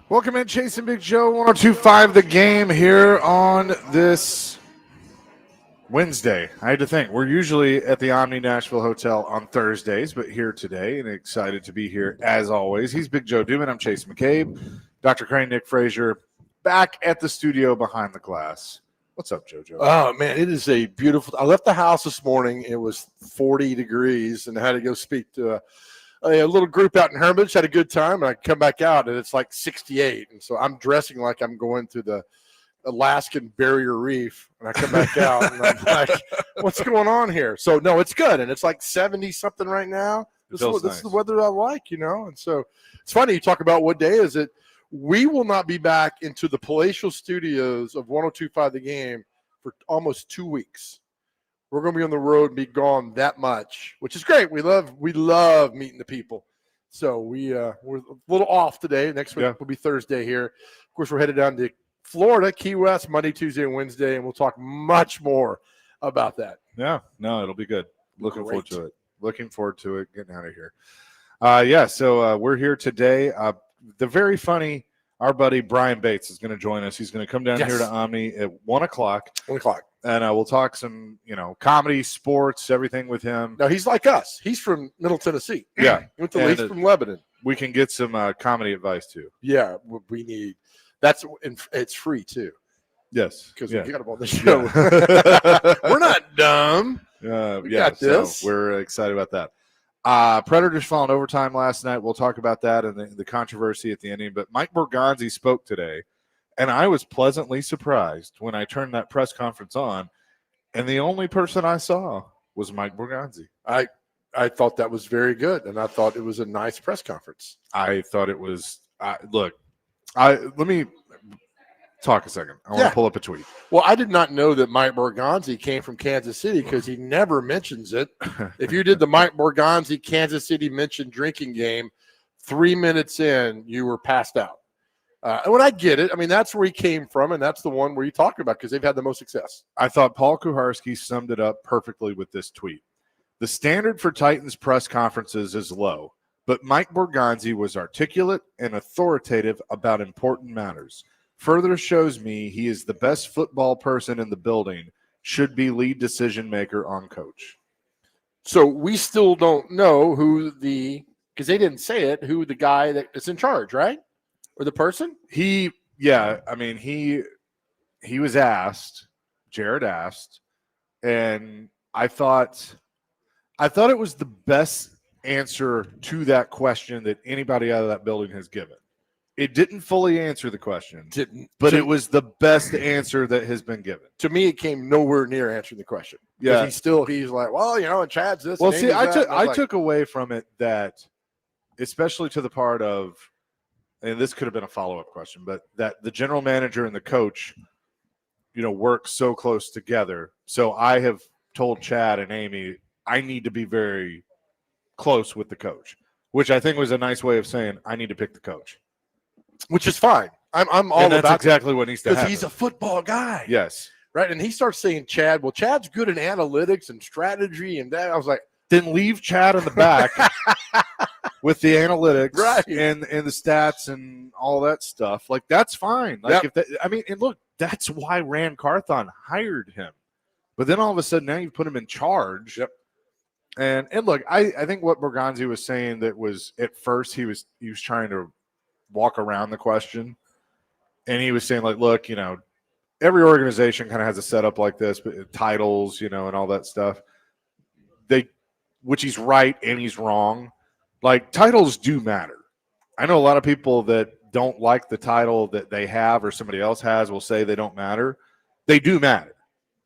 Welcome in, Chase and Big Joe, 1025 The Game here on this Wednesday. I had to think. We're usually at the Omni Nashville Hotel on Thursdays, but here today and excited to be here as always. He's Big Joe Duman. I'm Chase McCabe. Dr. Crane, Nick Frazier, back at the studio behind the glass. What's up, JoJo? Oh, man, it is a beautiful – I left the house this morning. It was 40 degrees, and I had to go speak to a little group out in Hermitage. Had a good time, and I come back out, and it's like 68. And so I'm dressing like I'm going to the Alaskan Barrier Reef, and I come back out, and I'm like, what's going on here? So, no, it's good, and it's like 70-something right now. This is the weather I like, And so it's funny you talk about what day is it. We will not be back into the palatial studios of 1025 The Game for almost 2 weeks. We're going to be on the road and be gone that much, which is great. We love meeting the people. So we're a little off today. Next week will be Thursday here. Of course, we're headed down to Florida, Key West, Monday, Tuesday, and Wednesday, and we'll talk much more about that. Yeah, no, it'll be good. Looking forward to it. Getting out of here. So we're here today. The very funny, our buddy Brian Bates is going to join us. He's going to come down here to Omni at 1 o'clock. 1 o'clock. And we'll talk some, comedy, sports, everything with him. No, he's like us. He's from Middle Tennessee. Yeah. He went to Leeds from Lebanon. We can get some comedy advice, too. Yeah, we need – it's free, too. Yes. Because we got him on the show. Yeah. We're not dumb. We got this. So we're excited about that. Predators fell in overtime last night. We'll talk about that and the controversy at the ending. But Mike Borgonzi spoke today, and I was pleasantly surprised when I turned that press conference on, and the only person I saw was Mike Borgonzi. I thought that was very good, and I thought it was a nice press conference. I thought it was let me talk a second. I want to pull up a tweet. Well, I did not know that Mike Borgonzi came from Kansas City because he never mentions it. If you did the Mike Borgonzi Kansas City mentioned drinking game, 3 minutes in, you were passed out. And when I get it, I mean, that's where he came from, and that's the one where you talk about because they've had the most success. I thought Paul Kuharski summed it up perfectly with this tweet. The standard for Titans press conferences is low, but Mike Borgonzi was articulate and authoritative about important matters. Further shows me he is the best football person in the building, should be lead decision maker on coach. So we still don't know because they didn't say it, who the guy that is in charge, right? Or the person? He was asked, Jared asked, and I thought it was the best answer to that question that anybody out of that building has given. It didn't fully answer the question, but it was the best answer that has been given. To me, it came nowhere near answering the question. Yeah, he's like, well, and Chad's this. Well, see, I took away from it that, especially to the part of, and this could have been a follow-up question, but that the general manager and the coach, work so close together. So I have told Chad and Amy, I need to be very close with the coach, which I think was a nice way of saying I need to pick the coach. Which is fine. I'm all about that's exactly what needs to happen. Because he's a football guy. Yes. Right. And he starts saying Chad. Well, Chad's good in analytics and strategy and that. I was like, then leave Chad in the back with the analytics and the stats and all that stuff. Like, that's fine. Like, and look, that's why Rand Carthon hired him. But then all of a sudden now you put him in charge. Yep. And look, I think what Borgonzi was saying that was at first he was trying to walk around the question, and he was saying, like, look, every organization kind of has a setup like this, but titles, and all that stuff. Which he's right and he's wrong. Like, titles do matter. I know a lot of people that don't like the title that they have or somebody else has will say they don't matter. They do matter.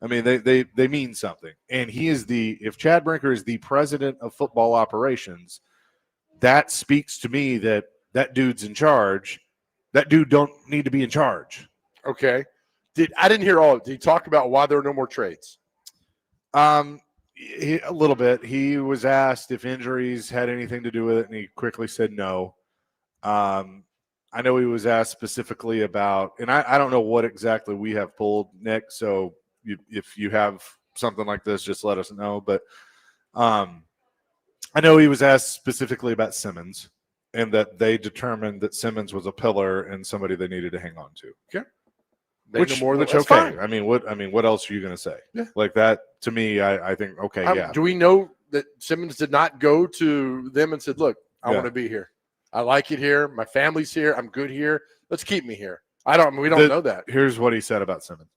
I mean, they mean something. And if Chad Brinker is the president of football operations, that speaks to me that dude's in charge. That dude don't need to be in charge. Okay. I didn't hear all of it. Did he talk about why there are no more trades? A little bit. He was asked if injuries had anything to do with it, and he quickly said no. I know he was asked specifically about, and I don't know what exactly we have pulled, Nick, so if you have something like this, just let us know. But I know he was asked specifically about Simmons. and that they determined that Simmons was a pillar and somebody they needed to hang on to. Which okay. Fine. I mean, what else are you going to say? Yeah. Like that to me, I think okay, yeah. Do we know that Simmons did not go to them and said, "Look, I Yeah. want to be here. I like it here. My family's here. I'm good here. Let's keep me here." We don't know that. Here's what he said about Simmons.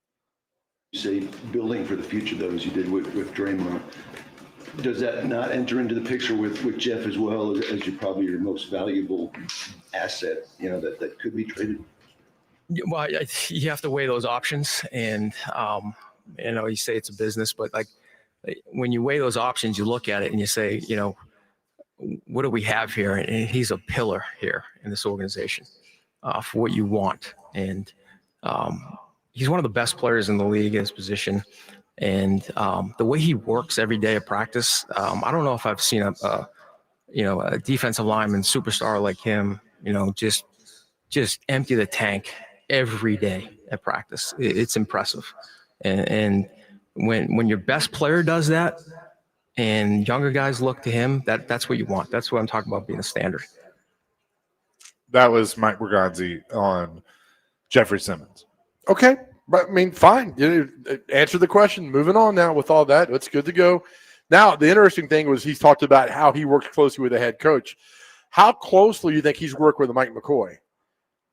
You say building for the future, though, as you did with Draymond. Does that not enter into the picture with Jeff as well as probably your most valuable asset, that could be traded? Well, you have to weigh those options, and you say it's a business, but like when you weigh those options, you look at it and you say, what do we have here? And he's a pillar here in this organization for what you want, and he's one of the best players in the league in his position, and the way he works every day at practice, I don't know if I've seen a defensive lineman superstar like him, just empty the tank every day at practice. It's impressive. And when your best player does that and younger guys look to him, that's what you want. That's what I'm talking about being a standard. That was Mike Borgonzi on Jeffrey Simmons. Okay. But I mean, fine. Answer the question. Moving on now with all that. It's good to go. Now, the interesting thing was he's talked about how he works closely with the head coach. How closely do you think he's worked with Mike McCoy?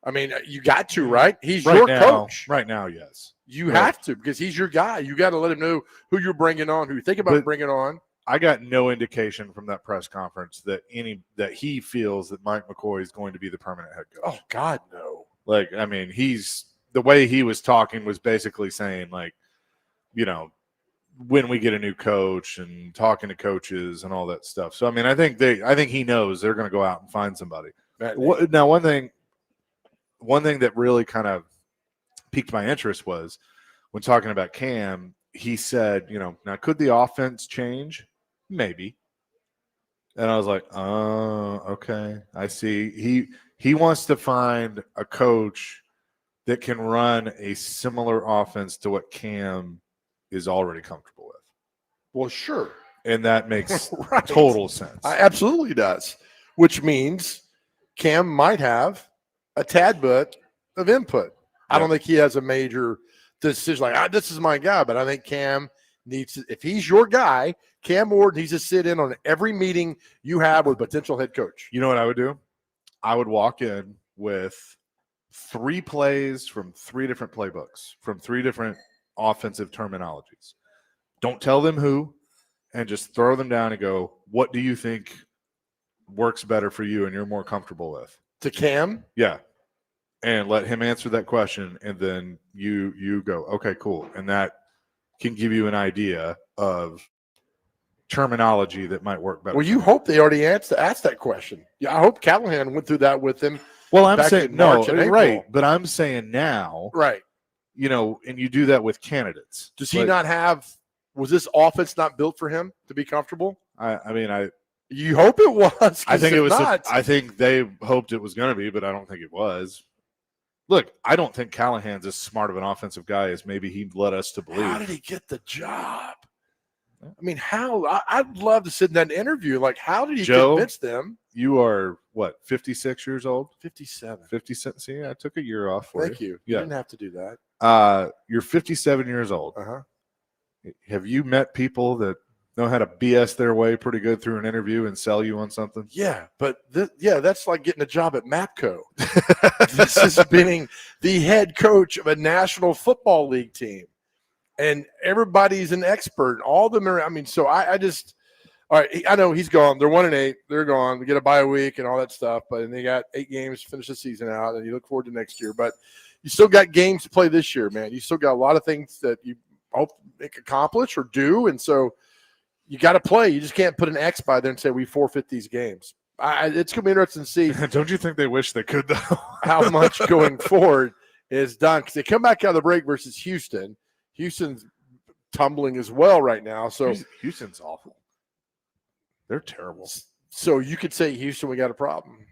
I mean, you got to, right? He's your coach. Right now, yes. You have to, because he's your guy. You got to let him know who you're bringing on, who you think about bringing on. I got no indication from that press conference that he feels that Mike McCoy is going to be the permanent head coach. Oh, God, no. Like, I mean, the way he was talking was basically saying, like, when we get a new coach and talking to coaches and all that stuff. So, I mean, I think he knows they're going to go out and find somebody. Now, one thing that really kind of piqued my interest was when talking about Cam, he said, now could the offense change? Maybe. And I was like, oh, okay. I see. He wants to find a coach that can run a similar offense to what Cam is already comfortable with. Well, sure. And that makes right. total sense. It absolutely does, which means Cam might have a tad bit of input. I don't think he has a major decision like, this is my guy, but I think Cam needs to, if he's your guy, Cam Ward needs to sit in on every meeting you have with potential head coach. You know what I would do? I would walk in with 3 plays from 3 different playbooks, from 3 different offensive terminologies. Don't tell them who, and just throw them down and go, what do you think works better for you and you're more comfortable with? To Cam? Yeah. And let him answer that question, and then you go, okay, cool. And that can give you an idea of terminology that might work better. Well, you hope they already asked that question. Yeah, I hope Callahan went through that with him. Well, I'm saying no, right. April. But I'm saying now, right. And you do that with candidates. Does he not have? Was this offense not built for him to be comfortable? You hope it was. I think it was. Not. I think they hoped it was going to be, but I don't think it was. Look, I don't think Callahan's as smart of an offensive guy as maybe he led us to believe. How did he get the job? I mean, how? I'd love to sit in that interview. Like, how did he convince them? You are, 56 years old? 57. 57. See, I took a year off for you. Thank you. Yeah. You didn't have to do that. You're 57 years old. Uh-huh. Have you met people that know how to BS their way pretty good through an interview and sell you on something? Yeah, but that's like getting a job at MAPCO. This is being the head coach of a National Football League team, and everybody's an expert. All of them are. I mean, so I just all right. I know he's gone. They're 1-8. They're gone. We get a bye week and all that stuff, but they got 8 games to finish the season out, and you look forward to next year. But you still got games to play this year, man. You still got a lot of things that you hope they accomplish or do, and so. You got to play. You just can't put an X by there and say we forfeit these games. It's going to be interesting to see. Don't you think they wish they could, though? how much going forward is done. Because they come back out of the break versus Houston. Houston's tumbling as well right now. So Houston's awful. They're terrible. So you could say, Houston, we got a problem.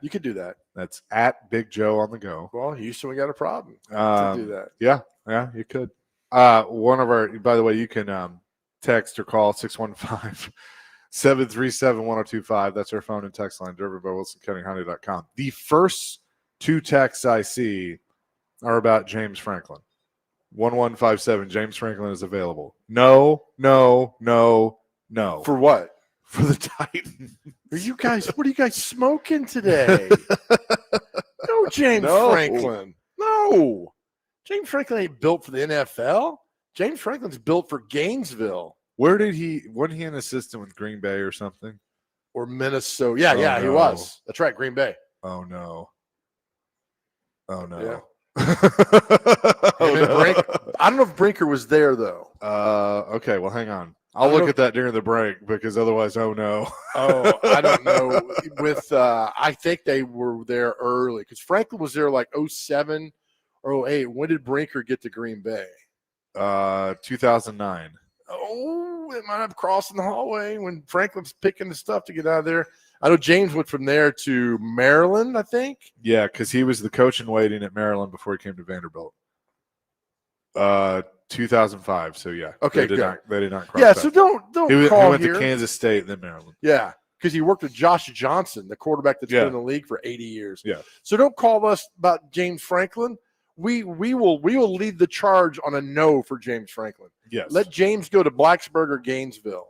You could do that. That's at Big Joe on the go. Well, Houston, we got a problem. To do that. Yeah, you could. One of our, by the way, you can text or call 737-1025. That's our phone and text line, driven by WilsonCountyHonda.com. The first two texts I see are about James Franklin. 1157, James Franklin is available. No. For what? For the Titans. What are you guys smoking today? No, James No. Franklin. No. James Franklin ain't built for the NFL. James Franklin's built for Gainesville Wasn't he an assistant with Green Bay or something? or Minnesota. Yeah, Oh, he no. was. That's right, Green Bay. Oh no. Oh no. Yeah. Oh, Him and no. I don't know if Brinker was there though. Okay, well hang on. I I'll don't look know. at that during the break because otherwise, oh no. Oh, I don't know. I think they were there early because Franklin was there like 07 or 08. When did Brinker get to Green Bay? 2009. Oh, it might have crossed in the hallway when Franklin's picking the stuff to get out of there. I know James went from there to Maryland, I think. Yeah, because he was the coach in waiting at Maryland before he came to Vanderbilt. 2005. So yeah. Okay, they did not cross. Yeah, paths. so don't he call went here. to Kansas State, then Maryland. Yeah, because he worked with Josh Johnson, the quarterback that's been in the league for 80 years. Yeah. So don't call us about James Franklin. We will lead the charge on a no for James Franklin. Yes. Let James go to Blacksburg or Gainesville.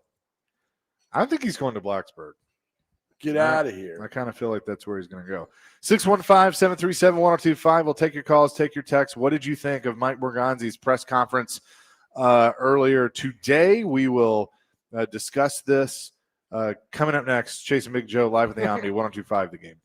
I think he's going to Blacksburg. Get Yeah. out of here. I kind of feel like that's where he's going to go. 615-737-1025. We'll take your calls, take your texts. What did you think of Mike Borgonzi's press conference earlier today? We will discuss this coming up next. Chasing Big Joe live at the Omni 1025 The Game.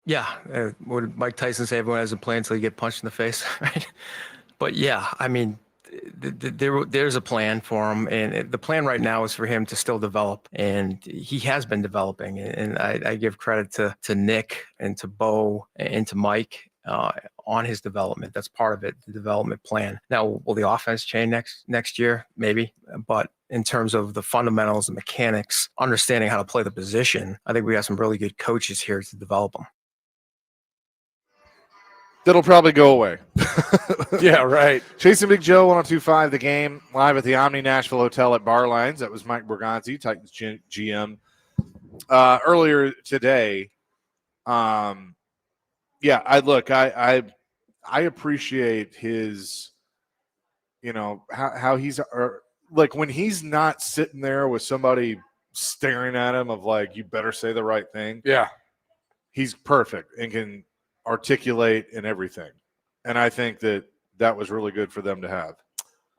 Yeah. What did Mike Tyson say? Everyone has a plan until you get punched in the face, right? But yeah, I mean, there's a plan for him, and the plan right now is for him to still develop, and he has been developing. And I give credit to Nick and to Bo and to Mike on his development. That's part of it, the development plan. Now, will the offense change next year? Maybe, but in terms of the fundamentals and mechanics, understanding how to play the position, I think we have some really good coaches here to develop them. That'll probably go away. Yeah, right. Chasing Big Joe, 102.5 The Game, live at the Omni Nashville Hotel at Bar Lines. That was Mike Borgonzi, Titans GM, earlier today. Yeah, I appreciate his, how he's like when he's not sitting there with somebody staring at him of like, you better say the right thing. Yeah. He's perfect and can articulate and everything. And I think that was really good for them to have.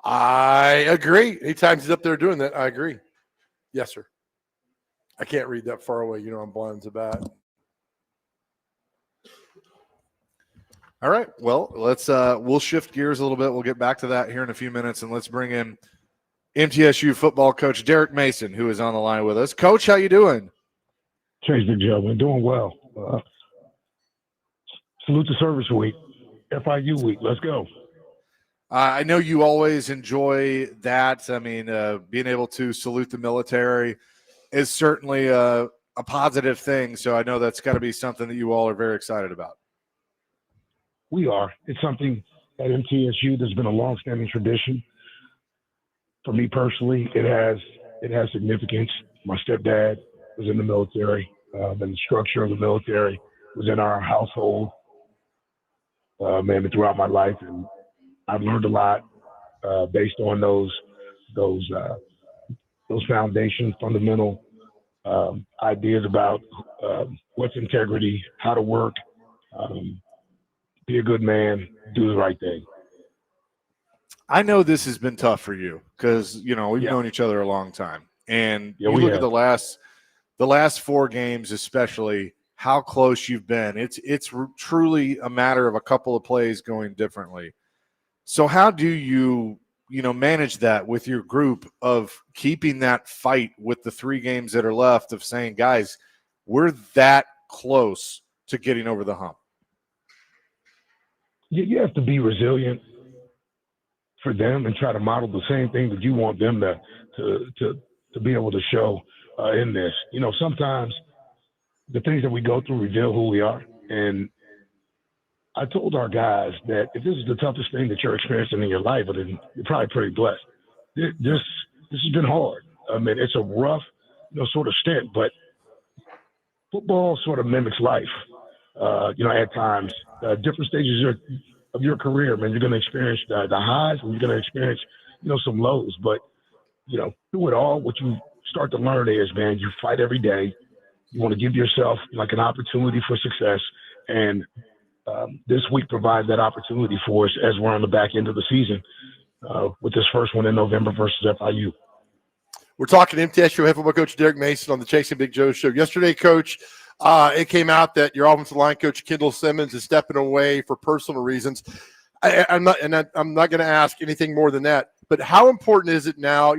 I agree. Anytime he's up there doing that, I agree. Yes, sir. I can't read that far away. I'm blind as a bat. All right. Well, we'll shift gears a little bit. We'll get back to that here in a few minutes, and let's bring in MTSU football coach Derek Mason, who is on the line with us. Coach, how you doing? Change Big Joe. We're doing well. Salute to Service Week, FIU Week. Let's go. I know you always enjoy that. I mean, being able to salute the military is certainly a positive thing. So I know that's got to be something that you all are very excited about. We are. It's something at MTSU that's been a long-standing tradition. For me personally, it has significance. My stepdad was in the military, and the structure of the military was in our household. Throughout my life, and I've learned a lot based on those foundations, fundamental ideas about what's integrity, how to work, be a good man, do the right thing. I know this has been tough for you because we've known each other a long time, and you look at the last 4 games, especially. How close you've been. It's truly a matter of a couple of plays going differently. So how do you manage that with your group of keeping that fight with the 3 games that are left of saying, guys, we're that close to getting over the hump? You have to be resilient for them and try to model the same thing that you want them to be able to show in this. Sometimes the things that we go through reveal who we are. And I told our guys that if this is the toughest thing that you're experiencing in your life, then you're probably pretty blessed. This has been hard. I mean, it's a rough, sort of stint, but football sort of mimics life. At times, different stages of your career, man, you're going to experience the highs and you're going to experience, some lows. But, through it all, what you start to learn is, man, you fight every day. You want to give yourself like an opportunity for success. And this week provides that opportunity for us as we're on the back end of the season with this first one in November versus FIU. We're talking MTSU head football coach Derek Mason on the Chasing Big Joe show. Yesterday, Coach, it came out that your offensive line coach Kendall Simmons is stepping away for personal reasons. I'm not going to ask anything more than that. But how important is it now?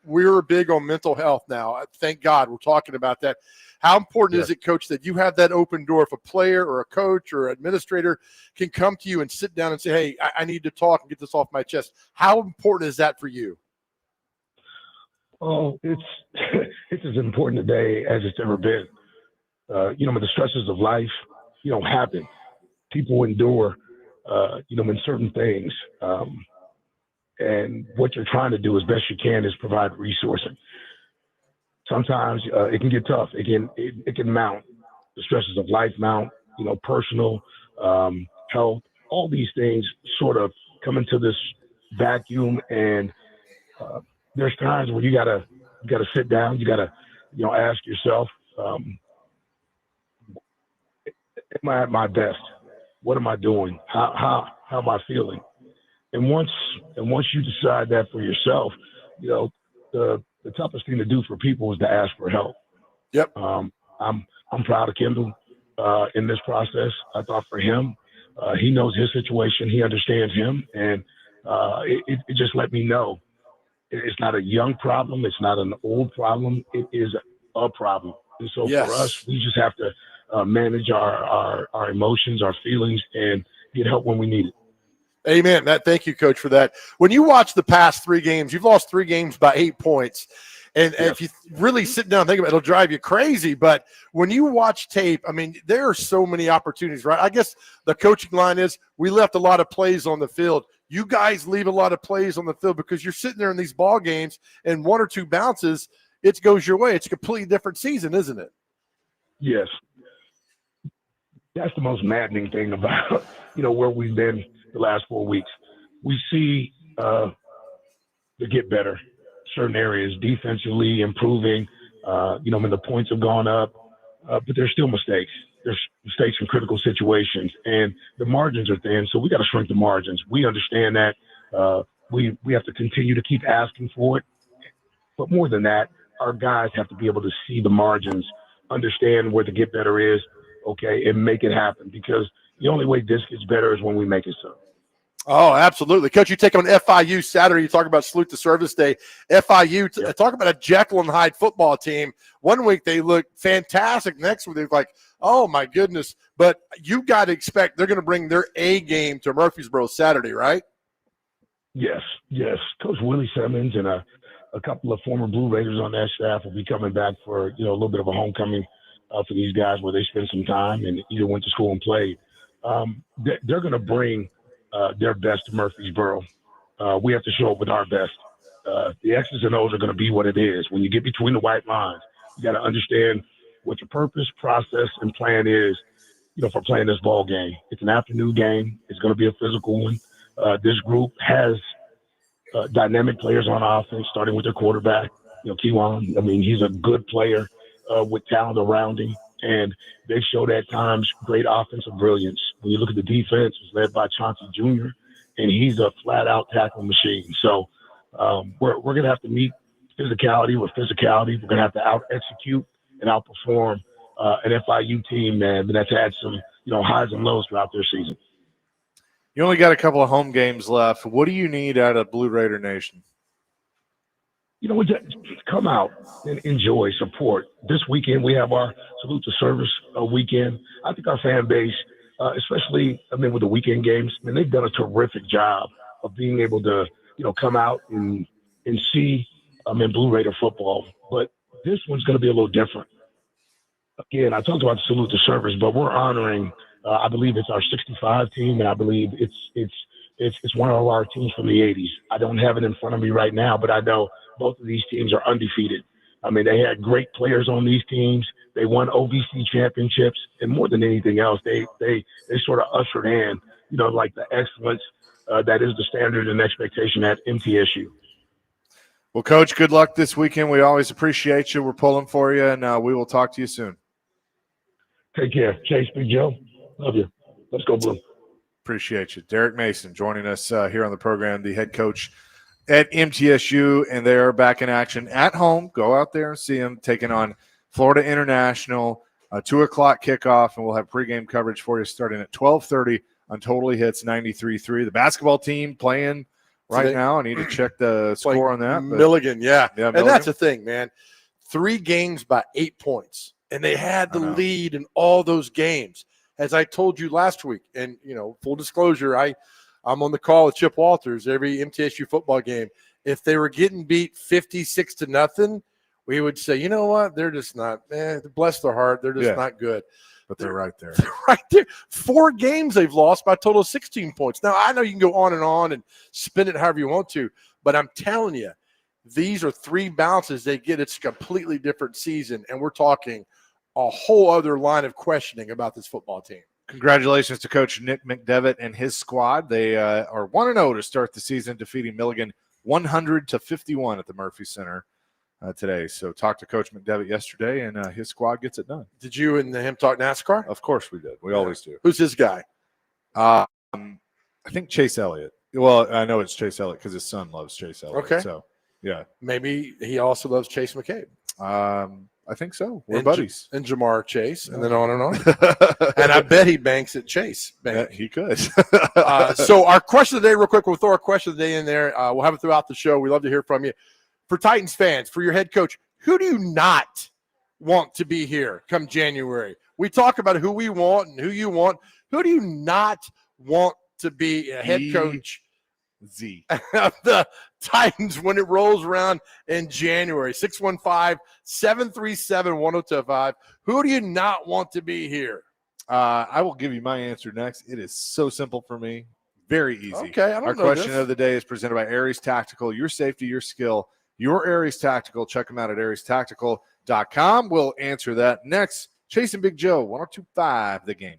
We're big on mental health now. Thank God we're talking about that. How important is it, Coach, that you have that open door if a player or a coach or administrator can come to you and sit down and say, hey, I need to talk and get this off my chest? How important is that for you? Oh, it's as important today as it's ever been. The stresses of life, happen. People endure, in certain things. And what you're trying to do as best you can is provide resourcing. Sometimes it can get tough. It can mount. The stresses of life mount, personal, health, all these things sort of come into this vacuum. And there's times where you gotta sit down. You gotta, ask yourself, am I at my best? What am I doing? How am I feeling? And once you decide that for yourself, the toughest thing to do for people is to ask for help. Yep. I'm proud of Kendall. in this process. I thought for him, he knows his situation. He understands him. And it just let me know it's not a young problem. It's not an old problem. It is a problem. And so for us, Yes. we just have to manage our emotions, our feelings, and get help when we need it. Amen. Thank you, Coach, for that. When you watch the past 3 games, you've lost 3 games by 8 points. And if you really sit down and think about it, it'll drive you crazy. But when you watch tape, I mean, there are so many opportunities, right? I guess the coaching line is we left a lot of plays on the field. You guys leave a lot of plays on the field because you're sitting there in these ball games and 1 or 2 bounces, it goes your way. It's a completely different season, isn't it? Yes. That's the most maddening thing about, where we've been the last 4 weeks. We see the get better, certain areas, defensively improving, when the points have gone up, but there's still mistakes. There's mistakes in critical situations, and the margins are thin, so we got to shrink the margins. We understand that. We have to continue to keep asking for it. But more than that, our guys have to be able to see the margins, understand where the get better is, okay, and make it happen, because the only way this gets better is when we make it so. Oh, absolutely. Coach, you take on FIU Saturday. You talk about Salute to Service Day. FIU, talk about a Jekyll and Hyde football team. One week they look fantastic. Next week they're like, oh, my goodness. But you got to expect they're going to bring their A game to Murfreesboro Saturday, right? Yes. Coach Willie Simmons and a couple of former Blue Raiders on that staff will be coming back for, a little bit of a homecoming for these guys where they spend some time and either went to school and played. They're going to bring their best to Murfreesboro. We have to show up with our best. The X's and O's are going to be what it is. When you get between the white lines, you got to understand what your purpose, process, and plan is, for playing this ball game. It's an afternoon game. It's going to be a physical one. This group has dynamic players on offense, starting with their quarterback, Kiwan. I mean, he's a good player with talent around him. And they showed at times great offensive brilliance. When you look at the defense, it's led by Chauncey Jr., and he's a flat-out tackle machine. So we're going to have to meet physicality with physicality. We're going to have to out-execute and outperform an FIU team, man, that's had some, highs and lows throughout their season. You only got a couple of home games left. What do you need out of Blue Raider Nation? Come out and enjoy, support. This weekend we have our Salute to Service weekend. I think our fan base, especially, with the weekend games, they've done a terrific job of being able to, come out and see Blue Raider football. But this one's going to be a little different. Again, I talked about Salute to Service, but we're honoring, I believe it's our 65 team, and I believe it's one of our teams from the 80s. I don't have it in front of me right now, but I know both of these teams are undefeated. They had great players on these teams. They won OVC championships, and more than anything else, they sort of ushered in, like the excellence that is the standard and expectation at MTSU. Well, Coach, good luck this weekend. We always appreciate you. We're pulling for you, and we will talk to you soon. Take care. Chase, Big Joe. Love you. Let's go Blue. Appreciate you. Derek Mason joining us here on the program, the head coach at MTSU, and they're back in action at home. Go out there and see them taking on Florida International, 2 o'clock kickoff, and we'll have pregame coverage for you starting at 12:30 on Totally Hits 93.3. The basketball team playing right now. I need to check the score on that. Milligan, yeah. Milligan. And that's the thing, man. 3 games by 8 points, and they had the lead in all those games. As I told you last week, and, full disclosure, I'm on the call with Chip Walters every MTSU football game. If they were getting beat 56-0, we would say, you know what? They're just not, bless their heart. They're just not good. But they're right there. They're right there. 4 games they've lost by a total of 16 points. Now, I know you can go on and spin it however you want to, but I'm telling you, these are 3 bounces they get. It's a completely different season, and we're talking a whole other line of questioning about this football team. Congratulations to Coach Nick McDevitt and his squad. They are 1-0 to start the season, defeating Milligan 100-51 at the Murphy Center today. So talked to Coach McDevitt yesterday, and his squad gets it done. Did you and him talk NASCAR? Of course we did. We always do. Who's this guy? I think Chase Elliott. Well, I know it's Chase Elliott because his son loves Chase Elliott. Okay. So, yeah. Maybe he also loves Chase McCabe. I think so. We're and buddies. and Jamar Chase, and then on and on. And I bet he banks at Chase Bank. He could. So our question of the day, real quick, we'll throw our question of the day in there. We'll have it throughout the show. We love to hear from you. For Titans fans, for your head coach, who do you not want to be here come January? We talk about who we want and who you want. Who do you not want to be a head coach Z of the Titans when it rolls around in January? 615-737-1025. Who do you not want to be here? I will give you my answer next. It is so simple for me. Very easy. Okay, I don't Our know question this. of the day is presented by Aries Tactical. Your safety, your skill, your Aries Tactical. Check them out at ariestactical.com. We'll answer that next. Chasing Big Joe, 1025 The Game.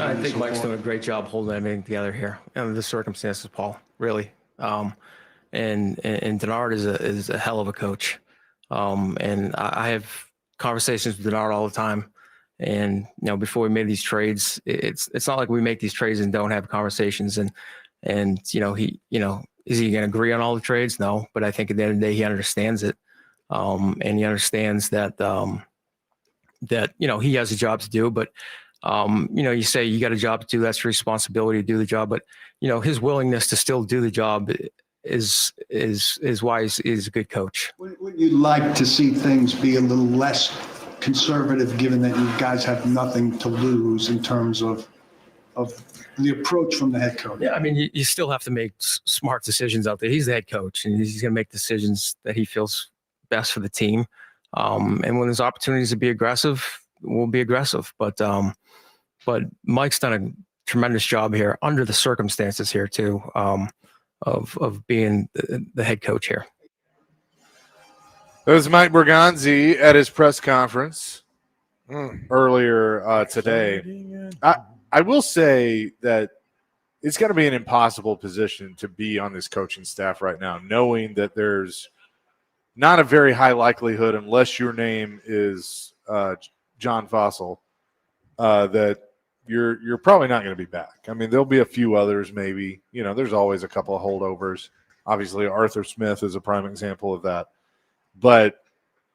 I think Mike's doing a great job holding everything together here under the circumstances, Paul. Really, and Denard is a hell of a coach, and I have conversations with Denard all the time. And before we made these trades, it's not like we make these trades and don't have conversations. And he is he going to agree on all the trades? No, but I think at the end of the day he understands it, and he understands that he has a job to do, but. You say you got a job to do, that's your responsibility to do the job. But, his willingness to still do the job is why he's a good coach. Would you like to see things be a little less conservative, given that you guys have nothing to lose in terms of the approach from the head coach? Yeah, I mean, you still have to make smart decisions out there. He's the head coach, and he's going to make decisions that he feels best for the team. And when there's opportunities to be aggressive, we'll be aggressive. But Mike's done a tremendous job here under the circumstances here too, of being the head coach here. That was Mike Borgonzi at his press conference. earlier today. I will say that it's going to be an impossible position to be on this coaching staff right now, knowing that there's not a very high likelihood, unless your name is John Fossil, that you're probably not going to be back. I mean, there'll be a few others, maybe. You know, there's always a couple of holdovers. Obviously, Arthur Smith is a prime example of that. But,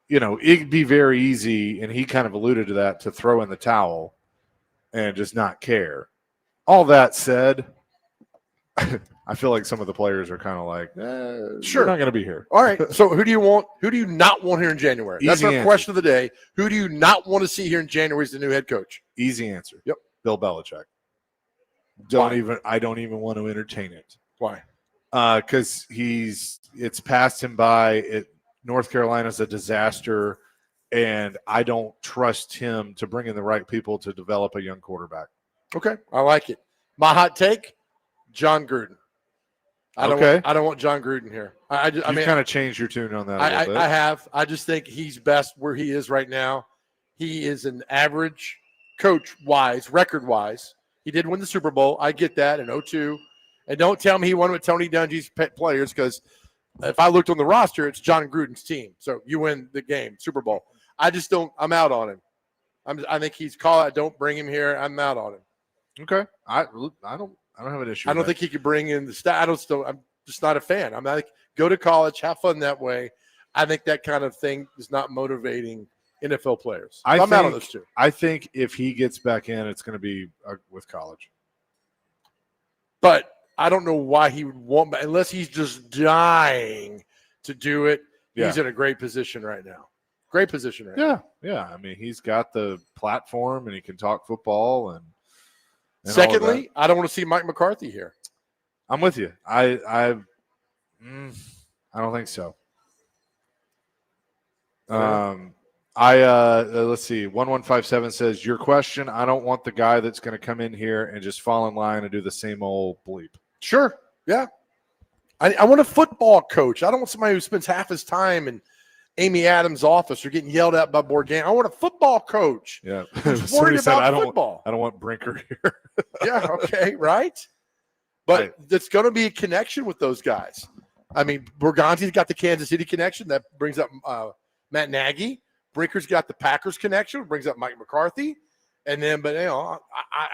you know, it'd be very easy, and he kind of alluded to that, to throw in the towel and just not care. All that said, I feel like some of the players are kind of like, Sure, we're not going to be here. All right. So who do you want? Who do you not want here in January? That's Easy our answer. question of the day. Who do you not want to see here in January as the new head coach? Easy answer. Yep. Bill Belichick. I don't even want to entertain it. Why? Because it's passed him by. North Carolina's a disaster, and I don't trust him to bring in the right people to develop a young quarterback. Okay, I like it. My hot take: John Gruden. I don't want John Gruden here. I mean, kind of changed your tune on that a little bit. I have. I just think he's best where he is right now. He is an average coach-wise, record-wise. He did win the Super Bowl. I get that in 2002. And don't tell me he won with Tony Dungy's pet players, because if I looked on the roster, it's John Gruden's team. So you win the game, Super Bowl. I just don't – I'm out on him. I think he's call out. Don't bring him here. I'm out on him. Okay. I don't have an issue. I don't think he could bring in the staff. I'm just not a fan. I'm like, go to college, have fun that way. I think that kind of thing is not motivating NFL players. So I'm out on those two. I think if he gets back in, it's going to be with college. But I don't know why he would want, unless he's just dying to do it. Yeah. He's in a great position right now. Great position right now. Yeah. I mean, he's got the platform, and he can talk football. And secondly, I don't want to see Mike McCarthy here. I'm with you. I don't think so. Let's see. 1157 says, your question, I don't want the guy that's going to come in here and just fall in line and do the same old bleep. Sure. Yeah. I want a football coach. I don't want somebody who spends half his time in Amy Adams' office or getting yelled at by Borgonzi. I want a football coach. Yeah. Who's worried about football. I don't want Brinker here. Yeah. Okay. Right. But there's going to be a connection with those guys. I mean, Borgonzi's got the Kansas City connection. That brings up Matt Nagy. Brinker's got the Packers connection. Brings up Mike McCarthy. And then, but, you know,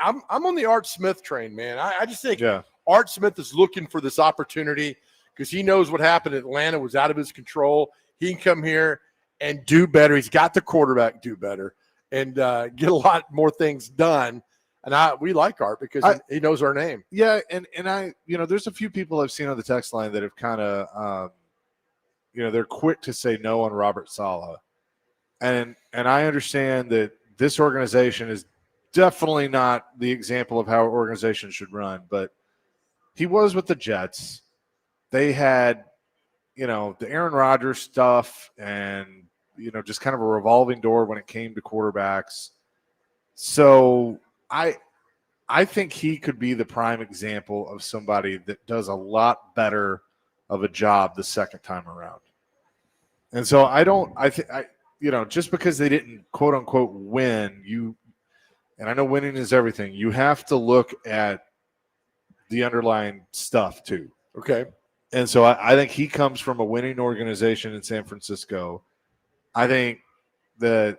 I'm on the Art Smith train, man. I just think Art Smith is looking for this opportunity because he knows what happened in Atlanta was out of his control. He can come here and do better. He's got the quarterback do better and get a lot more things done. And we like Art because he knows our name. Yeah, and I, there's a few people I've seen on the text line that have kind of, they're quick to say no on Robert Saleh. And I understand that this organization is definitely not the example of how an organization should run, but he was with the Jets. They had, the Aaron Rodgers stuff and, just kind of a revolving door when it came to quarterbacks. So I think he could be the prime example of somebody that does a lot better of a job the second time around. And so just because they didn't quote unquote win, and I know winning is everything, you have to look at the underlying stuff too. Okay. And so I think he comes from a winning organization in San Francisco. I think that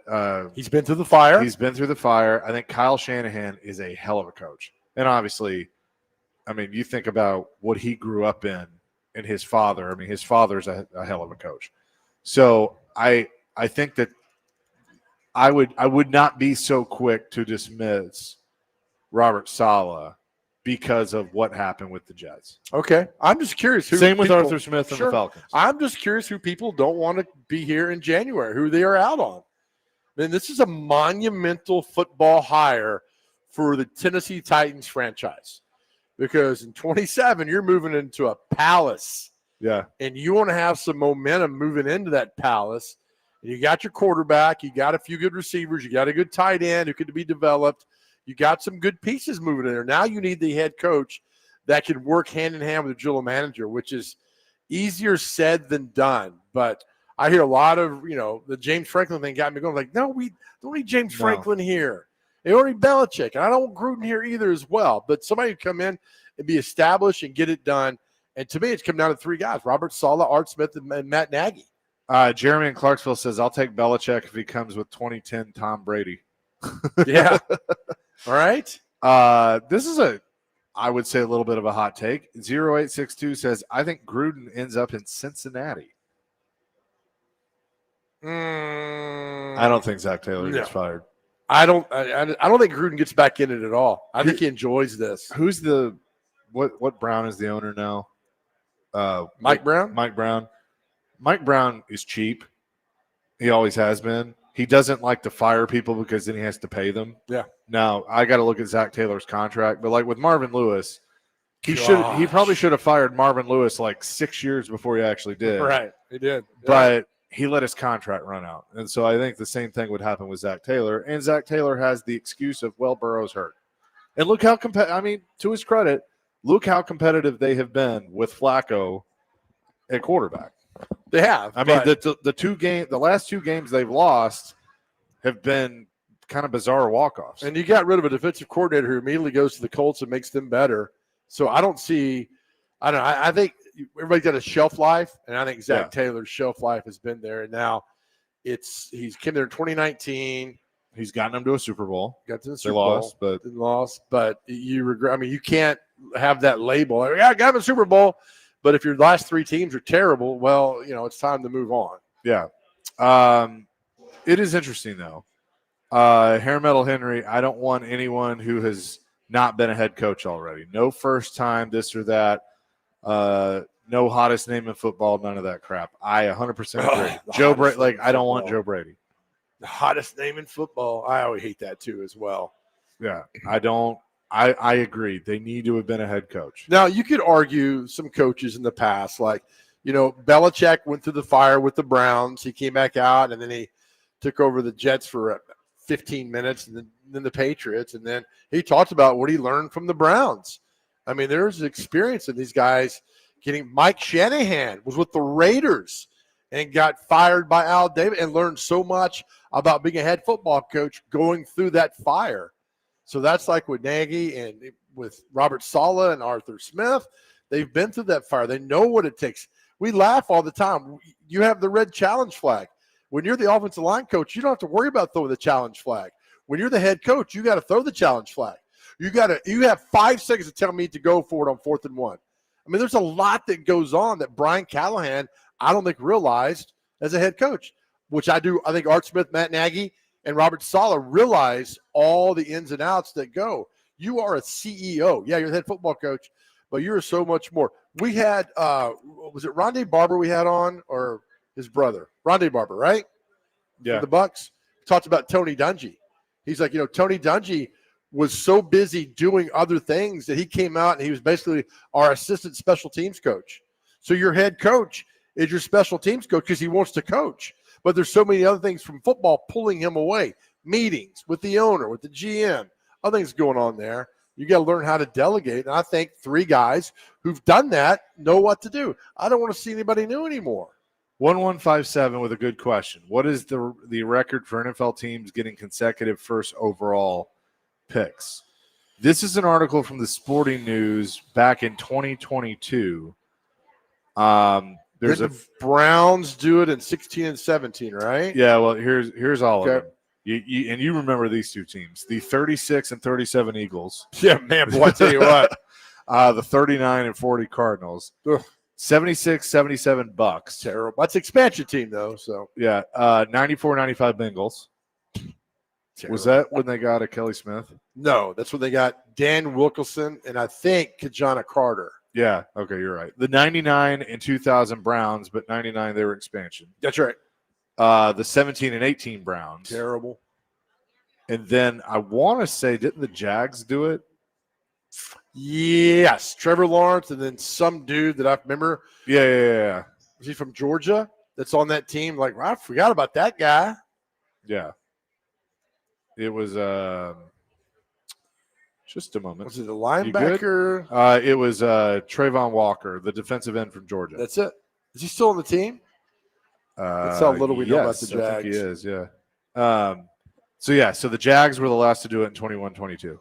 he's been through the fire. I think Kyle Shanahan is a hell of a coach. And obviously, I mean, you think about what he grew up in and his father. I mean, his father's a hell of a coach. So I think that I would not be so quick to dismiss Robert Saleh because of what happened with the Jets. Okay. I'm just curious. Same with Arthur Smith and the Falcons. I'm just curious who people don't want to be here in January, who they are out on. Man, this is a monumental football hire for the Tennessee Titans franchise because in 27, you're moving into a palace. Yeah. And you want to have some momentum moving into that palace. And you got your quarterback. You got a few good receivers. You got a good tight end who could be developed. You got some good pieces moving in there. Now you need the head coach that can work hand in hand with the general manager, which is easier said than done. But I hear a lot of, the James Franklin thing got me going. Like, no, we don't need James Franklin here. They already Belichick, and I don't want Gruden here either as well. But somebody would come in and be established and get it done. And to me, it's come down to three guys: Robert Saleh, Art Smith, and Matt Nagy. Jeremy in Clarksville says, I'll take Belichick if he comes with 2010 Tom Brady. Yeah. All right. This is I would say a little bit of a hot take. 0862 says, I think Gruden ends up in Cincinnati. I don't think Zach Taylor gets fired. I don't think Gruden gets back in it at all. I think he enjoys this. Who's what Brown is the owner now? Mike Brown? Mike Brown. Mike Brown is cheap. He always has been. He doesn't like to fire people because then he has to pay them. Yeah. Now, I got to look at Zach Taylor's contract, but like with Marvin Lewis, he probably should have fired Marvin Lewis like 6 years before he actually did. Right. He did. But he let his contract run out. And so I think the same thing would happen with Zach Taylor. And Zach Taylor has the excuse of, well, Burrow's hurt. And look how to his credit, look how competitive they have been with Flacco at quarterback. They have. The last two games they've lost have been kind of bizarre walk-offs. And you got rid of a defensive coordinator who immediately goes to the Colts and makes them better. So I think everybody's got a shelf life, and I think Zach Taylor's shelf life has been there. And now he's came there in 2019. He's gotten them to a Super Bowl. Got to the Super Bowl. Lost, but you regret. I mean, you can't have that label. I got him a Super Bowl. But if your last three teams are terrible, well, it's time to move on. Yeah. It is interesting, though. Hair Metal Henry, I don't want anyone who has not been a head coach already. No first time, this or that. No hottest name in football, none of that crap. I 100% agree. Joe Brady, I don't want Joe Brady. The hottest name in football. I always hate that, too, as well. Yeah, I don't. I agree. They need to have been a head coach. Now, you could argue some coaches in the past, like, Belichick went through the fire with the Browns. He came back out, and then he took over the Jets for 15 minutes, and then the Patriots. And then he talked about what he learned from the Browns. I mean, there's experience in these guys getting. Mike Shanahan was with the Raiders and got fired by Al Davis and learned so much about being a head football coach going through that fire. So that's like with Nagy and with Robert Saleh and Arthur Smith. They've been through that fire. They know what it takes. We laugh all the time. You have the red challenge flag. When you're the offensive line coach, you don't have to worry about throwing the challenge flag. When you're the head coach, you got to throw the challenge flag. You have 5 seconds to tell me to go for it on 4th and 1. I mean, there's a lot that goes on that Brian Callahan, I don't think, realized as a head coach, which I do. I think Art Smith, Matt Nagy, and Robert Saleh realize all the ins and outs that go. You are a CEO. Yeah, you're the head football coach, but you're so much more. We had, was it Rondé Barber we had on, or his brother? Rondé Barber, right? Yeah. For the Bucks. Talked about Tony Dungy. He's like, Tony Dungy was so busy doing other things that he came out and he was basically our assistant special teams coach. So your head coach is your special teams coach because he wants to coach. But there's so many other things from football pulling him away. Meetings with the owner, with the GM, other things going on there. You got to learn how to delegate. And I think 3 guys who've done that know what to do. I don't want to see anybody new anymore. 1157 with a good question. What is the record for NFL teams getting consecutive first overall picks? This is an article from the Sporting News back in 2022. There's the Browns do it in 16 and 17, right? Yeah, well, here's all of them. You remember these two teams, the 36 and 37 Eagles. Yeah, man, boy, I tell you what. The 39 and 40 Cardinals. 76, 77 Bucks. Terrible. That's expansion team, though. So yeah, 94, 95 Bengals. Terrible. Was that when they got a Kelly Smith? No, that's when they got Dan Wilkerson and I think Kajana Carter. Yeah, okay, you're right. The 99 and 2000 Browns, but 99 they were expansion. That's right. The 17 and 18 Browns. Terrible. And then I want to say, didn't the Jags do it? Yes, Trevor Lawrence, and then some dude that I remember. Yeah. Was he from Georgia? That's on that team. Like, I forgot about that guy. Yeah. It was just a moment. Was it a linebacker? It was Trayvon Walker, the defensive end from Georgia. That's it. Is he still on the team? That's how little we know about the yes, I think he Jags. is. Yeah. So the Jags were the last to do it in 21-22.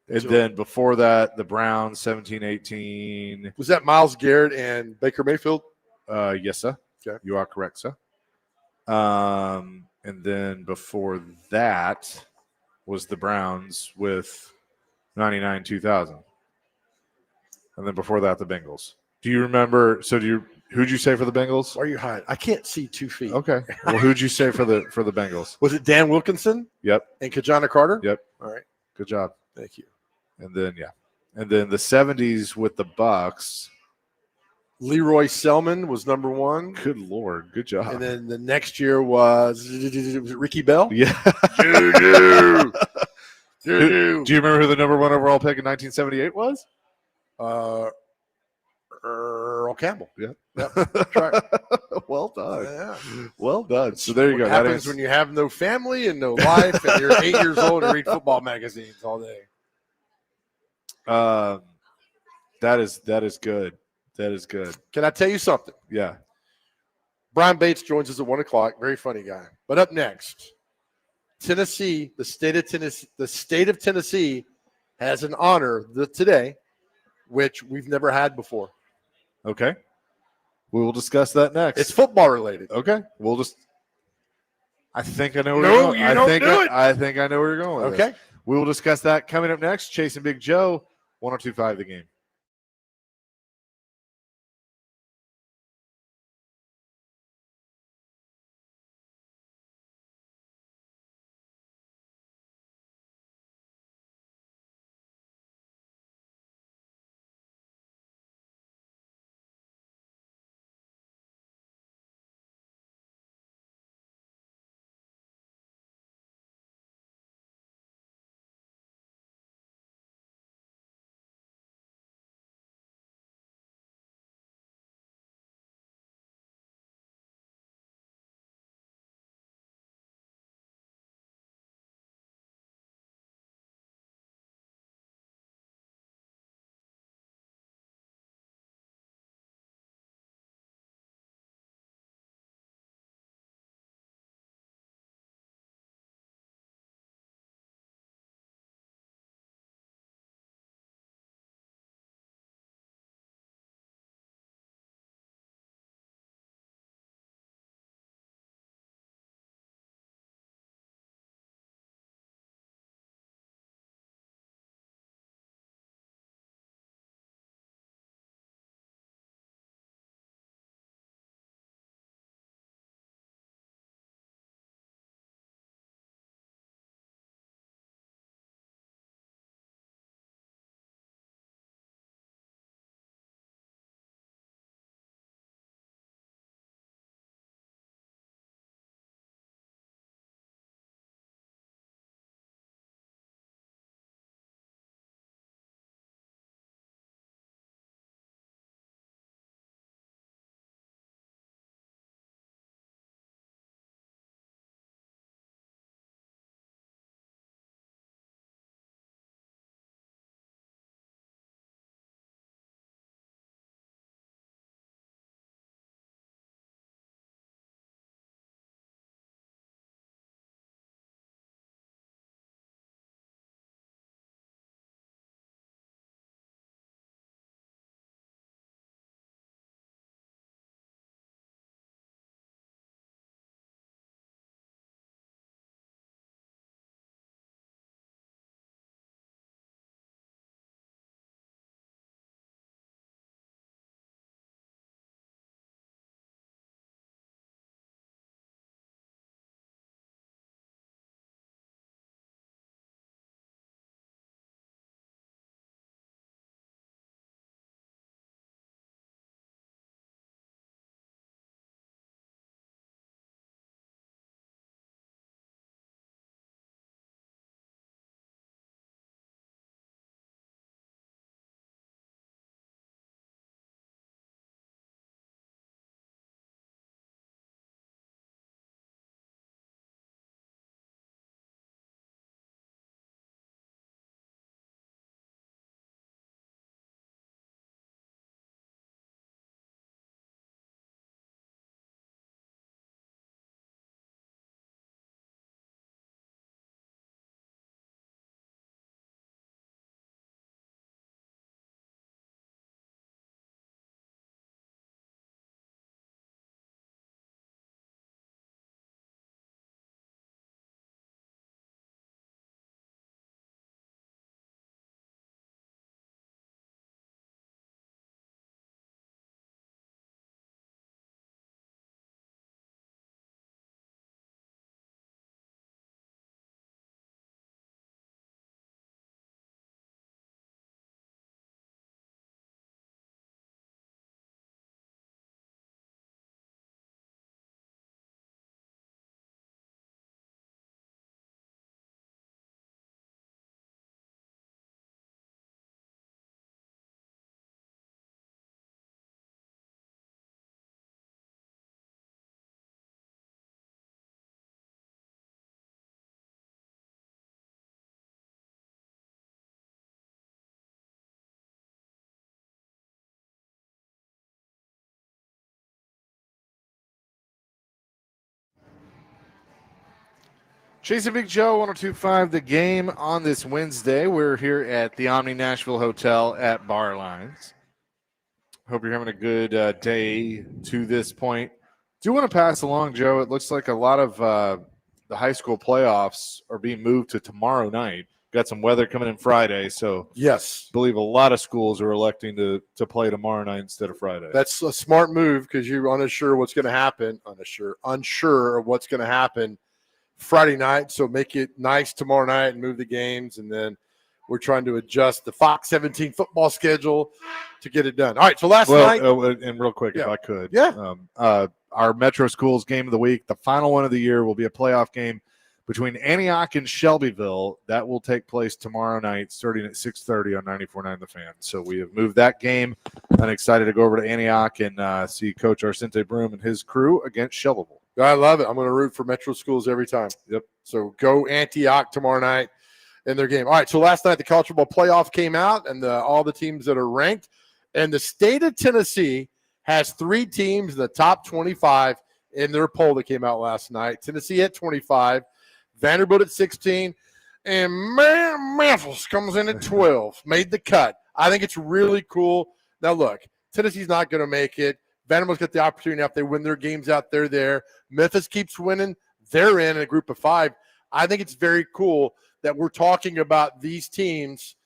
And So- then before that, the Browns 17-18. Was that Myles Garrett and Baker Mayfield? Yes, sir. Okay. You are correct, sir. And then before that was the Browns with 99-2000. And then before that, the Bengals. Do you remember? Who'd you say for the Bengals? Why are you hiding? I can't see 2 feet. Okay. Well, who'd you say for the Bengals? Was it Dan Wilkinson Yep. and Kajana Carter? Yep. All right. Good job. Thank you. And then the 70s with the Bucks. Leroy Selman was number 1. Good Lord. Good job. And then the next year was it Ricky Bell? Yeah. Doo-doo. Do you remember who the number 1 overall pick in 1978 was? Earl Campbell. Yeah. Yep. That's right. Well done. Yeah. Well done. So there you go. What That happens is- when you have no family and no life and you're 8 years old and read football magazines all day. that is good. That is good. Can I tell you something? Yeah. Brian Bates joins us at 1:00. Very funny guy. But up next, Tennessee, the state of Tennessee has an honor today, which we've never had before. Okay. We will discuss that next. It's football related. Okay. We'll just. I think I know where No, you're going. you don't do it. I think I know where you're going with Okay. this. We will discuss that coming up next. Chasing Big Joe, 102.5 The Game. Chasing Big Joe, 102.5 The Game on this Wednesday. We're here at the Omni Nashville Hotel at Bar Lines. Hope you're having a good day to this point. Do want to pass along, Joe, it looks like a lot of the high school playoffs are being moved to tomorrow night. Got some weather coming in Friday, so Yes. I believe a lot of schools are electing to play tomorrow night instead of Friday. That's a smart move because you're unsure what's going to happen. Unsure of what's going to happen Friday night. So make it nice tomorrow night and move the games. And then we're trying to adjust the Fox 17 football schedule to get it done. All right. So last night. And real quick, if I could. Yeah. Our Metro Schools game of the week, the final one of the year, will be a playoff game between Antioch and Shelbyville. That will take place tomorrow night starting at 6:30 on 94.9 The Fan. So we have moved that game. I'm excited to go over to Antioch and see Coach Arcente Broom and his crew against Shelbyville. I love it. I'm going to root for Metro Schools every time. Yep. So go Antioch tomorrow night in their game. All right. So last night the college football playoff came out and all the teams that are ranked. And the state of Tennessee has 3 teams in the top 25 in their poll that came out last night. Tennessee at 25, Vanderbilt at 16, and Memphis comes in at 12. Made the cut. I think it's really cool. Now, look, Tennessee's not going to make it. Vanderbilt's got the opportunity if they win their games out there. There, Memphis keeps winning. They're in a group of 5. I think it's very cool that we're talking about these teams,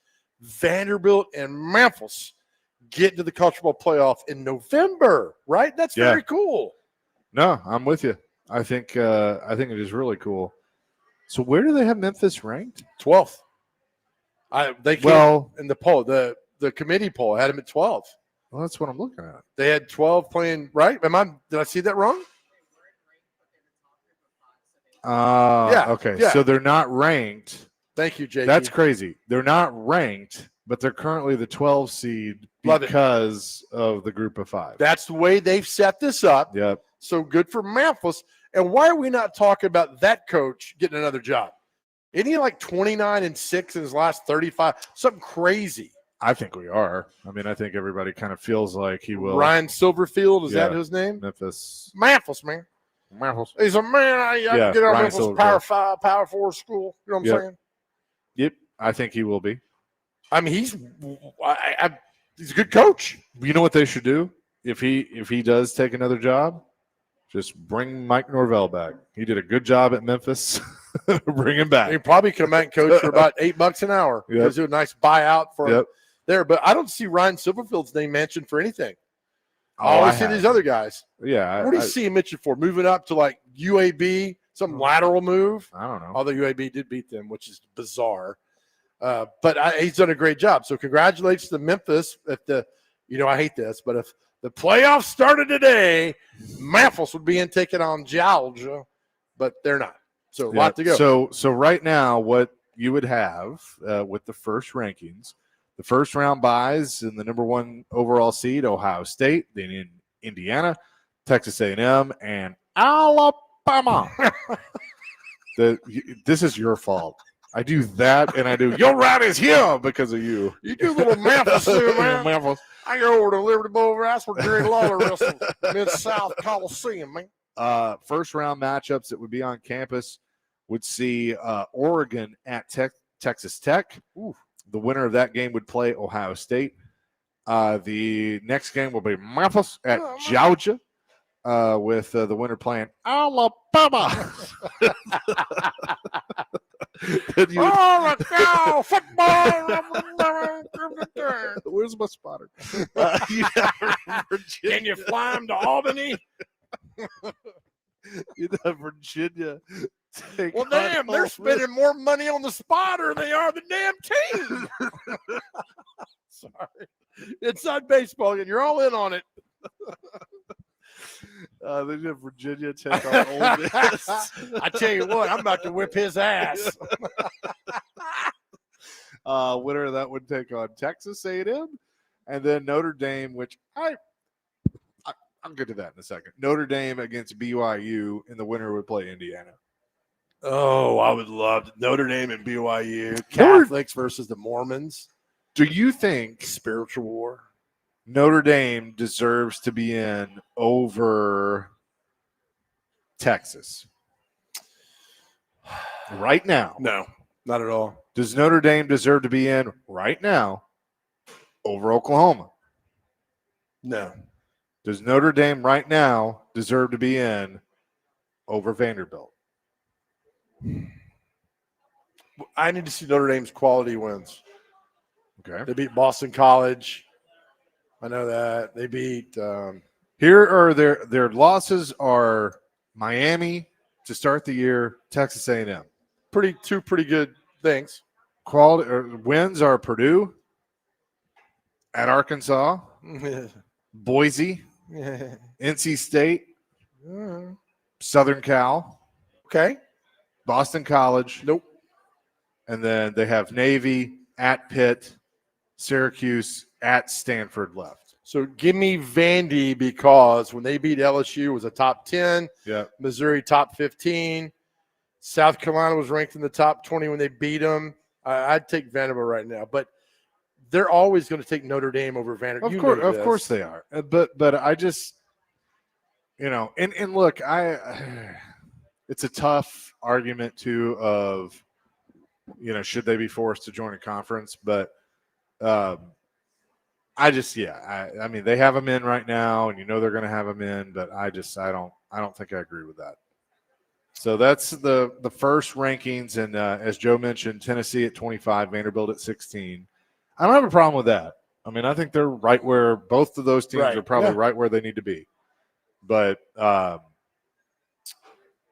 Vanderbilt and Memphis, get to the college football playoff in November, right? That's very cool. No, I'm with you. I think it is really cool. So where do they have Memphis ranked? 12th. They came in the poll, the committee poll had them at 12. Well, that's what I'm looking at. They had 12 playing, right? Did I see that wrong? Okay. Yeah. So they're not ranked. Thank you, JT. That's crazy. They're not ranked, but they're currently the 12 seed because of the group of 5. That's the way they've set this up. Yep. So good for Memphis. And why are we not talking about that coach getting another job? Isn't he like 29-6 in his last 35? Something crazy. I think we are. I mean, I think everybody kind of feels like he will. Ryan Silverfield, is that his name? Memphis, man. Memphis. He's a man. I can get out of Memphis Power 5, Power 4 school. You know what I'm saying? Yep. I think he will be. I mean, he's a good coach. You know what they should do if he does take another job? Just bring Mike Norvell back. He did a good job at Memphis. Bring him back. He probably come back and coach for about $8 an hour. Because do a nice buyout for him there. But I don't see Ryan Silverfield's name mentioned for anything. I always see these other guys. Yeah. What do you see him mentioned for? Moving up to like UAB, some lateral move? I don't know. Although UAB did beat them, which is bizarre. But he's done a great job. So congratulations to Memphis. I hate this, but if the playoffs started today, Memphis would be in taking on Georgia, but they're not. So a lot to go. So right now, what you would have with the first rankings, the first round buys in the number 1 overall seed, Ohio State, then in Indiana, Texas A&M, and Alabama. This is your fault. I do that, and I do your right is here because of you. You do a little Memphis too, man. Memphis. I go over to Liberty Bowl. That's where Jerry Lawler wrestled. Mid-South Coliseum, man. First round matchups that would be on campus would see Oregon at Texas Tech. Ooh. The winner of that game would play Ohio State. The next game will be Memphis at Georgia, with the winner playing Alabama. Football! Where's my spotter? Can you fly him to Albany? Virginia. Well, damn, they're spending more money on the spotter than they are the damn team. Sorry. Inside baseball, and you're all in on it. They have Virginia take on Ole Miss. I tell you what, I'm about to whip his ass. Winner of that would take on Texas A&M, and then Notre Dame, which I'll get to that in a second. Notre Dame against BYU, and the winner would play Indiana. Oh, I would love Notre Dame and BYU. Catholics versus the Mormons. Do you think spiritual war? Notre Dame deserves to be in over Texas? right now? No, not at all. Does Notre Dame deserve to be in right now over Oklahoma? No. Does Notre Dame right now deserve to be in over Vanderbilt? I need to see Notre Dame's quality wins. Okay. They beat Boston College. I know that. They beat Here are their losses are Miami to start the year, Texas A&M. two pretty good things. Quality wins are Purdue, at Arkansas, Boise, NC State, Southern Cal, Okay. Boston College. Nope. And then they have Navy, at Pitt, Syracuse, at Stanford left. So give me Vandy because when they beat LSU, it was a top 10. Yeah. Missouri top 15. South Carolina was ranked in the top 20 when they beat them. I'd take Vanderbilt right now, but they're always going to take Notre Dame over Vanderbilt. Of course they are. But I just, and look, it's a tough argument too of, should they be forced to join a conference? But I mean, they have them in right now, and they're going to have them in, but I don't think I agree with that. So that's the first rankings, and as Joe mentioned, Tennessee at 25, Vanderbilt at 16. I don't have a problem with that. I mean, I think they're right where both of those teams are probably right where they need to be. But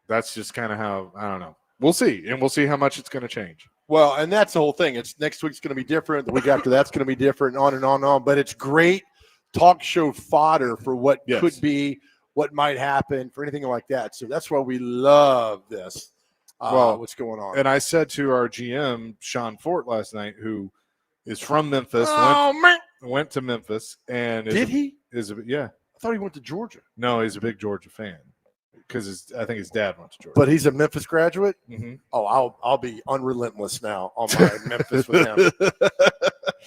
that's just kind of how, I don't know. We'll see, and we'll see how much it's going to change. Well, and that's the whole thing. It's next week's going to be different. The week after that's going to be different, on and on and on. But it's great talk show fodder for what could be, what might happen, for anything like that. So that's why we love this. What's going on? And I said to our GM, Sean Fort, last night, who is from Memphis, went to Memphis, and he? Yeah. I thought he went to Georgia. No, he's a big Georgia fan because I think his dad went to Georgia. But he's a Memphis graduate. Mm-hmm. Oh, I'll be unrelentless now on my Memphis with him.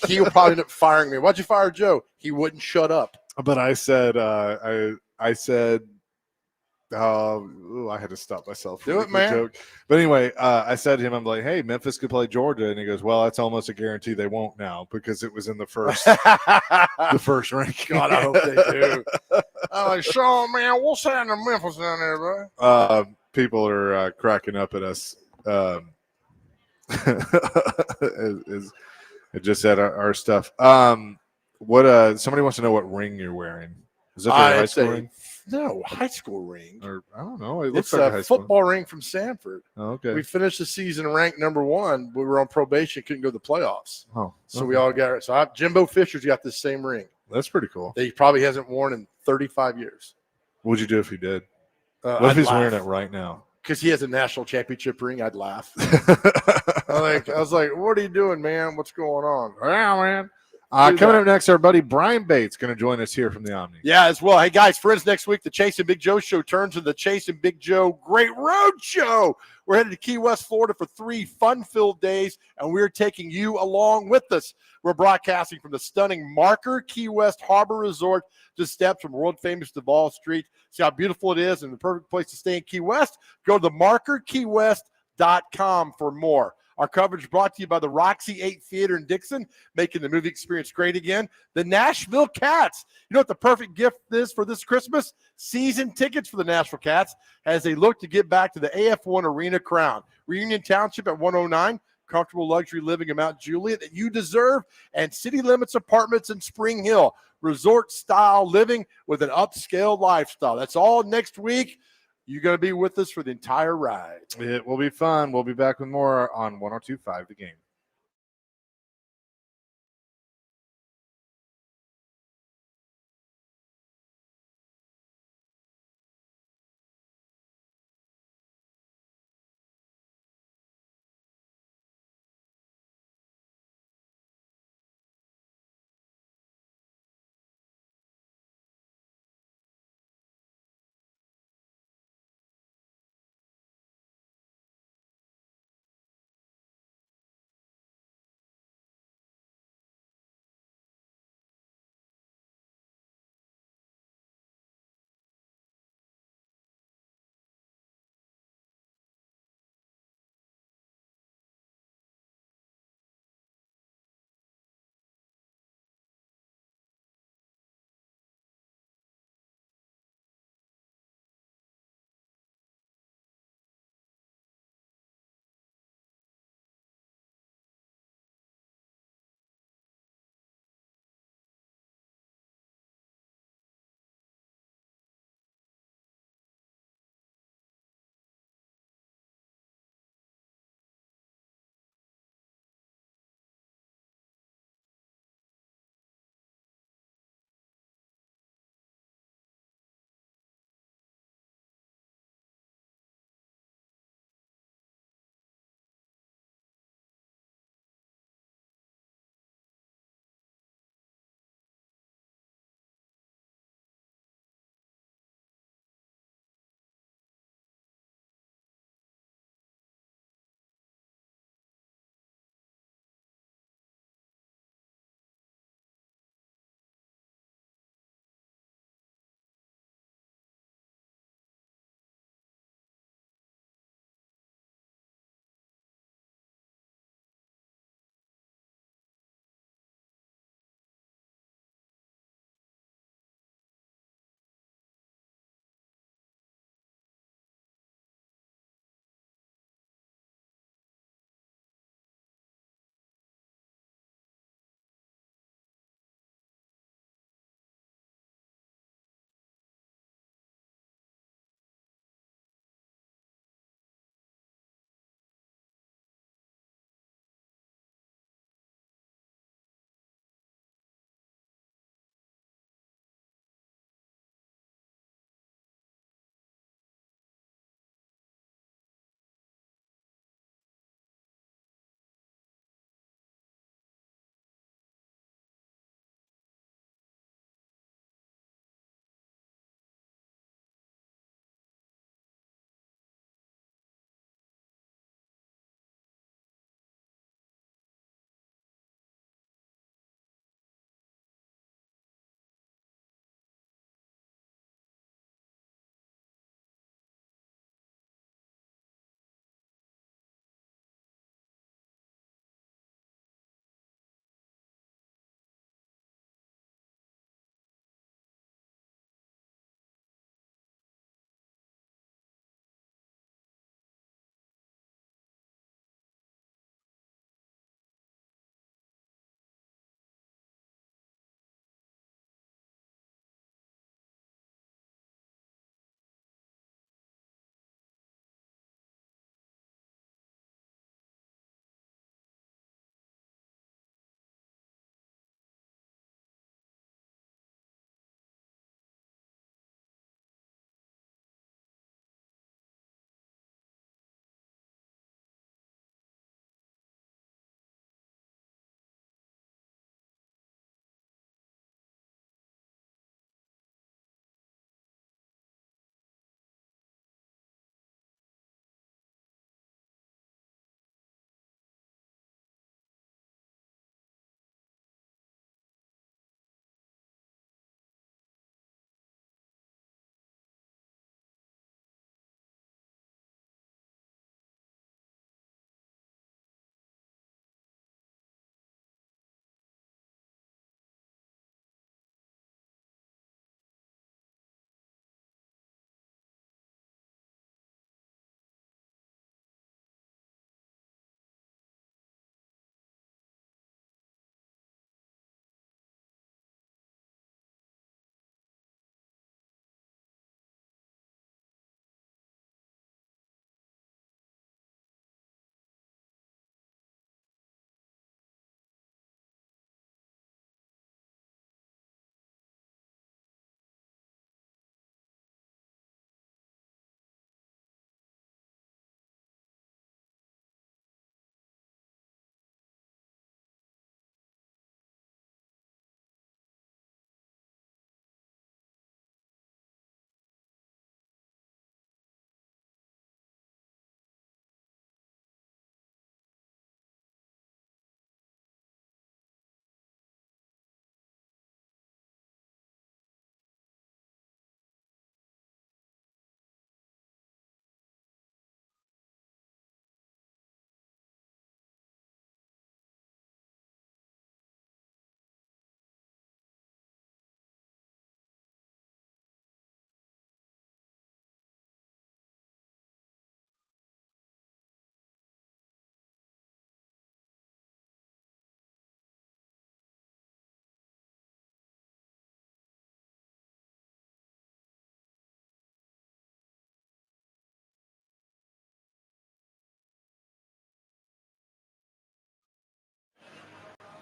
He'll probably end up firing me. Why'd you fire Joe? He wouldn't shut up. But I said, I said, I had to stop myself. Do it, man. Joke. But anyway, I said to him, I'm like, hey, Memphis could play Georgia. And he goes, well, that's almost a guarantee they won't now because it was in the first ranking. God, I hope they do. I'm like, Sean, man, we'll send to Memphis down there, bro. People are cracking up at us. It just said our stuff. What somebody wants to know what ring you're wearing. Is that their high school ring? No, high school ring. Or I don't know. It looks It's like a football ring from Sanford. Oh, okay. We finished the season ranked number 1. We were on probation, couldn't go to the playoffs. Oh, so we all got it. So Jimbo Fisher's got this same ring. That's pretty cool. That he probably hasn't worn in 35 years. What would you do if he did? What if he's wearing it right now? Because he has a national championship ring, I'd laugh. I was like, what are you doing, man? What's going on? Yeah, man. Coming up next, our buddy Brian Bates going to join us here from the Omni. Yeah, as well. Hey, guys, friends, next week, the Chase and Big Joe show turns into the Chase and Big Joe Great Road Show. We're headed to Key West, Florida for 3 fun-filled days, and we're taking you along with us. We're broadcasting from the stunning Marker Key West Harbor Resort, just steps from world-famous Duval Street. See how beautiful it is and the perfect place to stay in Key West? Go to themarkerkeywest.com for more. Our coverage brought to you by the Roxy 8 Theater in Dixon, making the movie experience great again. The Nashville Cats. You know what the perfect gift is for this Christmas? Season tickets for the Nashville Cats as they look to get back to the AF1 Arena crown. Reunion Township at 109, comfortable luxury living in Mount Juliet that you deserve, and City Limits Apartments in Spring Hill. Resort-style living with an upscale lifestyle. That's all next week. You're going to be with us for the entire ride. It will be fun. We'll be back with more on 102.5 The Game.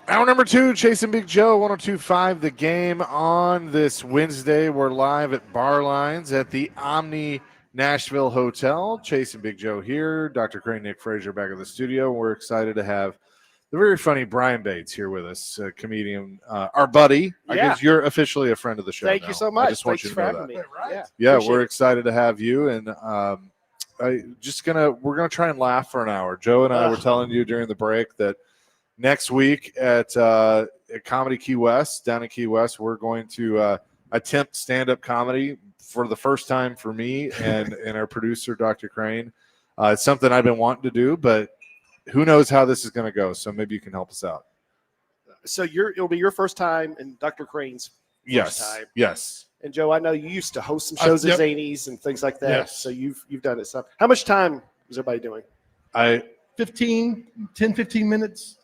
Hour number 2, Chasing Big Joe, 102.5 The Game on this Wednesday. We're live at Bar Lines at the Omni Nashville Hotel. Chasing Big Joe here. Dr. Crane, Nick Frazier back in the studio. We're excited to have the very funny Brian Bates here with us, comedian, our buddy. I Yeah. guess you're officially a friend of the show. Thank now. you so much. I just want Thanks you to for know having that. me. Yeah, Appreciate we're it. excited to have you, and we're gonna try and laugh for an hour. Joe and I were telling you during the break that next week at Comedy Key West, down in Key West, we're going to attempt stand-up comedy for the first time for me and our producer, Dr. Crane. It's something I've been wanting to do, but who knows how this is going to go, so maybe you can help us out. So it'll be your first time and Dr. Crane's first time. Yes. And Joe, I know you used to host some shows Yep. at Zanies and things like that. Yes. So you've done it some. How much time is everybody doing? 10, 15 minutes.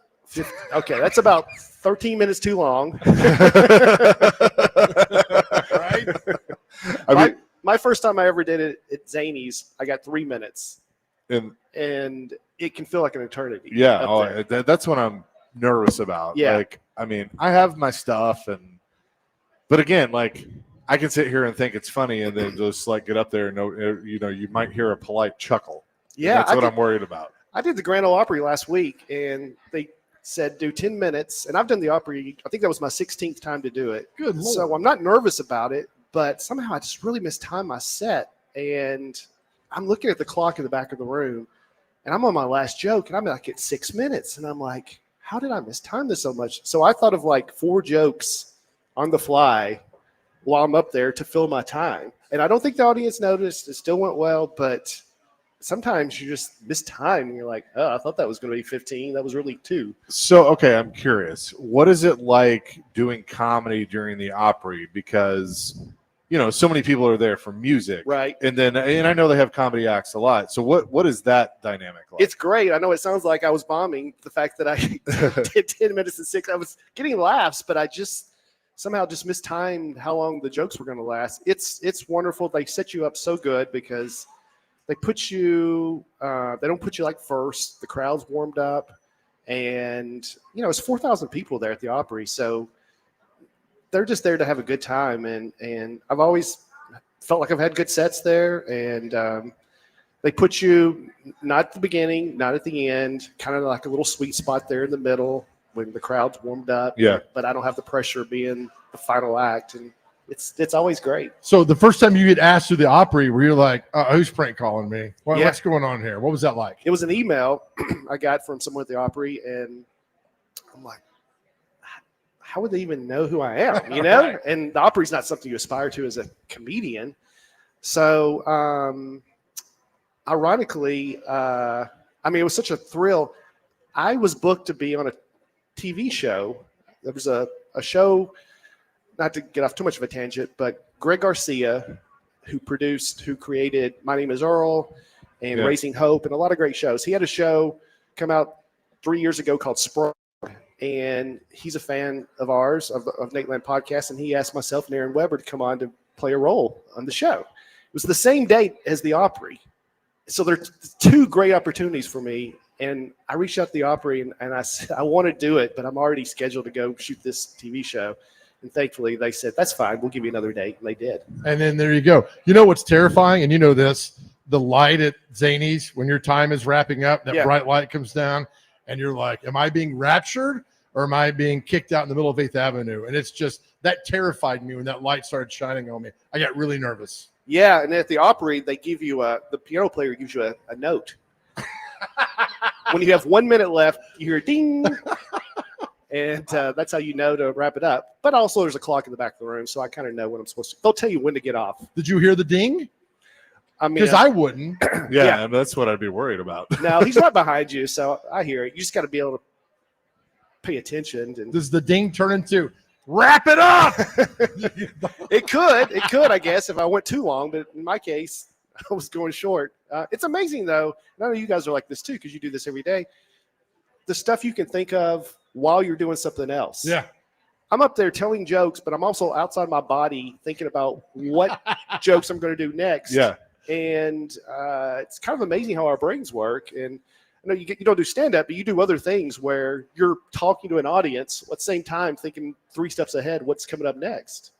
Okay, that's about 13 minutes too long. Right? My first time I ever did it at Zanies, I got 3 minutes, And and it can feel like an eternity. yeah, up there. that's what I'm nervous about. Yeah. Like, I mean, I have my stuff, but again, like, I can sit here and think it's funny, and then just like get up there and you might hear a polite chuckle. Yeah, That's what I'm worried about. I did the Grand Ole Opry last week, and they said do 10 minutes. And I've done the Opry. I think that was my 16th time to do it. Good Lord. So I'm not nervous about it, but somehow I just really mistimed my set. And I'm looking at the clock in the back of the room, and I'm on my last joke, and I'm like at 6 minutes. And I'm like, how did I mistime this so much? So I thought of like 4 jokes on the fly while I'm up there to fill my time. And I don't think the audience noticed. It still went well, but sometimes you just miss time and you're like, oh, I thought that was going to be 15. That was really 2. So, okay, I'm curious. What is it like doing comedy during the Opry? Because, so many people are there for music. Right. And I know they have comedy acts a lot. So what is that dynamic like? It's great. I know it sounds like I was bombing the fact that I did 10 minutes and 6. I was getting laughs, but I somehow just mistimed how long the jokes were going to last. It's wonderful. They set you up so good because they put you, they don't put you like first. The crowd's warmed up, and it's 4,000 people there at the Opry, so they're just there to have a good time. And I've always felt like I've had good sets there, and they put you not at the beginning, not at the end, kind of like a little sweet spot there in the middle when the crowd's warmed up. Yeah. But I don't have the pressure of being the final act, and it's always great. So the first time you get asked to the Opry, were you like, who's prank calling me? Yeah. What's going on here? What was that like? It was an email I got from someone at the Opry, and I'm like, how would they even know who I am? Right. And the Opry's not something you aspire to as a comedian. So, ironically, it was such a thrill. I was booked to be on a TV show. There was a show, not to get off too much of a tangent, but Greg Garcia, who created My Name is Earl and Yeah. Raising Hope and a lot of great shows. He had a show come out 3 years ago called Sprung, and he's a fan of ours, of Nateland Podcast, and he asked myself and Aaron Weber to come on to play a role on the show. It was the same date as the Opry. So there are 2 great opportunities for me. And I reached out to the Opry and I said, I want to do it, but I'm already scheduled to go shoot this TV show. And thankfully they said, that's fine. We'll give you another date. And they did. And then there you go. You know what's terrifying? And you know this, the light at Zanies, when your time is wrapping up, that Yeah. bright light comes down and you're like, am I being raptured or am I being kicked out in the middle of 8th Avenue? And it's just, that terrified me when that light started shining on me. I got really nervous. Yeah. And at the Opry, they give you the piano player gives you a note. When you have 1 minute left, you hear ding. And that's how you know to wrap it up. But also there's a clock in the back of the room, so I kind of know when I'm supposed to. They'll tell you when to get off. Did you hear the ding? I mean, Because I wouldn't. Yeah, that's what I'd be worried about. no, he's right behind you, so I hear it. You just got to be able to pay attention. And Does the ding turn into wrap it up? it could, I guess, if I went too long. But in my case, I was going short. It's amazing, though. And I know you guys are like this, too, because you do this every day. The stuff you can think of while you're doing something else. Yeah. I'm up there telling jokes, but I'm also outside my body thinking about what jokes I'm going to do next. Yeah. And it's kind of amazing how our brains work. And know you don't do stand up, but you do other things where you're talking to an audience at the same time, thinking 3 steps ahead, what's coming up next.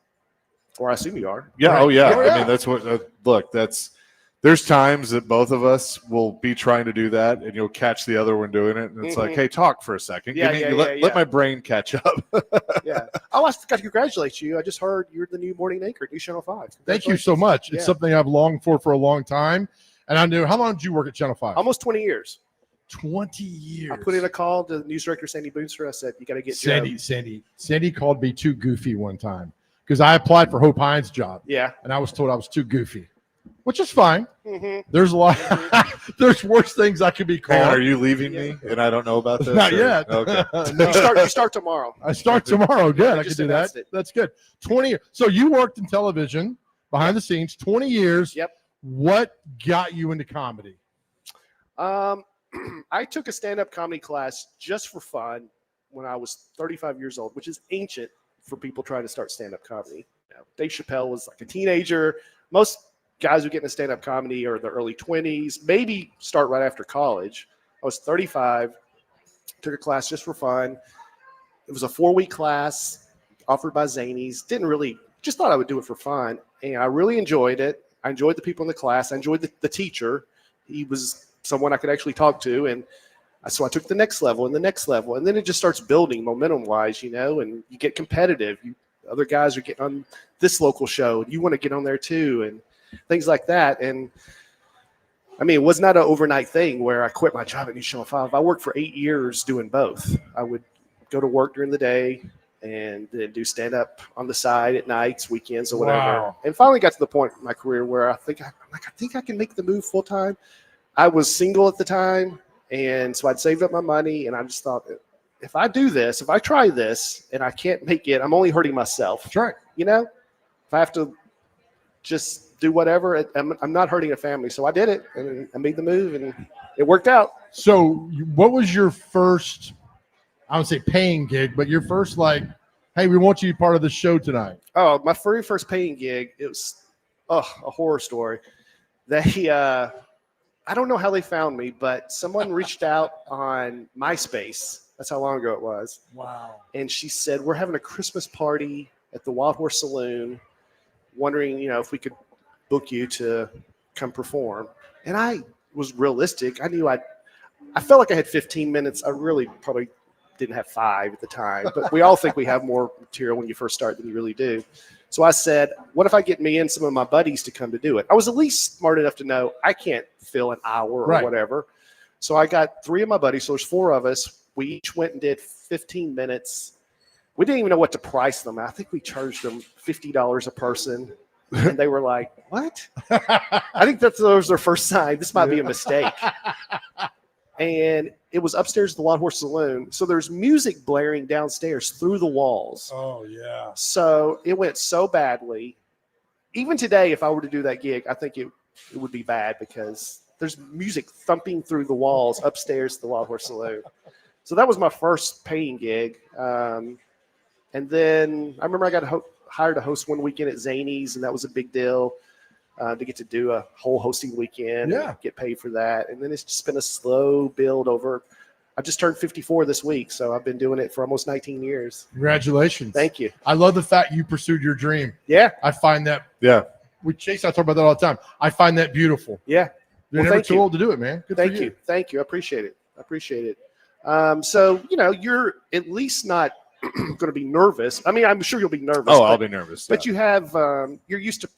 Or I assume you are. Yeah. Right. Oh yeah. Oh, yeah. I mean, that's what. Look, there's times that both of us will be trying to do that, and you'll catch the other one doing it, and it's like, hey, talk for a second. Yeah, Let my brain catch up. Yeah. Oh, I forgot to congratulate you. I just heard you're the new morning anchor at New Channel 5. Thank you so much. It's Yeah. something I've longed for a long time. And I knew, how long did you work at Channel 5? Almost 20 years. 20 years. I put in a call to news director Sandy Boonster. I said, you got to get Joe. Sandy called me too goofy one time because I applied for Hope Hines' job. Yeah. And I was told I was too goofy, which is fine. Mm-hmm. There's a lot. There's worse things I could be called. Hang on, are you leaving me and I don't know about this? Not or- yet. Okay. No. You start tomorrow. I start tomorrow. Good. I just can do that. announced it. That's good. 20 years. So you worked in television behind the scenes, 20 years. Yep. What got you into comedy? I took a stand-up comedy class just for fun when I was 35 years old, which is ancient for people trying to start stand-up comedy. You know, Dave Chappelle was like a teenager. Most guys who get into stand-up comedy are in their early 20s, maybe start right after college. I was 35, took a class just for fun. It was a 4-week class offered by Zanies. Just thought I would do it for fun. And I really enjoyed it. I enjoyed the people in the class. I enjoyed the teacher. He was someone I could actually talk to. And so I took the next level and the next level. And then it just starts building momentum-wise, and you get competitive. Other guys are getting on this local show. You want to get on there too and things like that. And, I mean, it was not an overnight thing where I quit my job at New Channel 5. I worked for 8 years doing both. I would go to work during the day and then do stand-up on the side at nights, weekends, or whatever. Wow. And finally got to the point in my career where I think I can make the move full-time. I was single at the time, and so I'd saved up my money, and I just thought, if I do this, if I try this, and I can't make it, I'm only hurting myself. That's right. If I have to just do whatever, I'm not hurting a family. So I did it, and I made the move, and it worked out. So what was your first, I would say paying gig, but your first hey, we want you to be part of the show tonight? Oh, my very first paying gig, it was a horror story. I don't know how they found me, but someone reached out on MySpace. That's how long ago it was. Wow. And she said, we're having a Christmas party at the Wild Horse Saloon, wondering, if we could book you to come perform. And I was realistic. I knew I felt like I had 15 minutes. I really probably didn't have 5 at the time, but we all think we have more material when you first start than you really do. So I said, what if I get me and some of my buddies to come to do it? I was at least smart enough to know I can't fill an hour or whatever. So I got 3 of my buddies. So there's 4 of us. We each went and did 15 minutes. We didn't even know what to price them. I think we charged them $50 a person. And they were like, what? I think that was their first sign. This might be a mistake. And it was upstairs at the Wild Horse Saloon. So there's music blaring downstairs through the walls. Oh, yeah. So it went so badly. Even today, if I were to do that gig, I think it would be bad because there's music thumping through the walls upstairs at the Wild Horse Saloon. So that was my first paying gig. And then I remember I got hired to host one weekend at Zanies, and that was a big deal. To get to do a whole hosting weekend and get paid for that. And then it's just been a slow build over. I just turned 54 this week, so I've been doing it for almost 19 years. Congratulations. Thank you. I love the fact you pursued your dream. Yeah. I find that. Yeah. With Chase, I talk about that all the time. I find that beautiful. Yeah. You're never too old to do it, man. Good Thank for you. Thank you. I appreciate it. So, you're at least not going to be nervous. I mean, I'm sure you'll be nervous. Oh, I'll be nervous. But you have, you're used to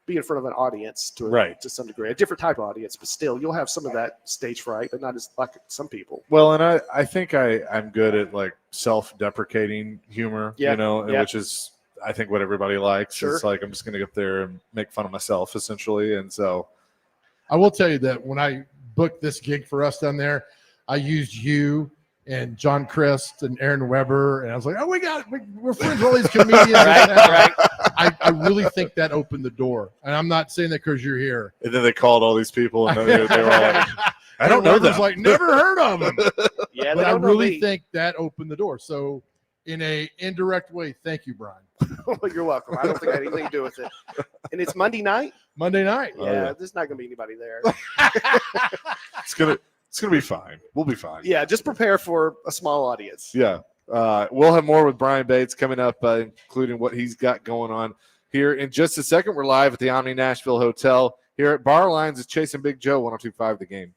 be in front of an audience to some degree, a different type of audience, but still you'll have some of that stage fright, but not as like some people. Well, and I think I'm good at self-deprecating humor, which is I think what everybody likes. Sure. It's like I'm just going to go up there and make fun of myself essentially. And so I will tell you that when I booked this gig for us down there, I used you and John Christ and Aaron Weber, and I was like, "Oh, we're friends with all these comedians." Right. I really think that opened the door, and I'm not saying that because you're here. And then they called all these people, and they were all like, "I don't know Weber's them." like, never heard of them. Yeah, but I really think that opened the door. So, in a indirect way, thank you, Brian. You're welcome. I don't think I had anything to do with it. And it's Monday night. Monday night. Yeah, there's not going to be anybody there. It's gonna be fine. We'll be fine. Yeah, just prepare for a small audience. Yeah. We'll have more with Brian Bates coming up, including what he's got going on here in just a second. We're live at the Omni Nashville Hotel here at Bar Lines. It's Chase and Big Joe, 102.5 The Game.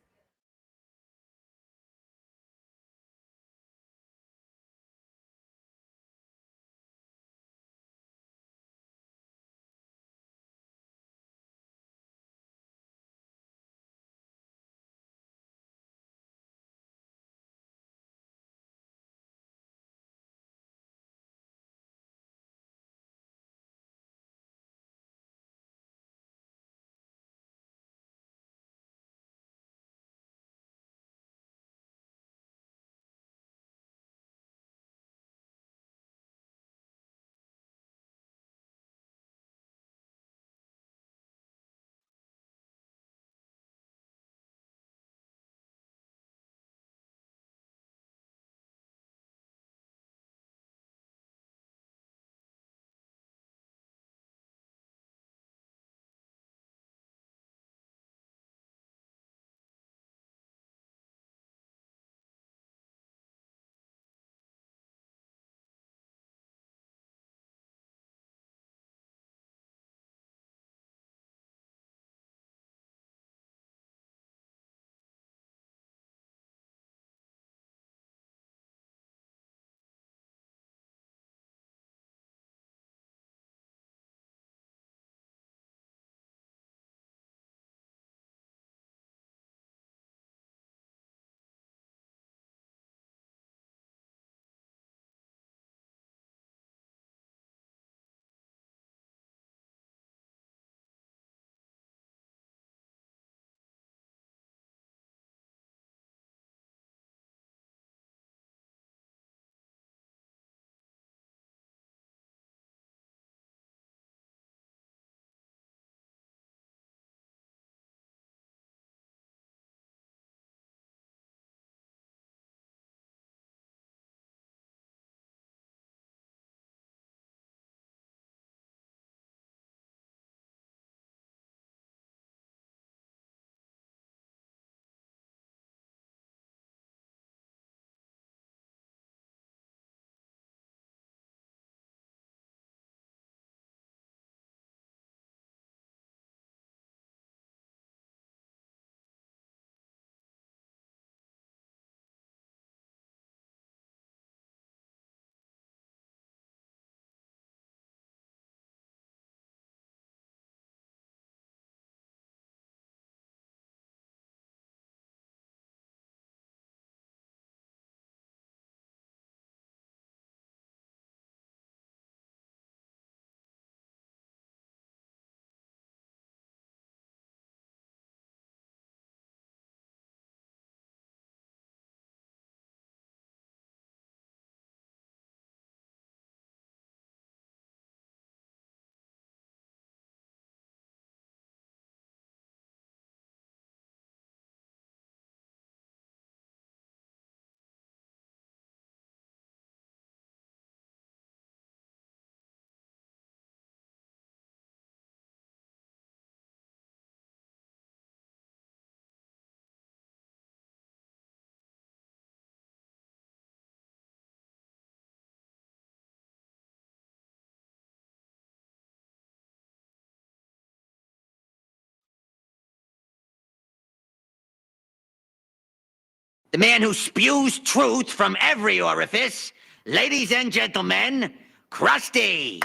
The man who spews truth from every orifice. Ladies and gentlemen, Krusty.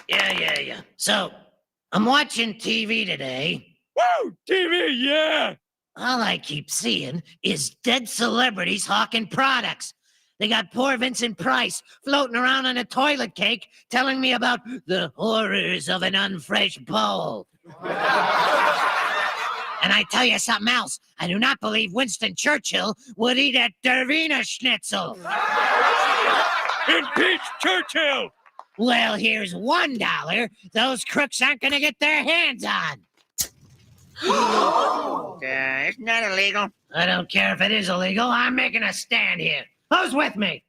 Yeah. So, I'm watching TV today. Woo! TV, yeah! All I keep seeing is dead celebrities hawking products. They got poor Vincent Price floating around on a toilet cake telling me about the horrors of an unfresh bowl. And I tell you something else. I do not believe Winston Churchill would eat a Dervina schnitzel. Impeach Churchill! Well, here's $1 those crooks aren't going to get their hands on. Isn't that illegal? I don't care if it is illegal. I'm making a stand here. Who's with me?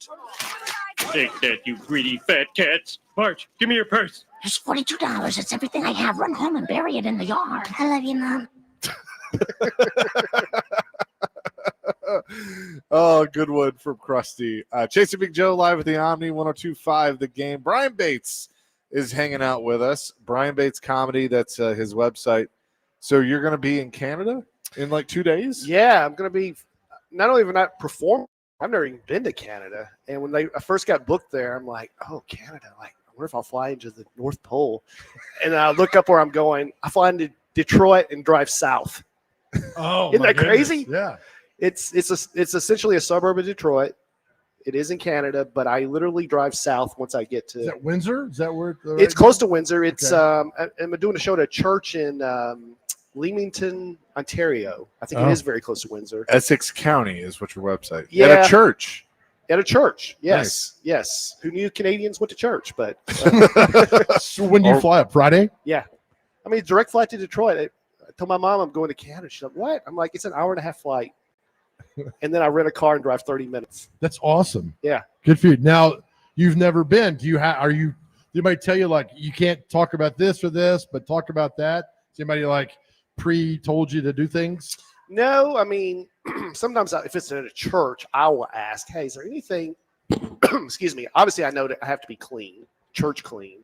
Take that, you greedy fat cats. March, give me your purse. There's $42. It's everything I have. Run home and bury it in the yard. I love you, Mom. Oh, good one from Krusty. Chasing Big Joe live at the Omni 102.5 The Game. Brian Bates is hanging out with us. Brian Bates Comedy, that's his website. So you're going to be in Canada in like 2 days? Yeah, I'm going to be not only have I not performed, I've never even been to Canada. And when I first got booked there, I'm like, oh, Canada. Like, I wonder if I'll fly into the North Pole. And I look up where I'm going. I fly into Detroit and drive south. Oh, Isn't my that crazy? goodness. Yeah. It's essentially a suburb of Detroit. It is in Canada, but I literally drive south once I get to. Is that Windsor? Is that where It's close to Windsor. It's Okay. I'm doing a show at a church in Leamington, Ontario. I think it is very close to Windsor. Essex County is what your website. Yeah. At a church. At a church, yes, Nice. yes. Who knew Canadians went to church? But So when do you fly up? Friday? yeah, I mean, direct flight to Detroit. I told my mom I'm going to Canada. She's like, "What?" I'm like, "It's an hour and a half flight," and then I rent a car and drive 30 minutes. That's awesome. Yeah. Good for you. Now, you've never been. Do you are you did anybody tell you like you can't talk about this or this, but talk about that? Has anybody like told you to do things? No, I mean, sometimes if it's at a church, I will ask, "Hey, is there anything?" Excuse me. Obviously, I know that I have to be clean, church clean,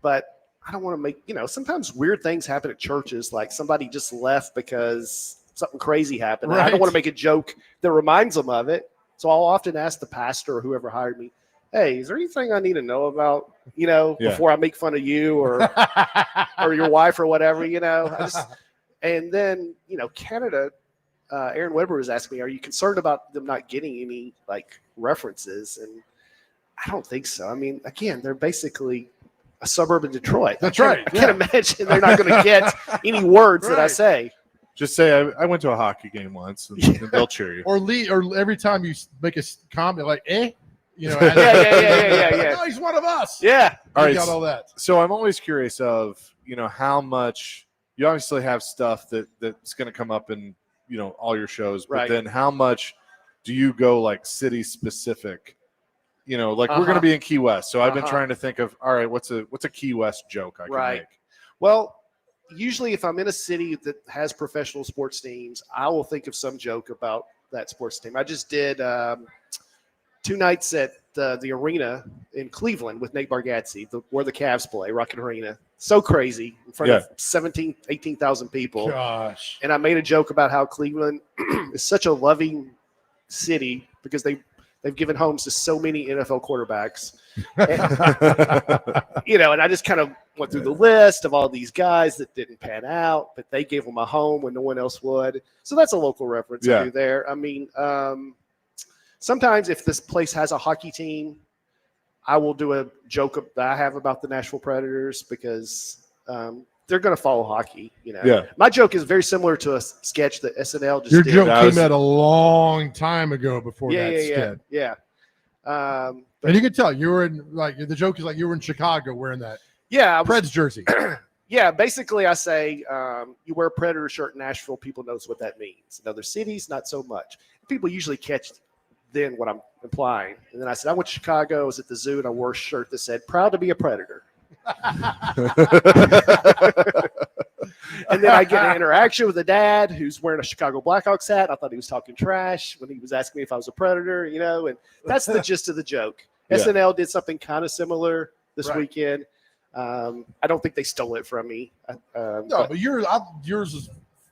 but I don't want to make, sometimes weird things happen at churches, like somebody just left because something crazy happened. And I don't Right. want to make a joke that reminds them of it. So I'll often ask the pastor or whoever hired me, "Hey, is there anything I need to know about, Yeah. before I make fun of you or your wife or whatever, and then, Canada, Aaron Weber was asking me, "Are you concerned about them not getting any like references?" And I don't think so. I mean, again, they're basically a suburb of Detroit. That's I right, can't imagine they're not going to get any words that I Right. say. Just say, I went to a hockey game once, and they'll cheer you. or every time you make a comment like Yeah, yeah. No, he's one of us. Yeah. All You right. got all that. So I'm always curious of, how much you obviously have stuff that's going to come up in, all your shows, but Right. then how much do you go like city specific? Like we're going Uh-huh. to be in Key West. So I've been Uh-huh. trying to think of, all right, what's a Key West joke I can Right. make? Well, usually if I'm in a city that has professional sports teams, I will think of some joke about that sports team. I just did 2 nights at the arena in Cleveland with Nate Bargatze, where the Cavs play, Rocket Arena. So crazy in front of 18,000 people. Gosh. And I made a joke about how Cleveland is such a loving city because they've given homes to so many NFL quarterbacks. And I just kind of went through the list of all these guys that didn't pan out, but they gave them a home when no one else would. So that's a local reference I do there. I mean, sometimes if this place has a hockey team, I will do a joke that I have about the Nashville Predators because they're going to follow hockey. Yeah. My joke is very similar to a sketch that SNL just Your did. joke That came was- out a long time ago before Yeah, that yeah, skit. yeah. And you could tell you were in the joke is like you were in Chicago wearing that Yeah, Preds jersey. Yeah, basically I say you wear a Predator shirt in Nashville, people knows what that means. In other cities, not so much. People usually catch then what I'm implying. And then I said, I went to Chicago, I was at the zoo, and I wore a shirt that said, "Proud to be a Predator." And then I get an interaction with a dad who's wearing a Chicago Blackhawks hat. I thought he was talking trash when he was asking me if I was a Predator, and that's the gist of the joke. Yeah. SNL did something kind of similar this Right. weekend. I don't think they stole it from me. No, But but yours was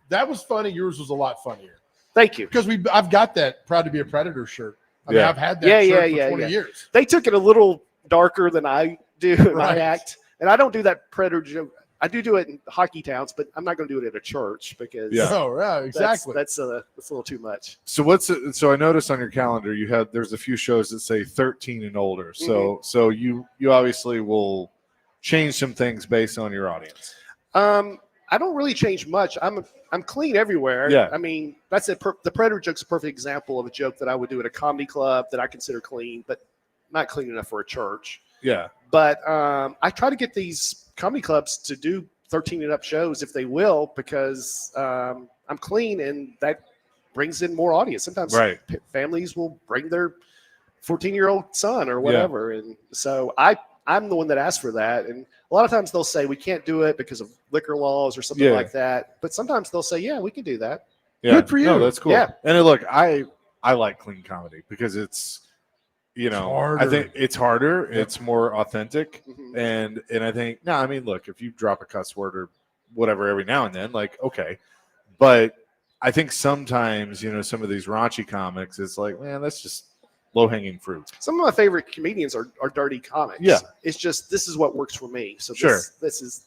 that was funny. Yours was a lot funnier thank you. because I've got that "Proud to be a Predator" shirt. I mean, Yeah. I've had that Yeah, shirt yeah, for 20 yeah. years. They took it a little darker than I do in my Right. act. And I don't do that Predator joke. I do it in hockey towns, but I'm not going to do it at a church because Yeah. Oh, right, exactly. that's a little too much. So I noticed on your calendar there's a few shows that say 13 and older. So so you obviously will change some things based on your audience. I don't really change much. I'm clean everywhere. Yeah. I mean, that's the Predator joke's a perfect example of a joke that I would do at a comedy club that I consider clean, but not clean enough for a church. Yeah. But I try to get these comedy clubs to do 13 and up shows if they will, because I'm clean and that brings in more audience. Sometimes Right. families will bring their 14-year-old son or whatever. And so I I'm the one that asked for that. And a lot of times they'll say we can't do it because of liquor laws or something Yeah. like that. But sometimes they'll say, yeah, we can do that. Yeah. Good for you. No, that's cool. Yeah. And look, I like clean comedy because it's, I harder. think it's harder. It's more authentic. Mhm. And I think, no, I mean, look, if you drop a cuss word or whatever every now and then, like, okay. But I think sometimes, some of these raunchy comics, it's like, man, that's just low-hanging fruit. Some of my favorite comedians are dirty comics. Yeah. It's just, this is what works for me. So Sure. this is,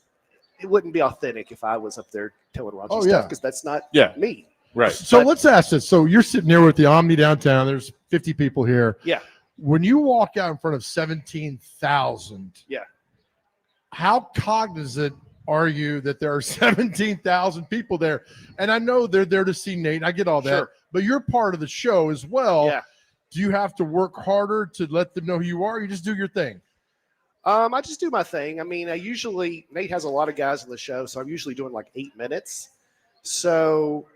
it wouldn't be authentic if I was up there telling raunchy Oh, stuff yeah. because that's not Yeah. me. Right. So But- let's ask this. So you're sitting there with the Omni downtown. There's 50 people here. Yeah. When you walk out in front of 17,000, Yeah. how cognizant are you that there are 17,000 people there? And I know they're there to see Nate. I get all that. Sure. But you're part of the show as well. Yeah. Do you have to work harder to let them know who you are? Or you just do your thing? I just do my thing. I mean, Nate has a lot of guys on the show, so I'm usually doing like 8 minutes. So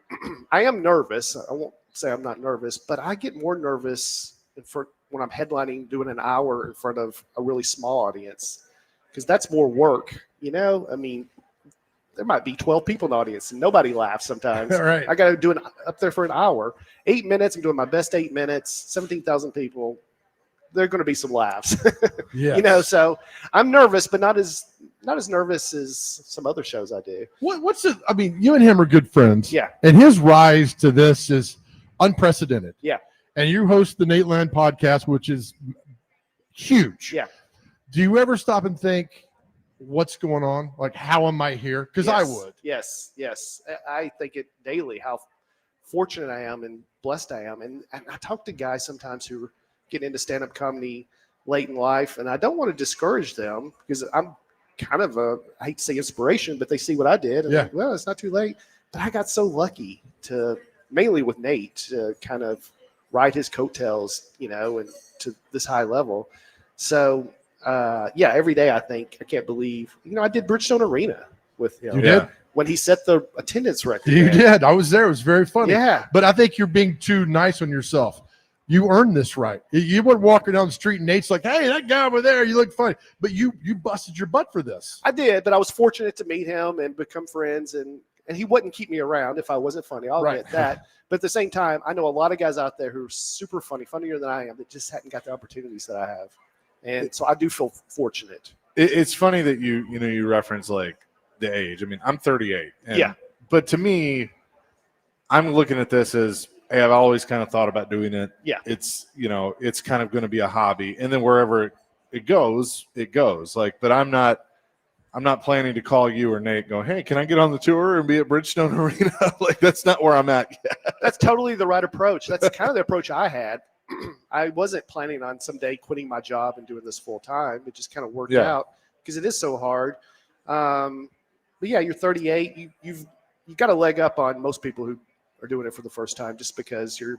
I am nervous. I won't say I'm not nervous, but I get more nervous when I'm headlining, doing an hour in front of a really small audience, because that's more work. I mean, there might be 12 people in the audience and nobody laughs sometimes. All right. I got to do it up there for an hour. 8 minutes. I'm doing my best 8 minutes. 17,000 people. There are going to be some laughs. Yeah. So I'm nervous, but not as nervous as some other shows I do. What's it? I mean, you and him are good friends. Yeah. And his rise to this is unprecedented. Yeah. And you host the Nate Land podcast, which is huge. Yeah. Do you ever stop and think, what's going on? Like, how am I here? Because I would. Yes. I think it daily how fortunate I am and blessed I am. And I talk to guys sometimes who get into stand-up comedy late in life, and I don't want to discourage them because I'm kind of I hate to say inspiration, but they see what I did. And Yeah. like, well, it's not too late. But I got so lucky mainly with Nate, to kind of ride his coattails, and to this high level. So, every day I think, I can't believe, I did Bridgestone Arena with him. You did? When he set the attendance record. You there. did. I was there. It was very funny. Yeah. But I think you're being too nice on yourself. You earned this right. You weren't walking down the street and Nate's like, hey, that guy over there, you look funny. But you busted your butt for this. I did, but I was fortunate to meet him and become friends, and he wouldn't keep me around if I wasn't funny. I'll Right. admit that. But at the same time, I know a lot of guys out there who are super funny, funnier than I am, that just hadn't got the opportunities that I have. And so I do feel fortunate. It's funny that you reference like the age. I mean, I'm 38. Yeah. But to me, I'm looking at this as, hey, I've always kind of thought about doing it. Yeah. It's, it's kind of going to be a hobby. And then wherever it goes, it goes. Like, but I'm not planning to call you or Nate going, hey, can I get on the tour and be at Bridgestone Arena? Like, that's not where I'm at yet. That's totally the right approach. That's kind of the approach I had. I wasn't planning on someday quitting my job and doing this full time. It just kind of worked Yeah. out because it is so hard. But yeah, you're 38. You've got a leg up on most people who are doing it for the first time, just because you're,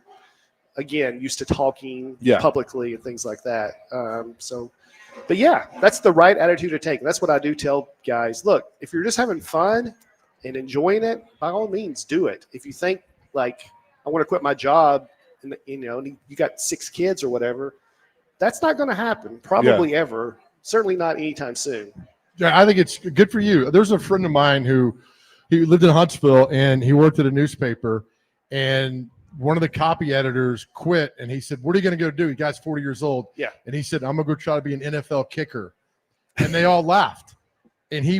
again, used to talking Yeah. publicly and things like that. But yeah, that's the right attitude to take. That's what I do tell guys. Look, if you're just having fun and enjoying it, by all means, do it. If you think like, I want to quit my job, and you got 6 kids or whatever, that's not going to happen. Probably ever. Certainly not anytime soon. Yeah, I think it's good for you. There's a friend of mine who he lived in Huntsville and he worked at a newspaper, and one of the copy editors quit, and he said, what are you going to go do? The guy's 40 years old. Yeah. And he said, I'm going to go try to be an NFL kicker. And they all laughed. And he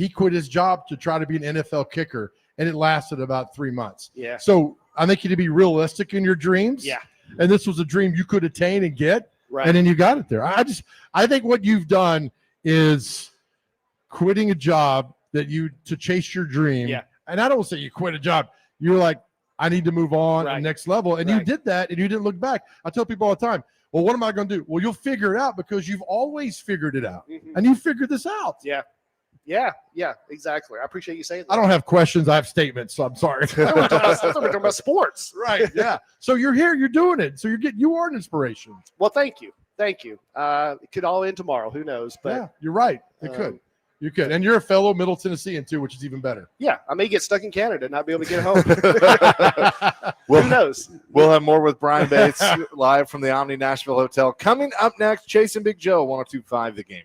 quit his job to try to be an NFL kicker. And it lasted about 3 months. Yeah. So I think you to be realistic in your dreams. Yeah. And this was a dream you could attain and get. Right. And then you got it there. I think what you've done is quitting a job to chase your dream. Yeah. And I don't say you quit a job. You're like, I need to move on to Right. the next level. And you Right. did that and you didn't look back. I tell people all the time, well, what am I going to do? Well, you'll figure it out because you've always figured it out. Mhm. And you figured this out. Yeah, exactly. I appreciate you saying that. I don't have questions. I have statements. So I'm sorry. I thought we were talking about sports. Right. Yeah. So you're here, you're doing it. So you are an inspiration. Well, thank you. It could all end tomorrow. Who knows? But yeah, you're right. It could. You could. And you're a fellow Middle Tennessean, too, which is even better. Yeah, I may get stuck in Canada and not be able to get home. Who knows? We'll have more with Brian Bates live from the Omni Nashville Hotel. Coming up next, Chase and Big Joe, 102.5 The Game.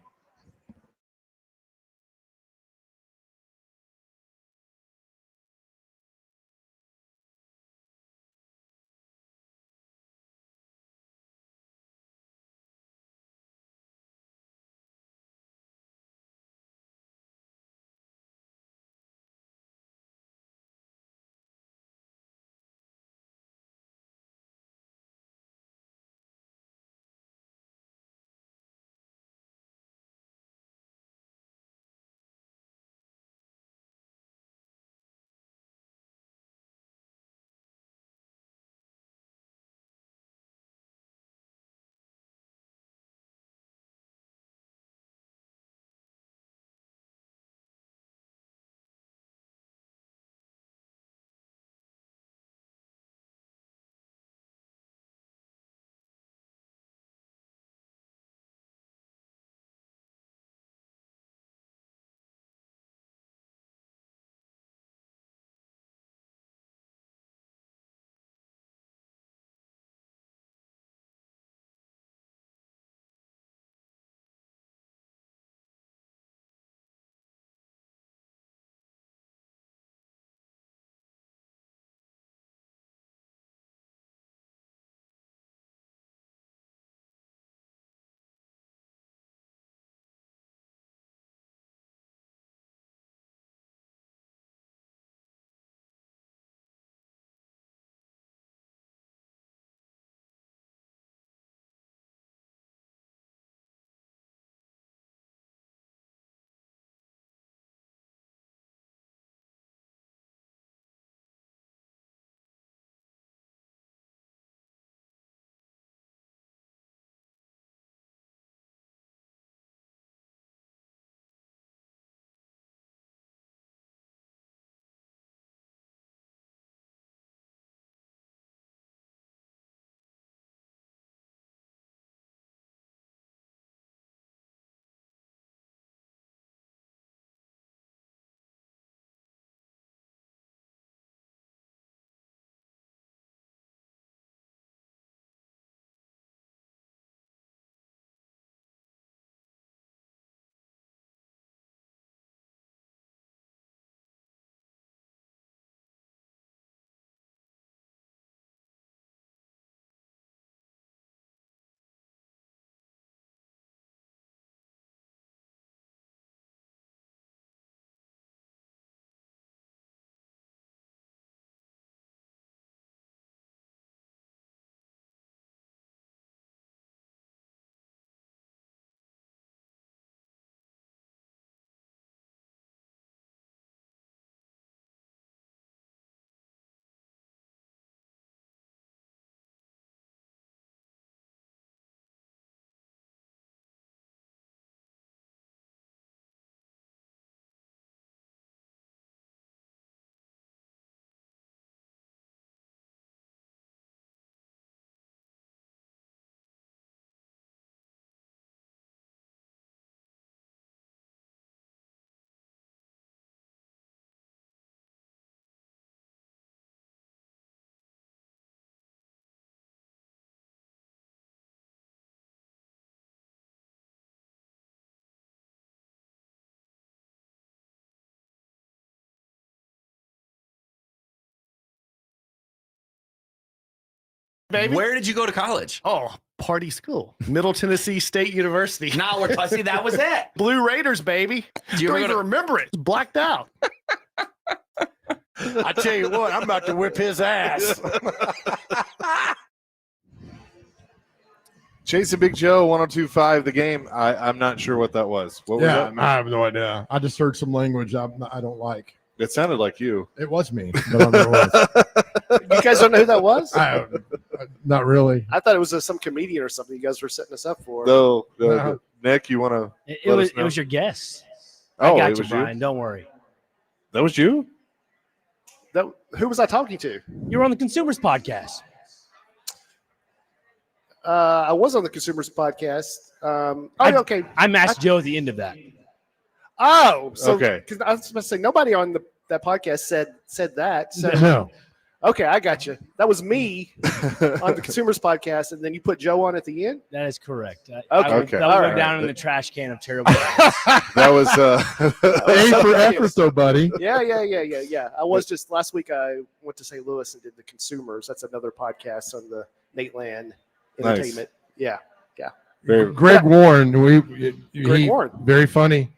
Baby. Where did you go to college? Oh, party school. Middle Tennessee State University. Now we're see that was it. Blue Raiders, baby. Do you Don't ever even go to remember it. It's blacked out. I tell you what, I'm about to whip his ass. Chase and Big Joe, 102.5 The Game. I'm not sure what that was. What was Yeah, that? I have no idea. I just heard some language I don't like. It sounded like you. It was me, but I don't know what it was. You guys don't know who that was? Not really. I thought it was some comedian or something you guys were setting us up for. No, No. Nick, you want to? It was your guess. Oh, I got it you, was Brian. Don't worry. That was you? Who was I talking to? You were on the Consumers Podcast. I was on the Consumers Podcast. Okay. I matched Joe at the end of that. Oh, so Okay. because I was supposed to say nobody on that podcast said that. So No. okay, I got you. That was me on the Consumers podcast, and then you put Joe on at the end. That is correct. Okay. Okay. That will All go right. down in the trash can of terrible. That was A for effort, though, buddy. Yeah. I was just last week. I went to St. Louis and did the Consumers. That's another podcast on the Nate Land Nice. Entertainment. Yeah. very, Greg Warren, Greg Warren. very funny.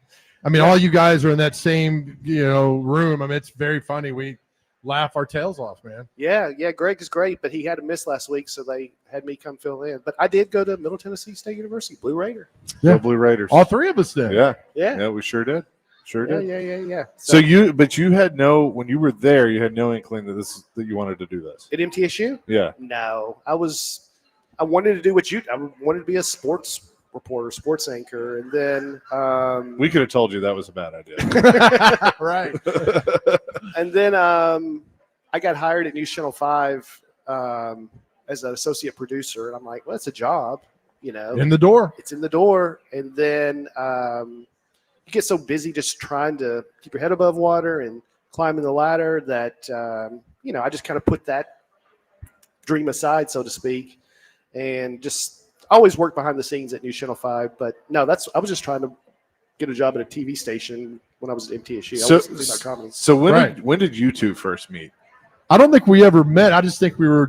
I mean, all you guys are in that same room. I mean, it's very funny. We laugh our tails off, man. Yeah. Greg is great, but he had to miss last week, so they had me come fill in. But I did go to Middle Tennessee State University, Blue Raider. Yeah. Go Blue Raiders. All three of us did. Yeah. Yeah. We sure did. Yeah. So you had when you were there, you had no inkling that you wanted to do this. At MTSU? Yeah. No, I wanted to do I wanted to be a sports reporter, sports anchor, and then We could have told you that was a bad idea. Right. and then I got hired at News Channel 5 as an associate producer, and I'm like, well, it's a job, In the door. It's in the door, and then you get so busy just trying to keep your head above water and climbing the ladder that I just kind of put that dream aside, so to speak, and just always worked behind the scenes at News Channel 5. But no, I was just trying to get a job at a TV station when I was at MTSU. I wasn't about comedy. So Right. when did you two first meet? I don't think we ever met. I just think we were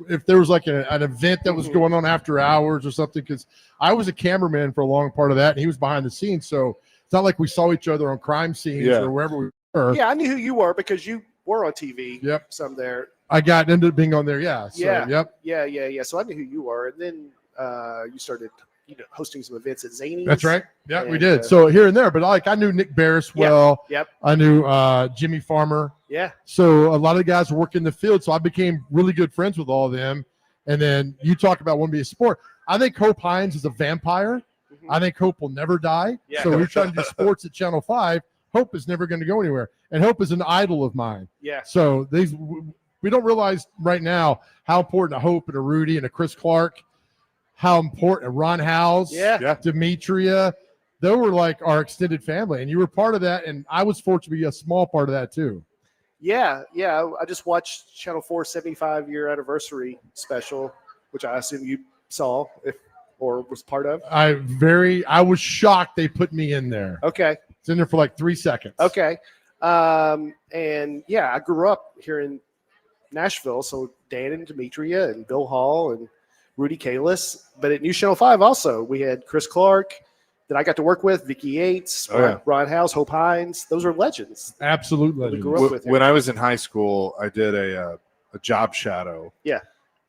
if there was like an event that was going on after hours or something, because I was a cameraman for a long part of that, and he was behind the scenes. So it's not like we saw each other on crime scenes or wherever we were. Yeah, I knew who you were because you were on TV. Yep. Some there. I ended up being on there. Yeah. So, Yeah. Yep. Yeah. So I knew who you were, and then you started, hosting some events at Zany's. That's right. Yeah, we And, did. So here and there, but I knew Nick Barris well. Yep. I knew Jimmy Farmer. Yeah. So a lot of the guys were working in the field. So I became really good friends with all of them. And then you talk about wanting to be a sport. I think Hope Hines is a vampire. Mm-hmm. I think Hope will never die. Yeah. So we're trying to do sports at Channel 5. Hope is never going to go anywhere. And Hope is an idol of mine. Yeah. So we don't realize right now how important a Hope and a Rudy and a Chris Clark, how important Ron Howes, Demetria, they were like our extended family. And you were part of that. And I was fortunate to be a small part of that too. Yeah. I just watched Channel 4's 75-year anniversary special, which I assume you saw or was part of. I was shocked they put me in there. Okay. It's in there for like 3 seconds. Okay. And yeah, I grew up here in Nashville. So Dan and Demetria and Bill Hall and Rudy Kalis. But at News Channel 5 also, we had Chris Clark that I got to work with, Vicky Yates, Ron Howes, Hope Hines. Those are legends. Absolutely. We grew up with When I was in high school, I did a job shadow. Yeah.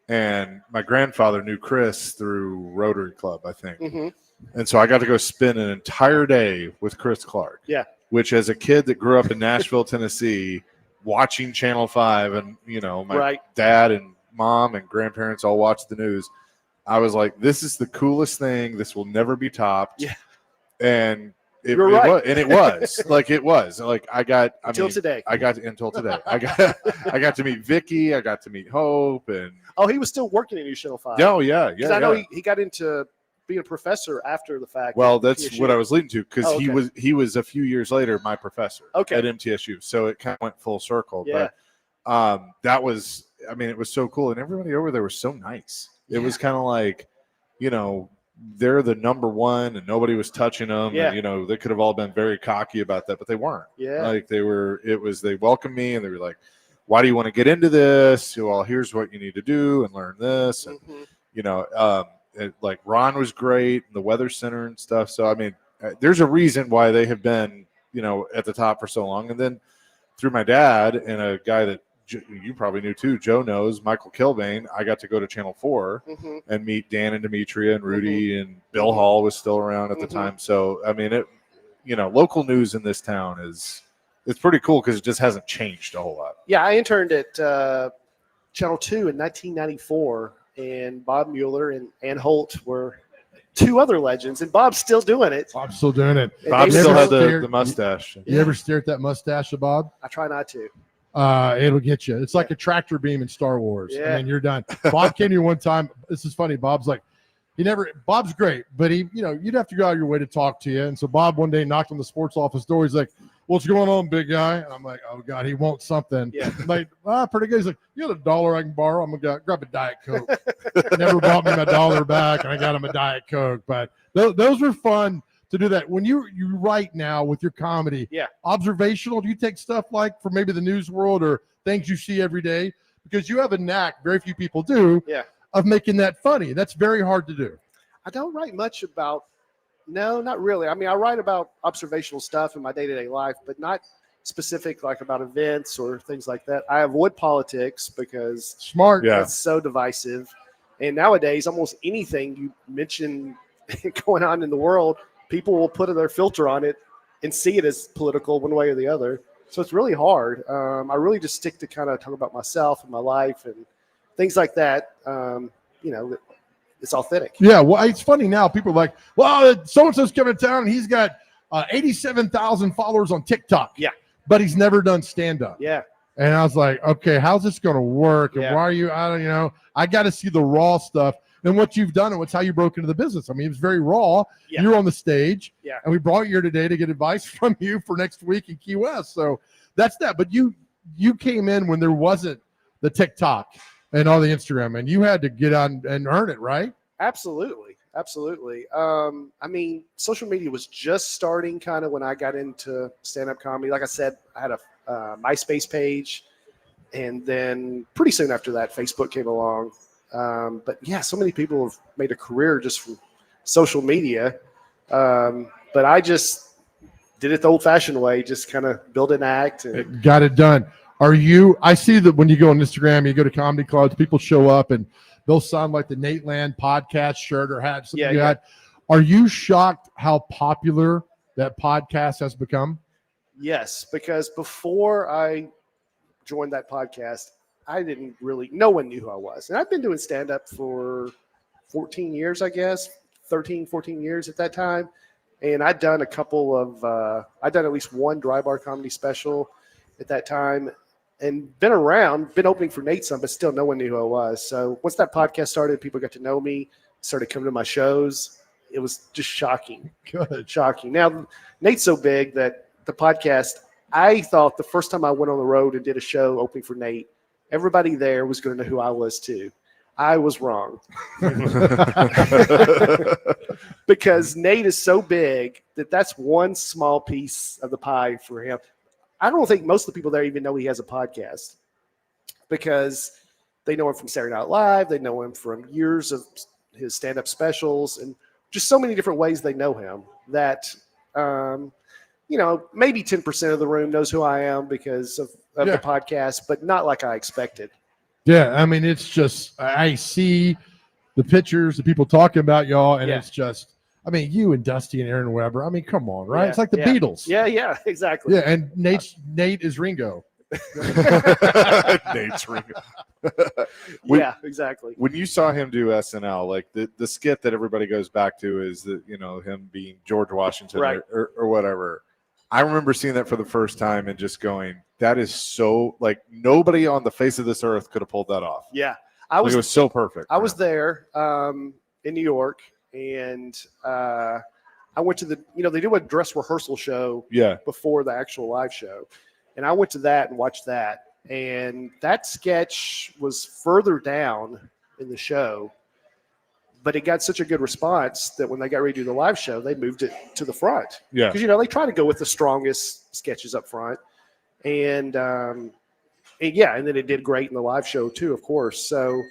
And my grandfather knew Chris through Rotary Club, I think. Mm-hmm. And so I got to go spend an entire day with Chris Clark. Yeah. Which, as a kid that grew up in Nashville, Tennessee, watching Channel 5 and, my dad and mom and grandparents all watched the news, I was like, this is the coolest thing. This will never be topped. Yeah. And it right. was. And it was. it was. Until today. I got to meet Vicky. I got to meet Hope. And he was still working at News Channel 5. Oh, yeah. Because I know he got into being a professor after the fact. Well, that's what I was leading to, because okay. he was a few years later my professor at Okay. MTSU. So it kind of went full circle. Yeah. But that was, it was so cool. And everybody over there was so nice. It was kind of like, they're the number one and nobody was touching them. Yeah. And, they could have all been very cocky about that, but they weren't. Yeah. They welcomed me and they were like, why do you want to get into this? Well, here's what you need to do and learn this. And, Ron was great and the Weather Center and stuff. So, there's a reason why they have been, at the top for so long. And then through my dad and a guy that you probably knew too, Joe knows, Michael Kilbane, I got to go to Channel 4 and meet Dan and Demetria and Rudy and Bill Hall was still around at the time. So, local news in this town it's pretty cool because it just hasn't changed a whole lot. Yeah, I interned at Channel 2 in 1994, and Bob Mueller and Ann Holt were two other legends, and Bob's still doing it. Bob's still doing it. Bob still had the mustache. You ever stare at that mustache of Bob? I try not to. It'll get you. It's like a tractor beam in Star Wars, Yeah. and then you're done. Bob came here one time. This is funny. Bob's like, Bob's great, but you'd have to go out of your way to talk to you. And so Bob one day knocked on the sports office door. He's like, "What's going on, big guy?" And I'm like, "Oh God, he wants something." Yeah. I'm like, pretty good. He's like, "You got $1 I can borrow?" I'm gonna grab a Diet Coke. Never brought me my $1 back, and I got him a Diet Coke. But those were fun to do that. When you write now with your comedy, Yeah. observational, do you take stuff like from maybe the news world or things you see every day? Because you have a knack, very few people do, Yeah. of making that funny. That's very hard to do. I don't write much about, no, not really. I mean, I write about observational stuff in my day-to-day life, but not specific like about events or things like that. I avoid politics because Smart. Yeah. it's so divisive. And nowadays, almost anything you mention going on in the world, people will put their filter on it and see it as political one way or the other. So it's really hard. I really just stick to kind of talk about myself and my life and things like that. It's authentic. Yeah, well, it's funny now. People are like, well, so-and-so's coming to town. And he's got 87,000 followers on TikTok. Yeah. But he's never done stand-up. Yeah. And I was like, okay, how's this going to work? And Yeah. why are you, I got to see the raw stuff and what you've done and how you broke into the business. I mean, it was very raw. Yeah. You're on the stage. Yeah. And we brought you here today to get advice from you for next week in Key West. So that's that. But you came in when there wasn't the TikTok and all the Instagram, and you had to get on and earn it, right? Absolutely. I mean, social media was just starting kind of when I got into stand-up comedy. Like I said, I had a MySpace page, and then pretty soon after that, Facebook came along. But yeah, so many people have made a career just from social media. But I just did it the old-fashioned way, just kind of build an act. And Got it done. I see that when you go on Instagram, you go to comedy clubs, people show up and they'll sound like the Nate Land podcast shirt or hat. Something Yeah, you yeah. had. Are you shocked how popular that podcast has become? yes, because before I joined that podcast, no one knew who I was. And I've been doing stand-up for 14 years, I guess, 13, 14 years at that time. And I'd done I'd done at least one dry bar comedy special at that time and been opening for Nate some, but still no one knew who I was. So once that podcast started, people got to know me, started coming to my shows. It was just shocking. Good. Shocking. Now, Nate's so big that the podcast, I thought the first time I went on the road and did a show opening for Nate, everybody there was going to know who I was too. I was wrong. Because Nate is so big that's one small piece of the pie for him. I don't think most of the people there even know he has a podcast because they know him from Saturday Night Live. They know him from years of his stand-up specials and just so many different ways they know him that, maybe 10% of the room knows who I am because of Yeah. the podcast, but not like I expected. Yeah, I mean, it's just I see the pictures, the people talking about y'all, and Yeah. it's just, I mean, you and Dusty and Aaron Weber. I mean, come on, right? Yeah, It's like the yeah. Beatles. Yeah, exactly. Yeah, and Nate is Ringo. Nate's Ringo. Yeah, exactly. When you saw him do SNL, like the skit that everybody goes back to is that him being George Washington Right. or whatever. I remember seeing that for the first time and just going, that is so, like, nobody on the face of this earth could have pulled that off. Yeah, It was so perfect. I was there in New York, and I went to they do a dress rehearsal show Yeah. before the actual live show, and I went to that and watched that, and that sketch was further down in the show, but it got such a good response that when they got ready to do the live show, they moved it to the front. Yeah. Because they try to go with the strongest sketches up front, and then it did great in the live show too, of course. So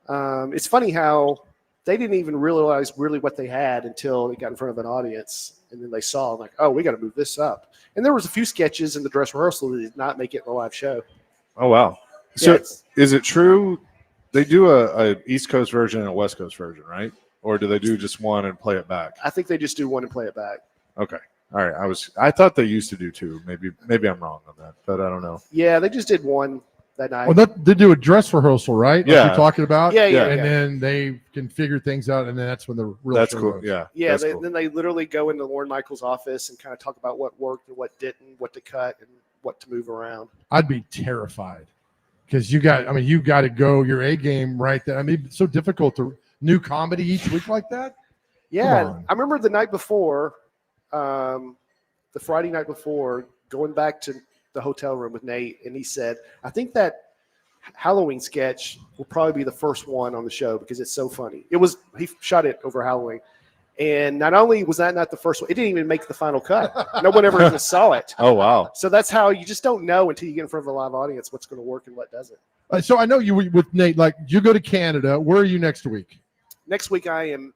it's funny how they didn't even realize really what they had until it got in front of an audience, and then they saw like, oh, we got to move this up. And there was a few sketches in the dress rehearsal that did not make it in the live show. Oh, wow. So Yeah, is it true they do a East Coast version and a West Coast version, right? Or do they do just one and play it back? I think they just do one and play it back. Okay. All right. I thought they used to do two. Maybe I'm wrong on that, but I don't know. Yeah, they just did one that night. Well, they do a dress rehearsal, right? Like Yeah. you're talking about. Yeah. And then they can figure things out, and then that's when the real. That's show cool. goes. Yeah. Yeah, that's cool. then they literally go into Lorne Michaels' office and kind of talk about what worked and what didn't, what to cut and what to move around. I'd be terrified because you got to go your A game right there. I mean, it's so difficult to new comedy each week like that? Yeah, Come on. I remember the night before, the Friday night before, going back to the hotel room with Nate, and he said, I think that Halloween sketch will probably be the first one on the show because it's so funny. He shot it over Halloween. And not only was that not the first one, it didn't even make the final cut. No one ever even saw it. Oh, wow. So that's how you just don't know until you get in front of a live audience what's going to work and what doesn't. So I know you with Nate, like you go to Canada. Where are you next week? Next week, I am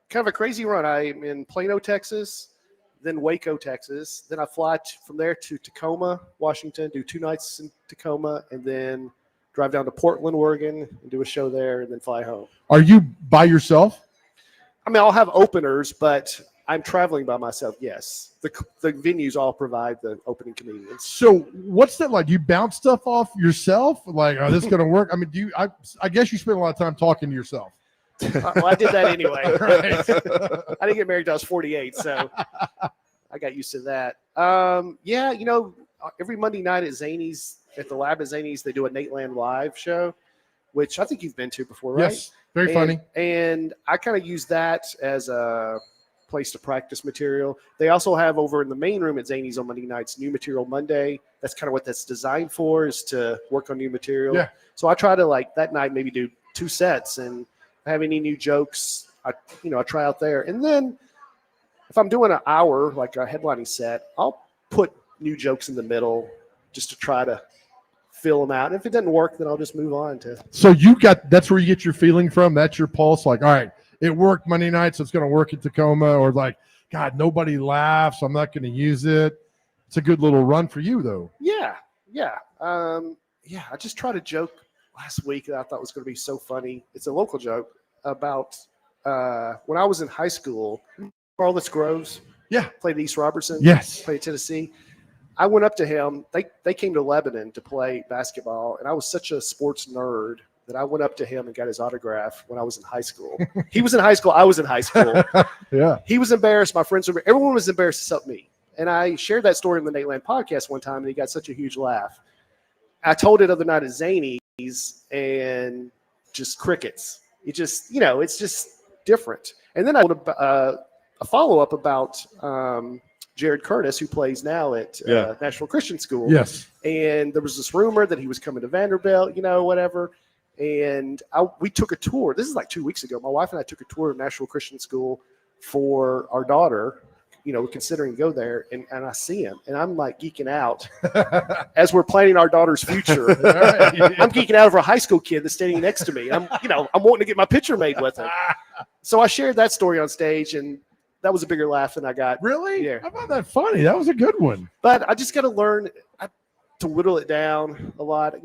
kind of a crazy run. I'm in Plano, Texas, then Waco, Texas. Then I fly from there to Tacoma, Washington, do 2 nights in Tacoma, and then drive down to Portland, Oregon, and do a show there, and then fly home. Are you by yourself? I mean, I'll have openers, but I'm traveling by myself, yes. The venues all provide the opening comedians. So what's that like? Do you bounce stuff off yourself? Like, oh, this is going to work? I mean, I guess you spend a lot of time talking to yourself. Well, I did that anyway. Right. I didn't get married till I was 48, so I got used to that. Yeah, every Monday night at Zany's, at the lab at Zany's, they do a Nate Land Live show, which I think you've been to before, right? Yes, very funny. And I kind of use that as a place to practice material. They also have over in the main room at Zany's on Monday nights, New Material Monday. That's kind of what that's designed for, is to work on new material. Yeah. So I try to, like, that night maybe do 2 sets, and if I have any new jokes, I try out there. And then if I'm doing an hour, like a headlining set, I'll put new jokes in the middle just to try to fill them out. And if it doesn't work, then I'll just move on to. So that's where you get your feeling from. That's your pulse. Like, all right, it worked Monday night, so it's going to work at Tacoma. Or like, God, nobody laughs, I'm not going to use it. It's a good little run for you, though. Yeah. I just tried a joke last week that I thought was going to be so funny. It's a local joke about when I was in high school. Carlos Groves, played East Robertson, Yes, played Tennessee. I went up to him. They came to Lebanon to play basketball, and I was such a sports nerd that I went up to him and got his autograph when I was in high school. He was in high school. I was in high school. Yeah. He was embarrassed. My friends were. Everyone was embarrassed except me. And I shared that story in the Nate Land podcast one time, and he got such a huge laugh. I told it other night at Zany's, and just crickets. It just, it's just different. And then I told a follow-up about Jared Curtis, who plays now at Nashville Christian School. Yes. And there was this rumor that he was coming to Vanderbilt, whatever. And we took a tour. This is like 2 weeks ago. My wife and I took a tour of Nashville Christian School for our daughter. We're considering to go there, and I see him, and I'm like geeking out as we're planning our daughter's future. I'm geeking out over a high school kid that's standing next to me. I'm wanting to get my picture made with him. So I shared that story on stage, and that was a bigger laugh than I got. Really? Yeah. How about that funny? That was a good one. But I just got to learn to whittle it down a lot.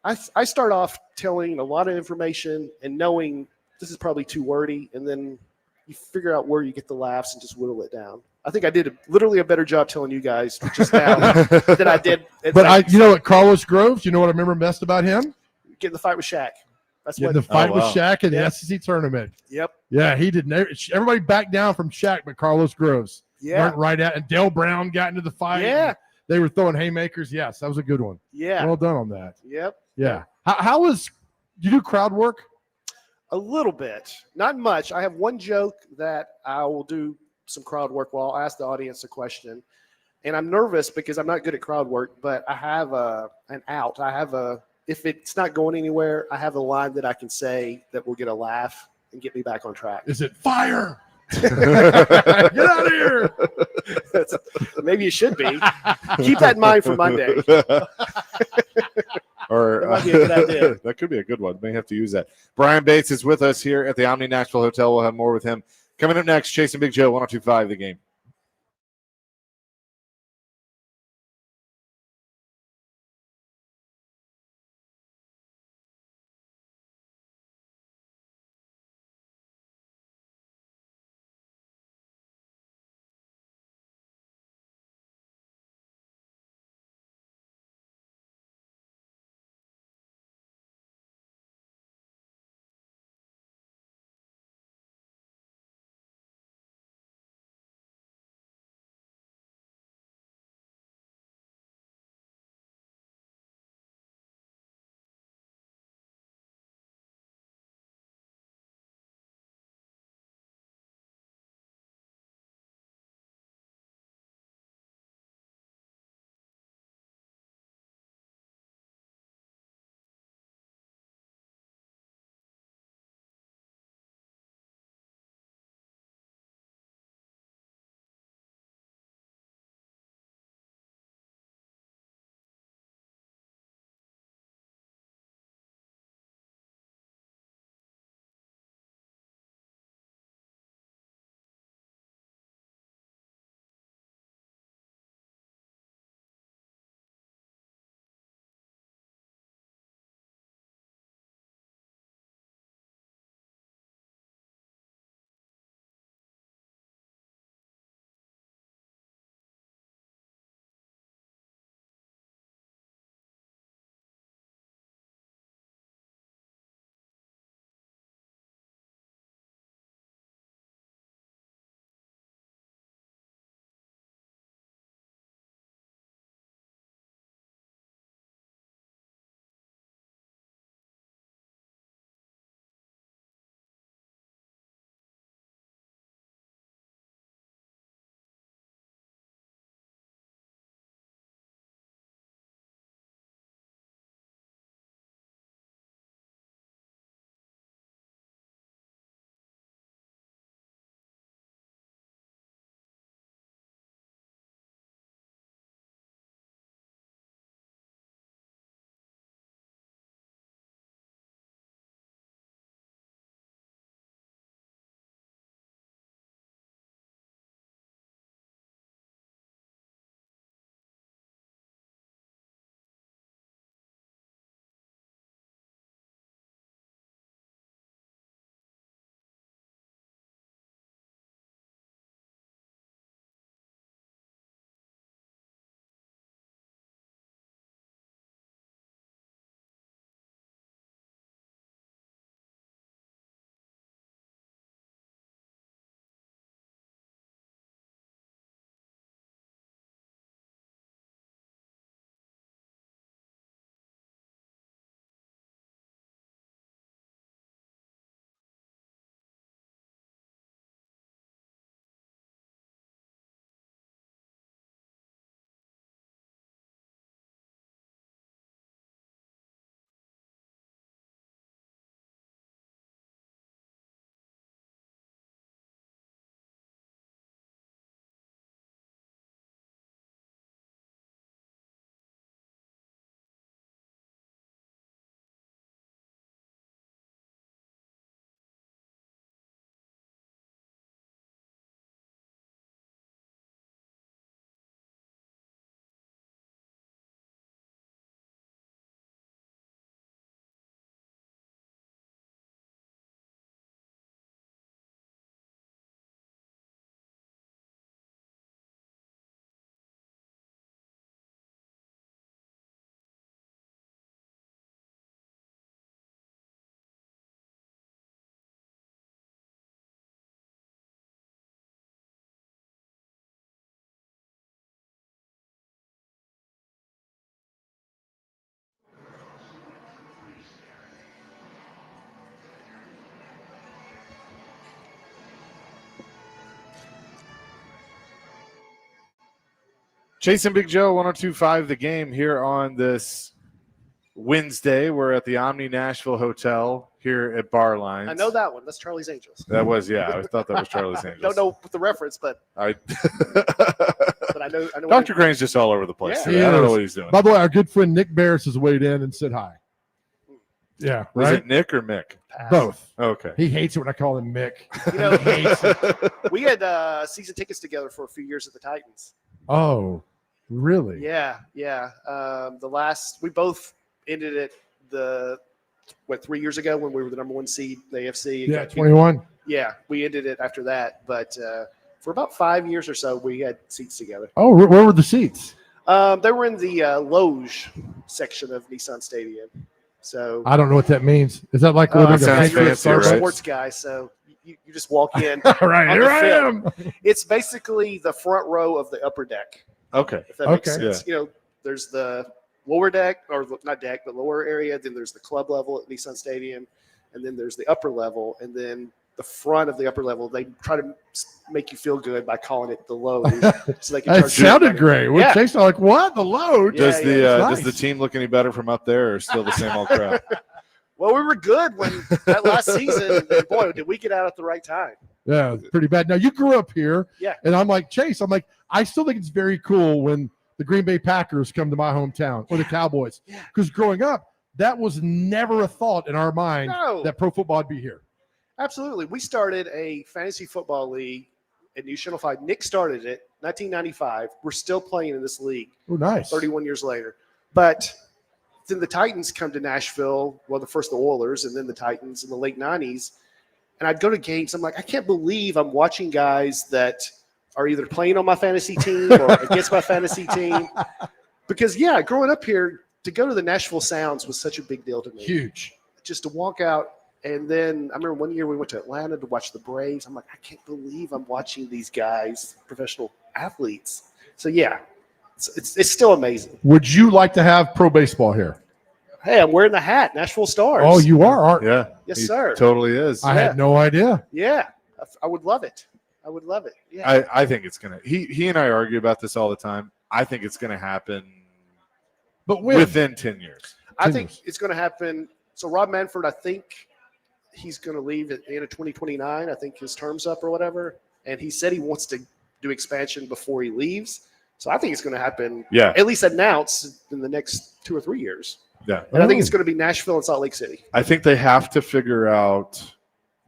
I start off telling a lot of information and knowing this is probably too wordy, and then you figure out where you get the laughs and just whittle it down. I think I did literally a better job telling you guys just now than I did. But what, Carlos Groves, you know what I remember best about him? Getting the fight with Shaq. That's Getting the fight with Shaq in the Yep. SEC tournament. Yep. Yeah, he did. Everybody backed down from Shaq, but Carlos Groves. Yeah. Went right at, and Dale Brown got into the fight. Yeah. They were throwing haymakers. Yes, that was a good one. Yeah. Well done on that. Yep. Yeah. How was, you do crowd work? A little bit. Not much. I have one joke that I will do some crowd work while I'll ask the audience a question. And I'm nervous because I'm not good at crowd work, but I have an out. If it's not going anywhere, I have a line that I can say that will get a laugh and get me back on track. Is it fire? Get out of here. Maybe it should be. Keep that in mind for Monday. Or That might be a good idea. that could be a good one. May have to use that. Brian Bates is with us here at the Omni Nashville Hotel. We'll have more with him coming up next. Chasing Big Joe, 102.5 The Game. Chase and Big Joe, 102.5 The Game here on this Wednesday. We're at the Omni Nashville Hotel here at Bar Lines. I know that one. That's Charlie's Angels. That was, yeah. I thought that was Charlie's Angels. Don't know the reference, but I but I know. Dr. Crane's just all over the place. Yeah. today. I don't know what he's doing. By the way, our good friend Nick Barris has weighed in and said hi. Yeah, Was right. it Nick or Mick? Both. Okay. He hates it when I call him Mick. You know, He hates it. we had season tickets together for a few years at the Titans. Oh, really? Yeah. We both ended it 3 years ago when we were the number 1 seed, the AFC. Yeah, 21. Yeah, we ended it after that, but for about 5 years or so, we had seats together. Oh, where were the seats? They were in the loge section of Nissan Stadium. So I don't know what that means. Is that like living sounds a fancy, you're a right? sports guy, so you just walk in. All right, on here the I field. am. It's basically the front row of the upper deck, Okay. if that makes Okay. sense. You know, there's the lower deck, or not deck, but lower area. Then there's the club level at Nissan Stadium, and then there's the upper level, and then the front of the upper level. They try to make you feel good by calling it the loge, so they can That charge you sounded money. great. When Yeah. Chase, I'm like, what? The load? Yeah, Does nice. the team look any better from up there, or still the same old crap? Well, we were good when that last season. And boy, did we get out at the right time. Yeah, it's pretty bad. Now you grew up here, Yeah. and I'm like Chase. I'm like, I still think it's very cool when the Green Bay Packers come to my hometown or the Cowboys, Yeah. because growing up, that was never a thought in our mind No. that pro football would be here. Absolutely. We started a fantasy football league at New Channel 5. Nick started it 1995. We're still playing in this league Oh, nice. 31 years later. But then the Titans come to Nashville. Well, the first the Oilers and then the Titans in the late 90s. And I'd go to games. I'm like, I can't believe I'm watching guys that are either playing on my fantasy team or against my fantasy team. Because, yeah, growing up here, to go to the Nashville Sounds was such a big deal to me. Huge. Just to walk out. And then I remember one year we went to Atlanta to watch the Braves. I'm like, I can't believe I'm watching these guys, professional athletes. So, yeah, it's still amazing. Would you like to have pro baseball here? Hey, I'm wearing the hat, Nashville Stars. Oh, you are, aren't you? Yeah. Yes, he sir. Totally is. I had no idea. Yeah, I would love it. I would love it. Yeah. I think it's gonna. He and I argue about this all the time. I think it's gonna happen But when? within 10 years. I think it's going to happen. So Rob Manfred, I think he's going to leave at the end of 2029. I think his term's up or whatever. And he said he wants to do expansion before he leaves. So I think it's going to happen. Yeah. At least announced in the next 2 or 3 years. Yeah. And I think it's going to be Nashville and Salt Lake City. I think they have to figure out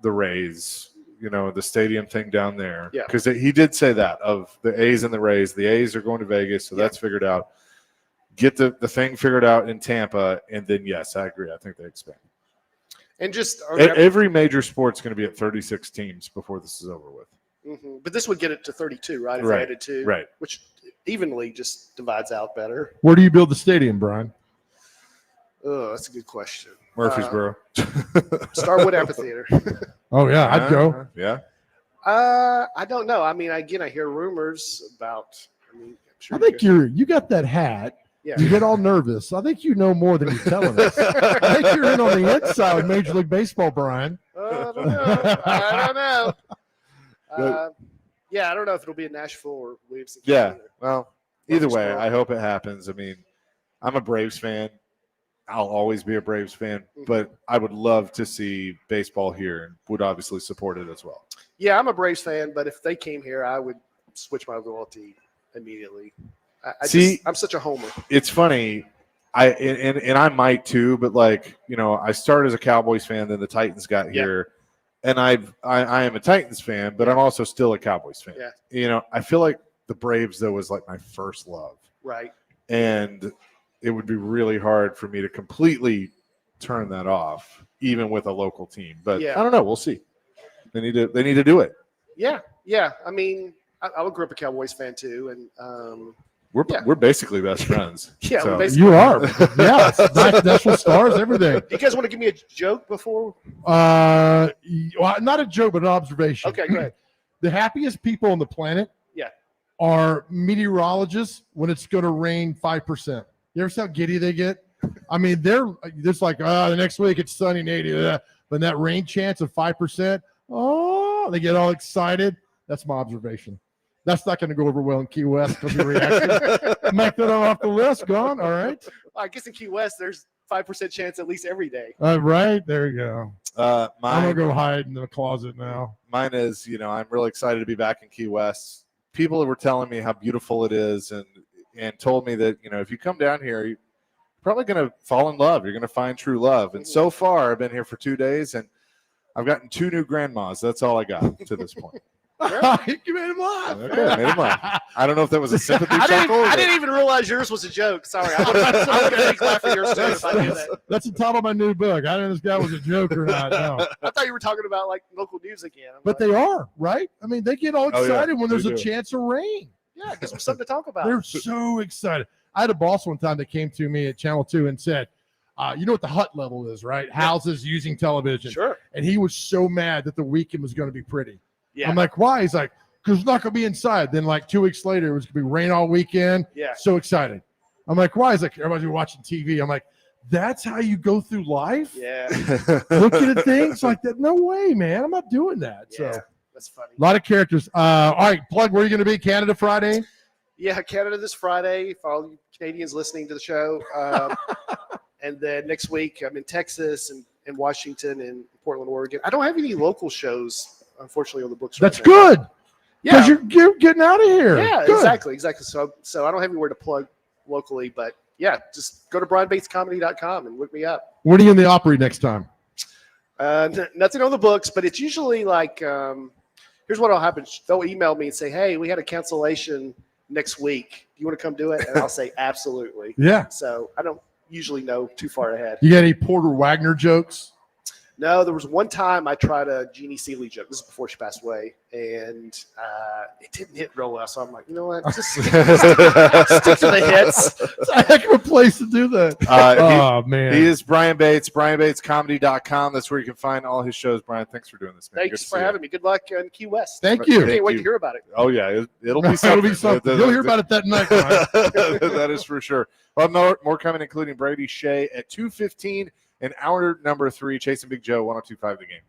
the Rays, the stadium thing down there. Yeah. Because he did say that of the A's and the Rays. The A's are going to Vegas, so Yeah. that's figured out. Get the thing figured out in Tampa, and then, yes, I agree. I think they expand. And just Every major sport's going to be at 36 teams before this is over with. Mhm. But this would get it to 32, right? If Right, they added 2. right. Which evenly just divides out better. Where do you build the stadium, Brian? Oh, that's a good question. Murfreesboro. Starwood Amphitheater. Oh, yeah, I'd go. Yeah. I don't know. I mean, again, I hear rumors about. I'm sure I think you got that hat. Yeah. You get all nervous. I think you know more than you're telling us. I think you're in on the inside with Major League Baseball, Brian. I don't know. I don't know. Yeah, I don't know if it'll be in Nashville or Williamson. Yeah. County. Well, either way, Murfreesboro. I hope it happens. I mean, I'm a Braves fan. I'll always be a Braves fan, but I would love to see baseball here and would obviously support it as well. Yeah, I'm a Braves fan, but if they came here, I would switch my loyalty immediately. I'm such a homer. It's funny. And I might too, but I started as a Cowboys fan, then the Titans got here. And I am a Titans fan, but I'm also still a Cowboys fan. Yeah. I feel like the Braves though was like my first love. Right. And it would be really hard for me to completely turn that off, even with a local team. But Yeah. I don't know. We'll see. They need to do it. Yeah. Yeah. I mean, I grew up a Cowboys fan too, and We're basically best friends. yeah, So- we're basically. You are. Yeah. National Stars, everything. You guys want to give me a joke before? Well, not a joke, but an observation. Okay, go ahead. The happiest people on the planet Yeah. are meteorologists when it's going to rain 5%. You ever see how giddy they get? I mean, they're just like, the next week it's sunny and 80. But that rain chance of 5%, they get all excited. That's my observation. That's not going to go over well in Key West because your reaction. Make that off the list. Gone. All right. I guess in Key West, there's 5% chance at least every day. Right. There you go. I'm Mine, going to go hide in the closet now. mine is, I'm really excited to be back in Key West. People were telling me how beautiful it is and told me that, if you come down here, you're probably going to fall in love. You're going to find true love. And so far, I've been here for 2 days, and I've gotten 2 new grandmas. That's all I got to this point. You made him laugh. Okay, I made him laugh. I don't know if that was a sympathy I chuckle. didn't even realize yours was a joke. Sorry. I would have laughed at yours too if I knew that. That's the title of my new book. I didn't know this guy was a joke or not. No. I thought you were talking about like local news again. But they are, right? I mean, they get all Oh, yeah, excited when there's they a do. chance of rain. Yeah, it gives them something to talk about. They're so excited. I had a boss one time that came to me at Channel 2 and said, you know what the hut level is, right? Houses using television. Sure. And he was so mad that the weekend was going to be pretty. Yeah. I'm like, why? He's like, because it's not going to be inside. Then like 2 weeks later, it was going to be rain all weekend. Yeah. So excited. I'm like, why? He's like, everybody's watching TV. I'm like, that's how you go through life? Yeah. Looking at things like that? No way, man. I'm not doing that. Yeah. So That's funny. a lot of characters. All right, plug. Where are you going to be? Canada Friday? Yeah, Canada this Friday for all you Canadians listening to the show. And then next week I'm in Texas and Washington and Portland, Oregon. I don't have any local shows, unfortunately, on the books. That's right now. good. Because you're getting out of here. Yeah, Good. exactly. So I don't have anywhere to plug locally, but yeah, just go to brianbatescomedy.com and look me up. When are you in the Opry next time? Nothing on the books, but it's usually like, here's what will happen. They'll email me and say, hey, we had a cancellation next week. Do you want to come do it? And I'll say, absolutely. Yeah. So I don't usually know too far ahead. You got any Porter Wagner jokes? No, there was one time I tried a Jeannie Seeley joke. This is before she passed away, and it didn't hit real well. So I'm like, you know what? Just stick to the hits. It's a heck of a place to do that. Oh, man. He is Brian Bates, brianbatescomedy.com. That's where you can find all his shows. Brian, thanks for doing this, man. Thanks for having me. Good luck in Key West. Thank you. I can't wait you. to hear about it. Oh, yeah. It'll be It'll something. be something. You'll hear about it that night. Brian. That is for sure. Well, more coming, including Brady, Skjei at 2:15 and hour number 3, Chasing Big Joe, 102.5 The Game.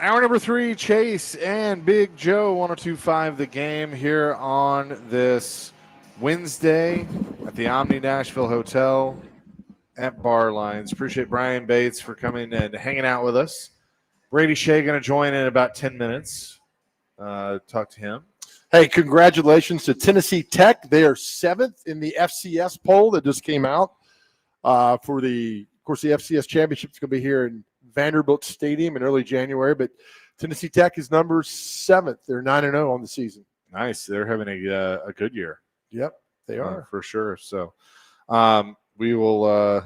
Hour number 3, Chase and Big Joe, 102.5 The Game here on this Wednesday at the Omni Nashville Hotel at Bar Lines. Appreciate Brian Bates for coming and hanging out with us. Brady Skjei going to join in about 10 minutes. Talk to him. Hey, congratulations to Tennessee Tech. They are 7th in the FCS poll that just came out for the FCS championship is going to be here in Vanderbilt Stadium in early January, but Tennessee Tech is number 7th. They're 9-0 on the season. Nice. They're having a good year. Yep, they are. For sure. So we will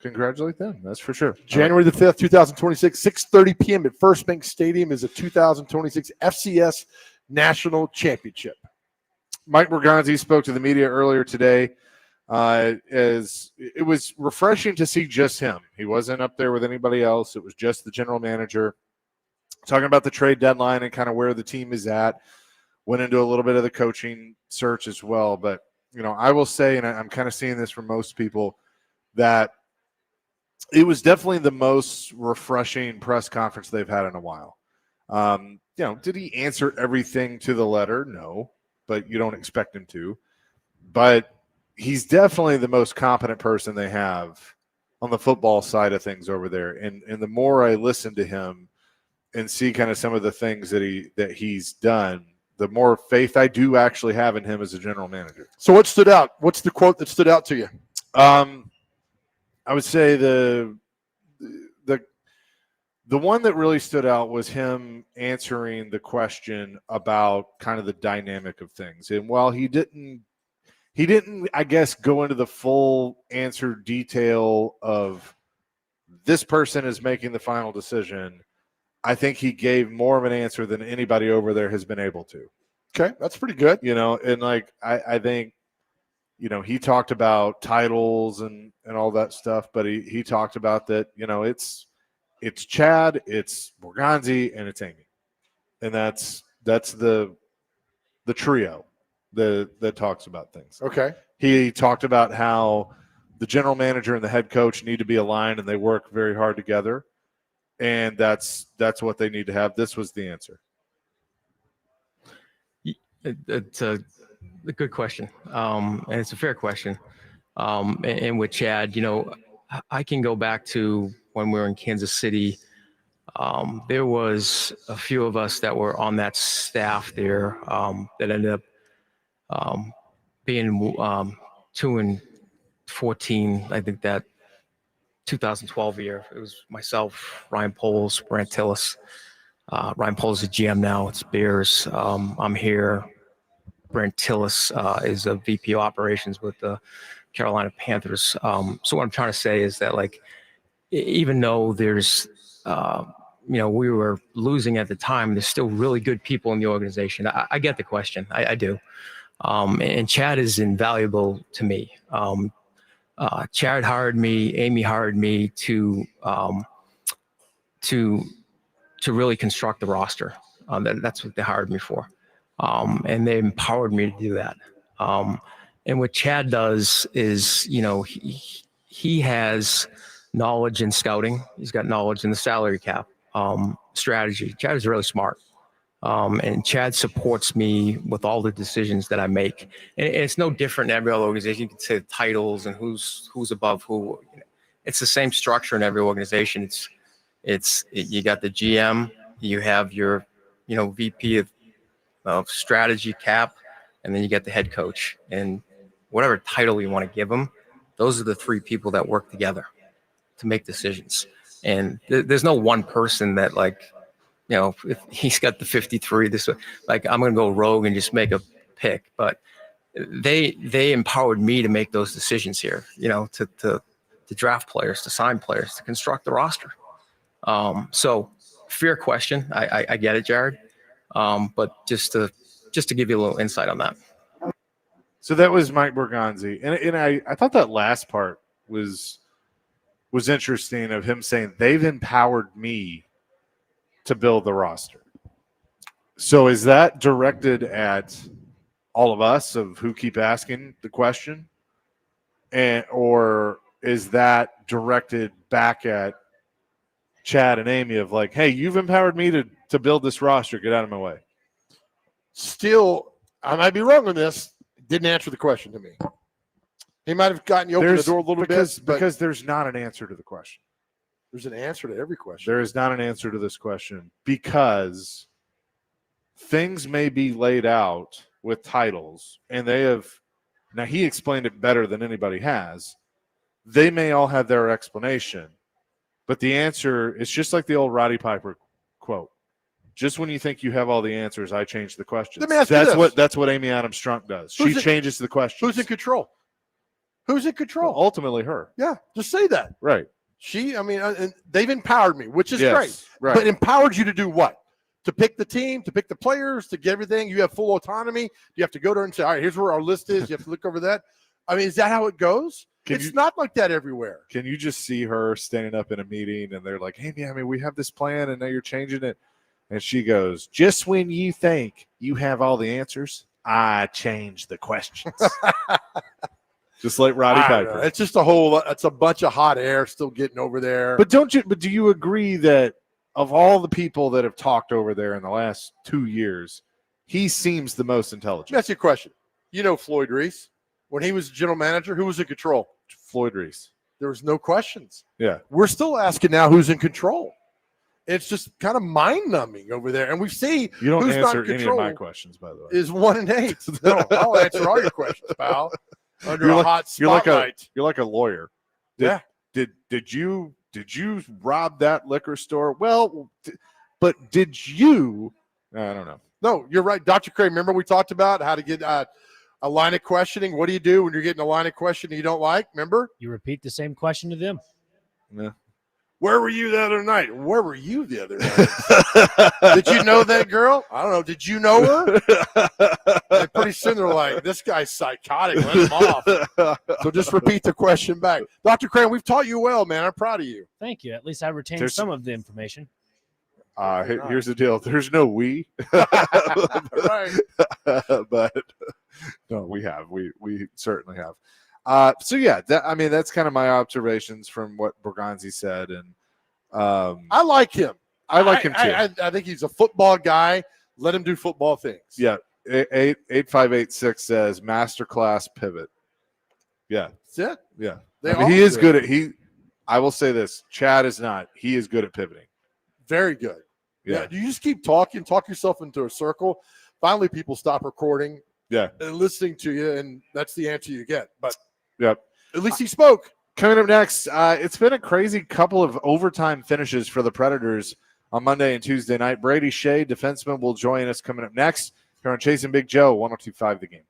congratulate them. That's for sure. January the 5th, 2026, 6:30 p.m. at First Bank Stadium is a 2026 FCS National Championship. Mike Borgonzi spoke to the media earlier today. As it was refreshing to see just him. He wasn't up there with anybody else. It was just the general manager talking about the trade deadline and kind of where the team is at. Went into a little bit of the coaching search as well. But, I will say, and I'm kind of seeing this from most people, that it was definitely the most refreshing press conference they've had in a while. Did he answer everything to the letter? No, but you don't expect him to. But he's definitely the most competent person they have on the football side of things over there. And the more I listen to him and see kind of some of the things that he's done, the more faith I do actually have in him as a general manager. So what stood out? What's the quote that stood out to you? I would say the one that really stood out was him answering the question about kind of the dynamic of things. And while he didn't, I guess, go into the full answer detail of this person is making the final decision, I think he gave more of an answer than anybody over there has been able to. Okay, that's pretty good. And I think, he talked about titles and all that stuff, but he talked about that, it's Chad, it's Borgonzi, and it's Amy. And that's the trio that talks about things. Okay. He talked about how the general manager and the head coach need to be aligned and they work very hard together. And that's what they need to have. This was the answer. It's a good question. And it's a fair question. And with Chad, I can go back to when we were in Kansas City. There was a few of us that were on that staff there that ended up being 2-14. I think that 2012 year. It was myself, Ryan Poles, Brant Tillis. Ryan Poles is a GM now. It's Bears. I'm here. Brant Tillis is a VP of operations with the Carolina Panthers. So what I'm trying to say is that, even though there's, we were losing at the time, there's still really good people in the organization. I get the question. I do. And Chad is invaluable to me. Chad hired me, Amy hired me to really construct the roster. That's what they hired me for. And they empowered me to do that. And what Chad does is, he has knowledge in scouting. He's got knowledge in the salary cap, strategy. Chad is really smart. And Chad supports me with all the decisions that I make. And it's no different in every other organization. You can say titles and who's above who. It's the same structure in every organization. You got the GM, you have your, VP of strategy cap, and then you get the head coach. And whatever title you want to give them, those are the three people that work together to make decisions. And there's no one person that if he's got the 53, I'm going to go rogue and just make a pick. But they empowered me to make those decisions here, to draft players, to sign players, to construct the roster. So fair question. I get it, Jared. But just to give you a little insight on that. So that was Mike Borgonzi. And I thought that last part was interesting, of him saying they've empowered me to build the roster. So is that directed at all of us of who keep asking the question? Or is that directed back at Chad and Amy of hey, you've empowered me to to build this roster. Get out of my way. Still, I might be wrong on this. Didn't answer the question to me. He might have gotten you open the door a little bit, but because there's not an answer to the question. there's an answer to every question. There is not an answer to this question because things may be laid out with titles, and they have. Now, he explained it better than anybody has. They may all have their explanation, but the answer is just like the old Roddy Piper quote. Just when you think you have all the answers, I change the questions. Let me ask you this. That's what Amy Adams Strunk does. She changes the questions. Who's in control? Who's in control? Well, ultimately, her. Yeah, just say that. Right. And they've empowered me, which is great. Right. But empowered you to do what? To pick the team, to pick the players, to get everything. You have full autonomy. You have to go there and say, all right, here's where our list is. You have to look over that. I mean, is that how it goes? It's not like that everywhere. Can you just see her standing up in a meeting and they're like, hey, man, we have this plan and now you're changing it. And she goes, just when you think you have all the answers, I change the questions. Just like Roddy Piper. It's just it's a bunch of hot air still getting over there. But do you agree that of all the people that have talked over there in the last 2 years, he seems the most intelligent? That's your question. You know Floyd Reese. When he was general manager, who was in control? Floyd Reese. There was no questions. Yeah. We're still asking now who's in control. It's just kind of mind-numbing over there. And we see you don't who's answer not in any control of my questions, by the way. is 1 and 8. No, I'll answer all your questions, pal. Under a hot spotlight. You're like a lawyer. Did you rob that liquor store? Well, but did you? I don't know. No, you're right. Dr. Craig, remember we talked about how to get a line of questioning? What do you do when you're getting a line of questioning you don't like? Remember? You repeat the same question to them. Yeah. Where were you the other night? Where were you the other night? Did you know that girl? I don't know. Did you know her? And pretty soon they're like, this guy's psychotic. Let him off. So just repeat the question back. Dr. Crane, we've taught you well, man. I'm proud of you. Thank you. At least I retained some of the information. Here's the deal. There's no we. Right. But no, we have. We certainly have. So yeah, that's kind of my observations from what Borgonzi said, and I like him. I like him too. I think he's a football guy. Let him do football things. Yeah. 8586 says masterclass pivot. Yeah. That's it. Yeah. He is good at I will say this. Chad is not. He is good at pivoting. Very good. Yeah. You just keep talking, talk yourself into a circle. Finally, people stop recording. Yeah. And listening to you, and that's the answer you get. But yep. At least he spoke. Coming up next, it's been a crazy couple of overtime finishes for the Predators on Monday and Tuesday night. Brady Skjei, defenseman, will join us coming up next here on Chasing Big Joe, 102.5 The Game.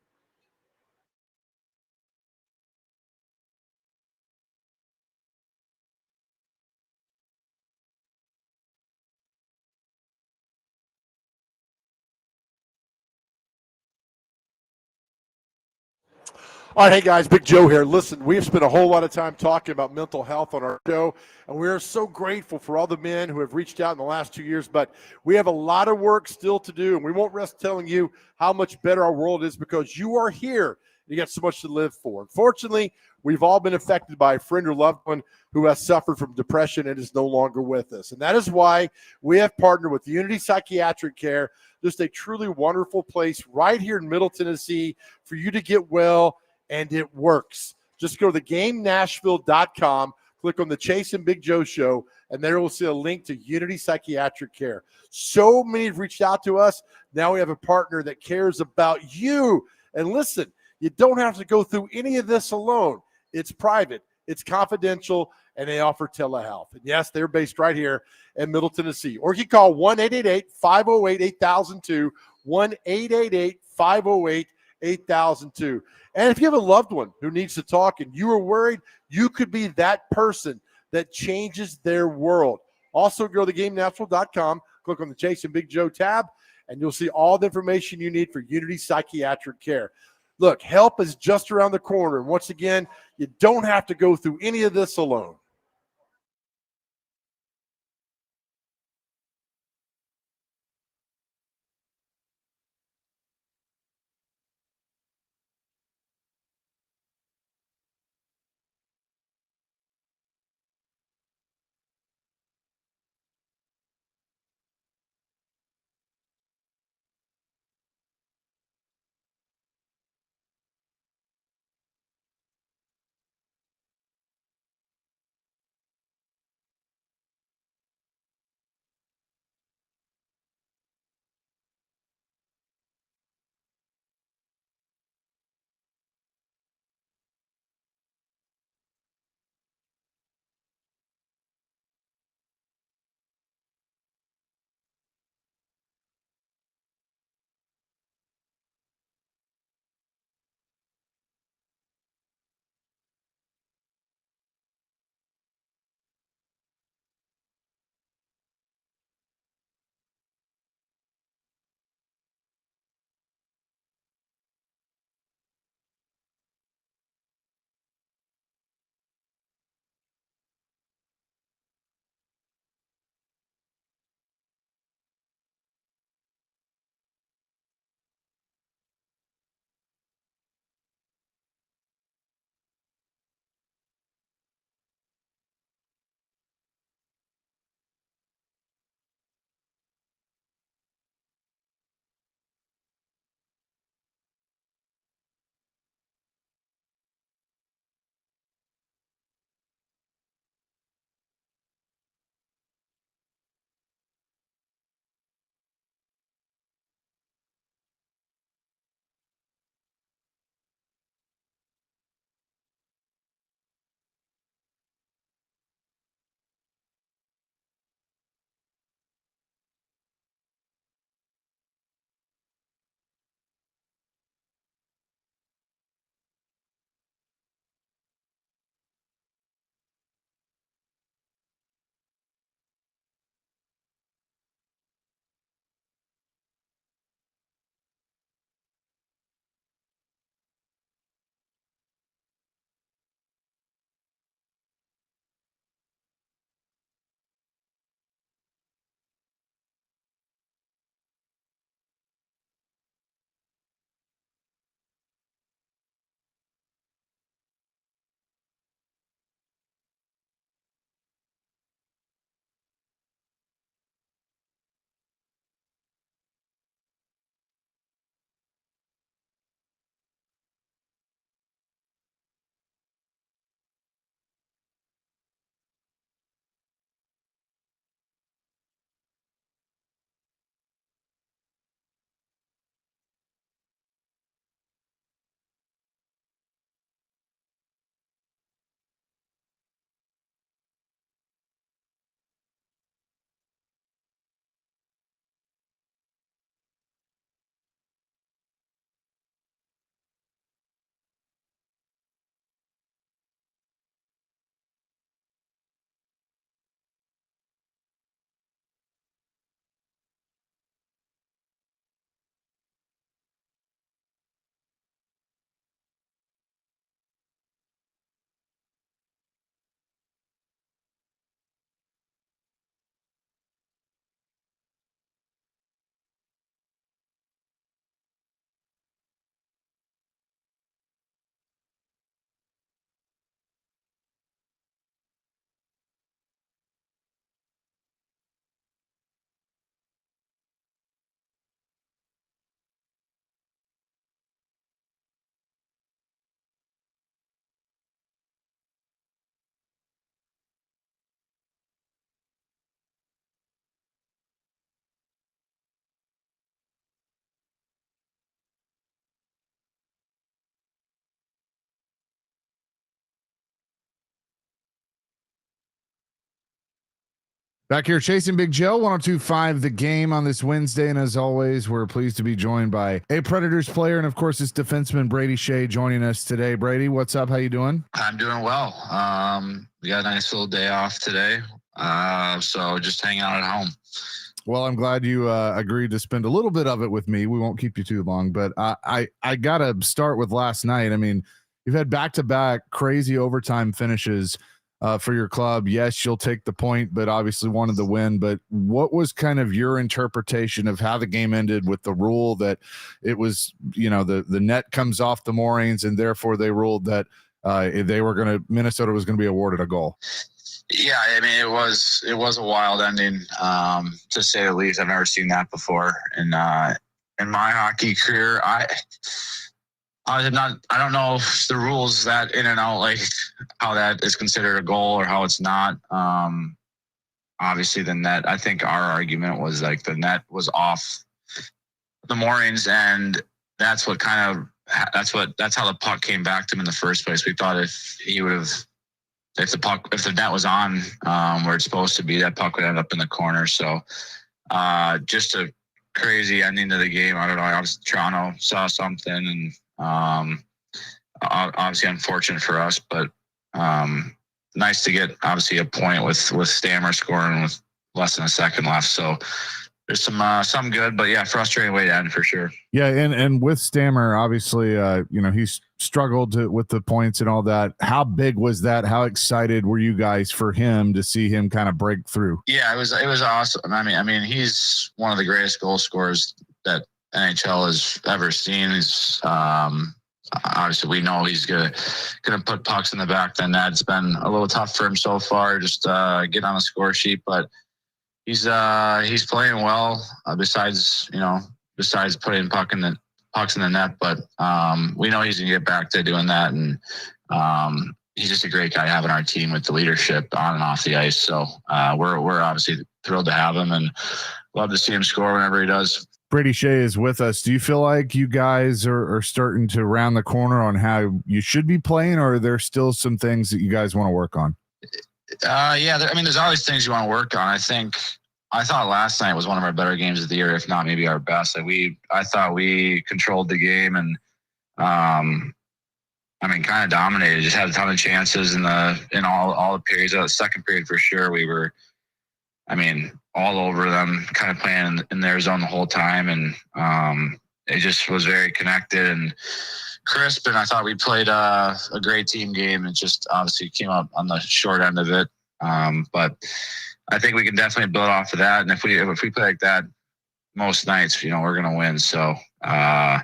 All right, hey guys, Big Joe here. Listen, we have spent a whole lot of time talking about mental health on our show, and we are so grateful for all the men who have reached out in the last 2 years, but we have a lot of work still to do, and we won't rest telling you how much better our world is because you are here. You got so much to live for. Unfortunately, we've all been affected by a friend or loved one who has suffered from depression and is no longer with us, and that is why we have partnered with Unity Psychiatric Care, just a truly wonderful place right here in Middle Tennessee for you to get well. And it works. Just go to thegamenashville.com, click on the Chase and Big Joe show, and there you'll see a link to Unity Psychiatric Care. So many have reached out to us. Now we have a partner that cares about you. And listen, you don't have to go through any of this alone. It's private, it's confidential, and they offer telehealth. And yes, they're based right here in Middle Tennessee. Or you can call 1-888-508-8002, 1-888-508-8002. And if you have a loved one who needs to talk and you are worried, you could be that person that changes their world. Also, go to thegamenashville.com, click on the Chase and Big Joe tab, and you'll see all the information you need for Unity Psychiatric Care. Look, help is just around the corner. And once again, you don't have to go through any of this alone. Back here, chasing Big Joe, 102.5 The Game on this Wednesday. And as always, we're pleased to be joined by a Predators player and, of course, it's defenseman Brady Skjei joining us today. Brady, what's up? How you doing? I'm doing well. We got a nice little day off today, so just hanging out at home. Well, I'm glad you agreed to spend a little bit of it with me. We won't keep you too long, but I got to start with last night. I mean, you've had back-to-back crazy overtime finishes for your club. Yes, you'll take the point, but obviously wanted the win. But what was kind of your interpretation of how the game ended with the rule that it was, the net comes off the moorings and therefore they ruled that Minnesota was going to be awarded a goal? Yeah, I mean, it was a wild ending, to say the least. I've never seen that before in my hockey career. I don't know if the rules that in and out, like how that is considered a goal or how it's not. Obviously the net, I think our argument was like the net was off the moorings, and that's how the puck came back to him in the first place. We thought if the net was on where it's supposed to be, that puck would end up in the corner. So just a crazy ending to the game. I don't know. Obviously Toronto saw something, and obviously unfortunate for us, but nice to get obviously a point with Stammer scoring with less than a second left. So there's some good, but yeah, frustrating way to end for sure. Yeah, and with Stammer, obviously, he's struggled with the points and all that. How big was that? How excited were you guys for him to see him kind of break through? Yeah, it was awesome. I mean, he's one of the greatest goal scorers that NHL has ever seen. He's obviously we know he's gonna put pucks in the back of the net. It's been a little tough for him so far, just get on the score sheet, but he's playing well. Besides putting pucks in the net, but we know he's gonna get back to doing that, and he's just a great guy having our team with the leadership on and off the ice. So we're obviously thrilled to have him and love to see him score whenever he does. Brady Skjei is with us. Do you feel like you guys are starting to round the corner on how you should be playing, or are there still some things that you guys want to work on? Yeah, there's always things you want to work on. I thought last night was one of our better games of the year, if not maybe our best. I thought we controlled the game and, kind of dominated. Just had a ton of chances in all the periods. The second period for sure, we were, all over them, kind of playing in their zone the whole time, and it just was very connected and crisp. And I thought we played a great team game. It just obviously came up on the short end of it, but I think we can definitely build off of that. And if we play like that most nights, we're going to win. So I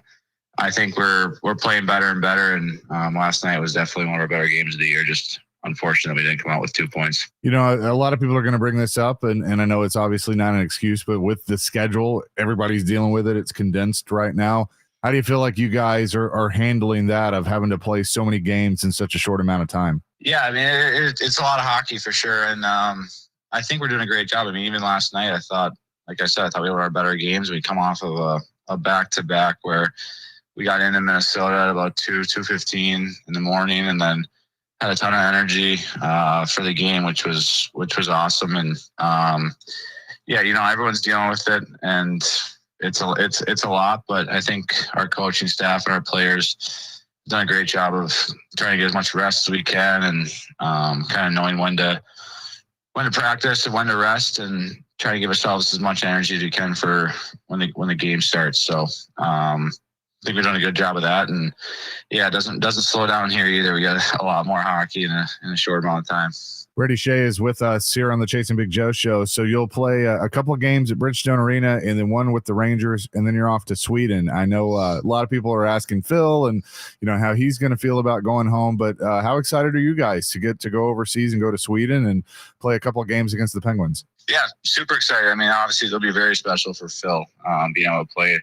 think we're playing better and better. And last night was definitely one of our better games of the year. Just unfortunately, we didn't come out with 2 points. A lot of people are going to bring this up, and I know it's obviously not an excuse, but with the schedule, everybody's dealing with it. It's condensed right now. How do you feel like you guys are handling that of having to play so many games in such a short amount of time? Yeah, it's a lot of hockey for sure. And I think we're doing a great job. Even last night, I thought we were our better games. We come off of a back-to-back where we got into Minnesota at about 2:15 in the morning, and then had a ton of energy for the game, which was awesome. And everyone's dealing with it, and it's a lot. But I think our coaching staff and our players have done a great job of trying to get as much rest as we can, and kind of knowing when to practice and when to rest, and try to give ourselves as much energy as we can for when the game starts. So I think we've done a good job of that, and yeah, it doesn't slow down here either. We got a lot more hockey in a short amount of time. Brady Skjei is with us here on the Chasing Big Joe show. So you'll play a couple of games at Bridgestone Arena, and then one with the Rangers, and then you're off to Sweden. I know a lot of people are asking Phil and how he's going to feel about going home, but how excited are you guys to get to go overseas and go to Sweden and play a couple of games against the Penguins? Yeah, super excited. Obviously it'll be very special for Phil being able to play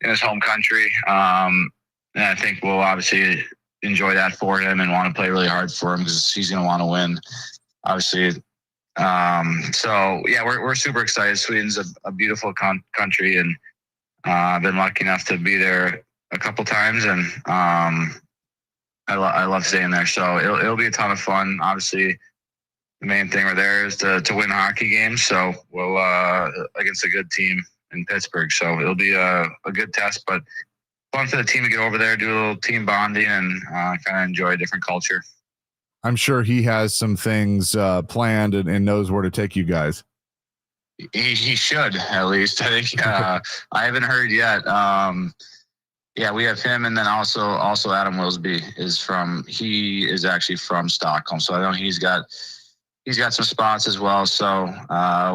in his home country. And I think we'll obviously enjoy that for him and want to play really hard for him because he's going to want to win, obviously. So yeah, we're super excited. Sweden's a beautiful country, and I've been lucky enough to be there a couple times, and I love staying there. So it'll be a ton of fun. Obviously, the main thing we're there is to win hockey games. So we'll against a good team in Pittsburgh. So it'll be a good test, but fun for the team to get over there, do a little team bonding, and kind of enjoy a different culture. I'm sure he has some things planned and knows where to take you guys. He should, at least. I think I haven't heard yet. Yeah, we have him, and then also Adam Wilsby he is actually from Stockholm, so I know he's got some spots as well. So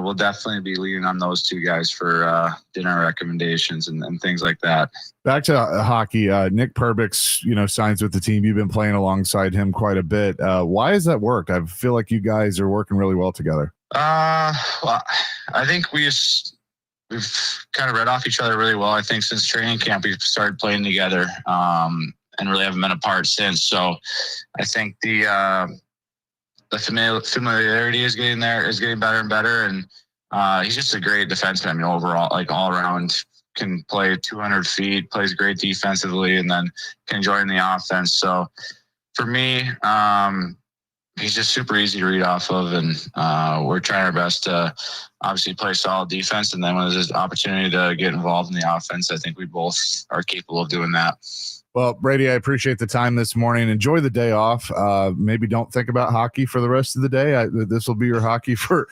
we'll definitely be leaning on those two guys for dinner recommendations and things like that. Back to hockey, Nick Perbix, signs with the team. You've been playing alongside him quite a bit. Why has that worked? I feel like you guys are working really well together. Well, I think we've kind of read off each other really well. I think since training camp, we've started playing together and really haven't been apart since. So I think the familiarity is getting better and better. And he's just a great defenseman. I mean, overall, like all around, can play 200 feet, plays great defensively, and then can join the offense. So for me, he's just super easy to read off of, and we're trying our best to obviously play solid defense. And then when there's an opportunity to get involved in the offense, I think we both are capable of doing that. Well, Brady, I appreciate the time this morning. Enjoy the day off. Maybe don't think about hockey for the rest of the day. This will be your hockey for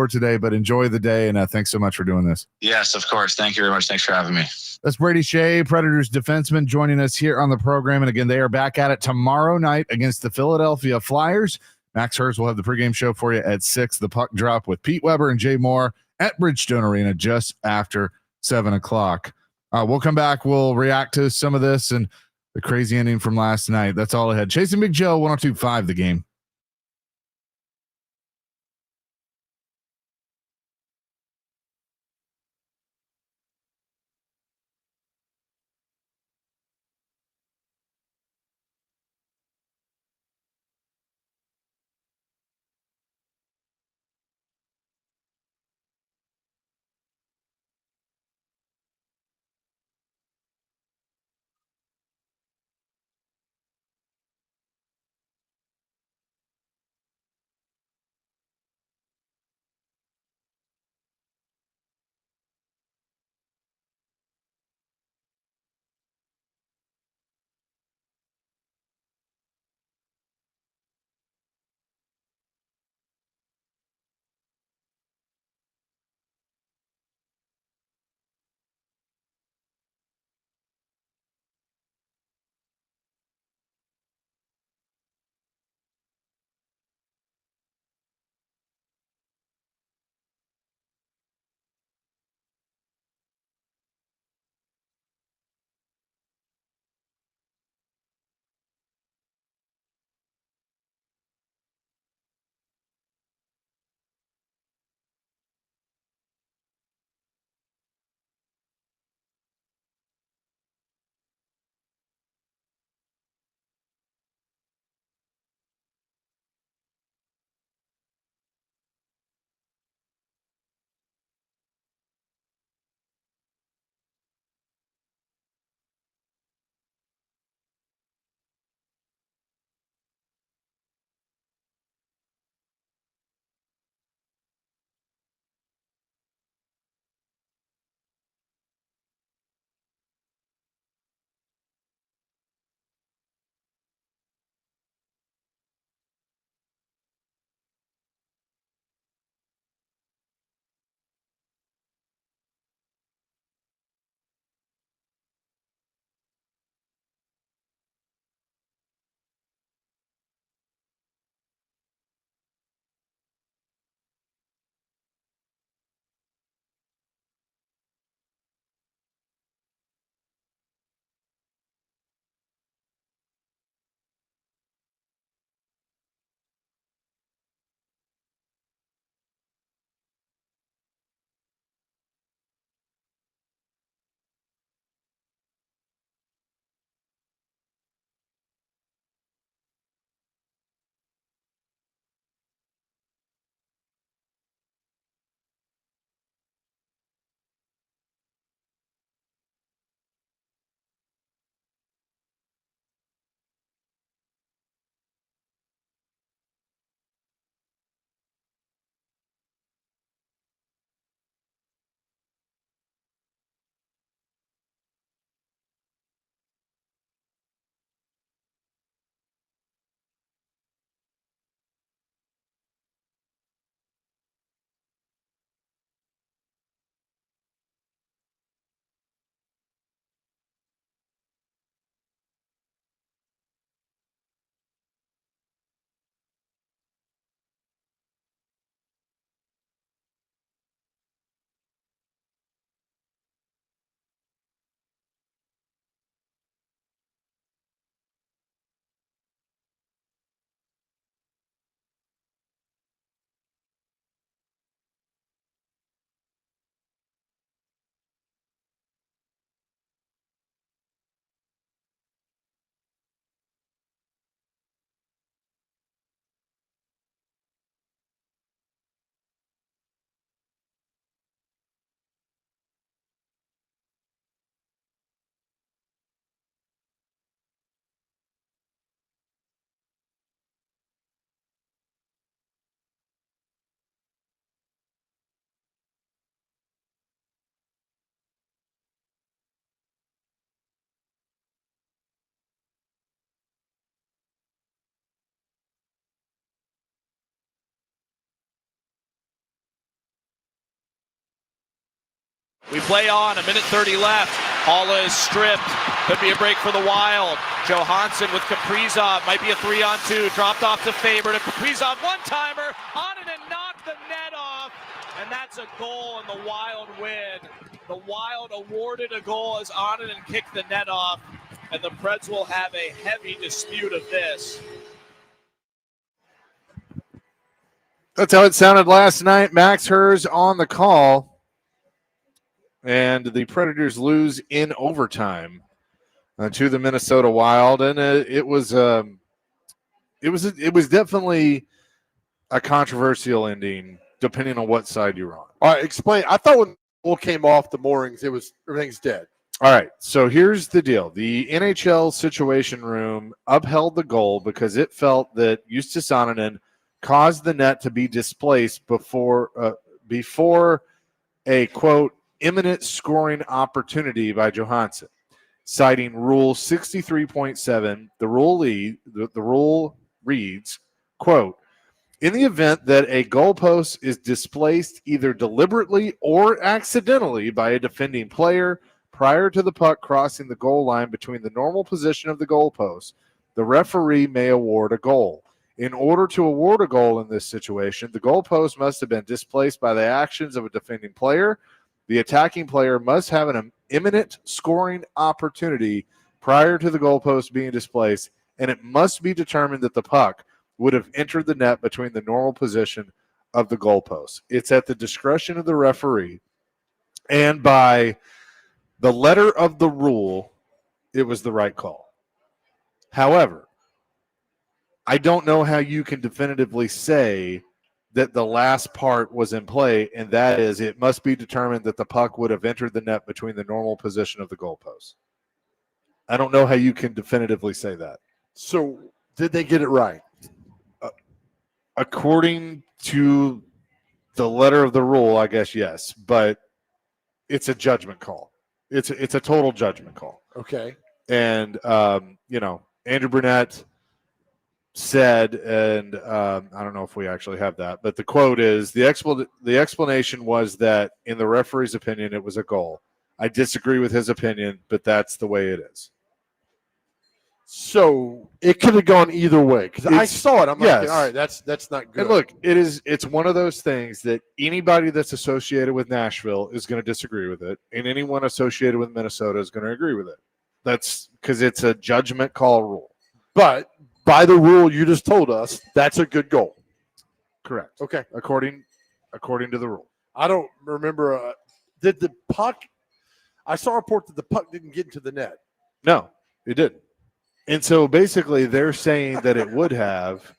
today, but enjoy the day. And thanks so much for doing this. Yes, of course. Thank you very much. Thanks for having me. That's Brady Skjei, Predators defenseman, joining us here on the program. And again, they are back at it tomorrow night against the Philadelphia Flyers. Max Hers will have the pregame show for you at 6. The puck drop with Pete Weber and Jay Moore at Bridgestone Arena just after 7 o'clock. We'll come back. We'll react to some of this and the crazy ending from last night. That's all I had. Chasing Big Joe, 102.5 The Game. We play on, a minute 30 left. Halla is stripped. Could be a break for the Wild. Johansson with Kaprizov. Might be a 3-on-2. Dropped off to Faber to Kaprizov. One-timer. Onanen knocked the net off. And that's a goal, and the Wild win. The Wild awarded a goal as Onanen kicked the net off. And the Preds will have a heavy dispute of this. That's how it sounded last night. Max Hers on the call. And the Predators lose in overtime to the Minnesota Wild, and it was definitely a controversial ending, depending on what side you're on. All right, explain. I thought when the goal came off the moorings, everything's dead. All right, so here's the deal: the NHL Situation Room upheld the goal because it felt that Justus Onanen caused the net to be displaced before a quote imminent scoring opportunity by Johansson, citing Rule 63.7. The rule reads, quote, in the event that a goalpost is displaced either deliberately or accidentally by a defending player prior to the puck crossing the goal line between the normal position of the goalpost, the referee may award a goal. In order to award a goal in this situation, the goalpost must have been displaced by the actions of a defending player. The attacking player must have an imminent scoring opportunity prior to the goalpost being displaced, and it must be determined that the puck would have entered the net between the normal position of the goalpost. It's at the discretion of the referee, and by the letter of the rule, it was the right call. However, I don't know how you can definitively say that the last part was in play, and that is it must be determined that the puck would have entered the net between the normal position of the goalpost. I don't know how you can definitively say that. So did they get it right? According to the letter of the rule, I guess yes, but it's a judgment call. It's a total judgment call. Okay. And, Andrew Brunette said, and I don't know if we actually have that, but the quote is, the explanation was that in the referee's opinion, it was a goal. I disagree with his opinion, but that's the way it is. So it could have gone either way because I saw it. I'm like, all right, that's not good. And look, it's one of those things that anybody that's associated with Nashville is going to disagree with it, and anyone associated with Minnesota is going to agree with it. That's because it's a judgment call rule. But by the rule you just told us, that's a good goal. Correct. Okay. According to the rule. I don't remember. Did the puck? I saw a report that the puck didn't get into the net. No, it didn't. And so basically they're saying that it would have.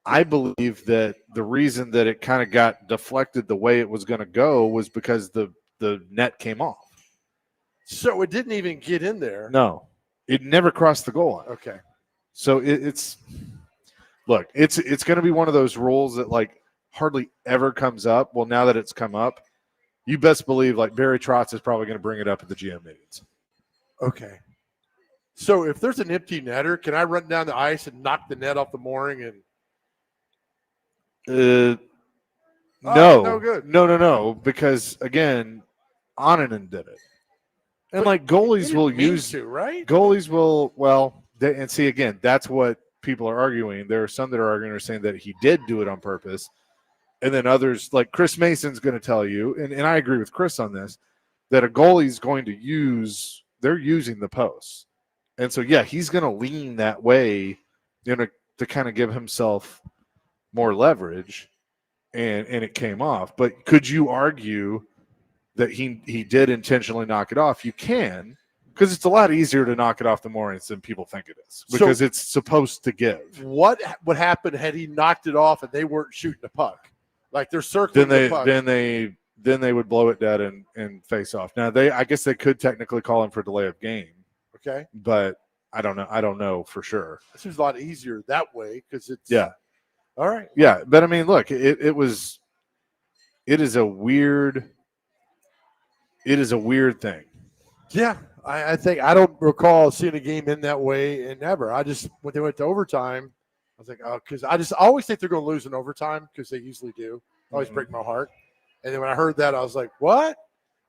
I believe that the reason that it kind of got deflected the way it was going to go was because the net came off. So it didn't even get in there. No, it never crossed the goal line. Okay. So it's going to be one of those rules that like hardly ever comes up. Well, now that it's come up, you best believe like Barry Trotz is probably going to bring it up at the GM meetings. Okay. So if there's an empty netter, can I run down the ice and knock the net off the mooring? No. No good. No. Because again, Onanen did it, and like goalies will use right. Goalies will and see again. That's what people are arguing. There are some that are arguing or saying that he did do it on purpose, and then others like Chris Mason's going to tell you, and I agree with Chris on this, that a goalie's going to use. They're using the post. And so, yeah, he's going to lean that way, to kind of give himself more leverage, and it came off. But could you argue that he did intentionally knock it off? You can, because it's a lot easier to knock it off the moorings than people think it is, because it's supposed to give. What would happen had he knocked it off and they weren't shooting the puck? Like they're circling the puck. Then they would blow it dead and face off. Now I guess they could technically call him for delay of game. Okay. But I don't know. I don't know for sure. This is a lot easier that way because it's all right. Yeah, but I mean, look, it is a weird thing. Yeah, I think I don't recall seeing a game in that way and ever. I just when they went to overtime, I was like, oh, because I always think they're going to lose in overtime because they usually do. Always break my heart. And then when I heard that, I was like, what?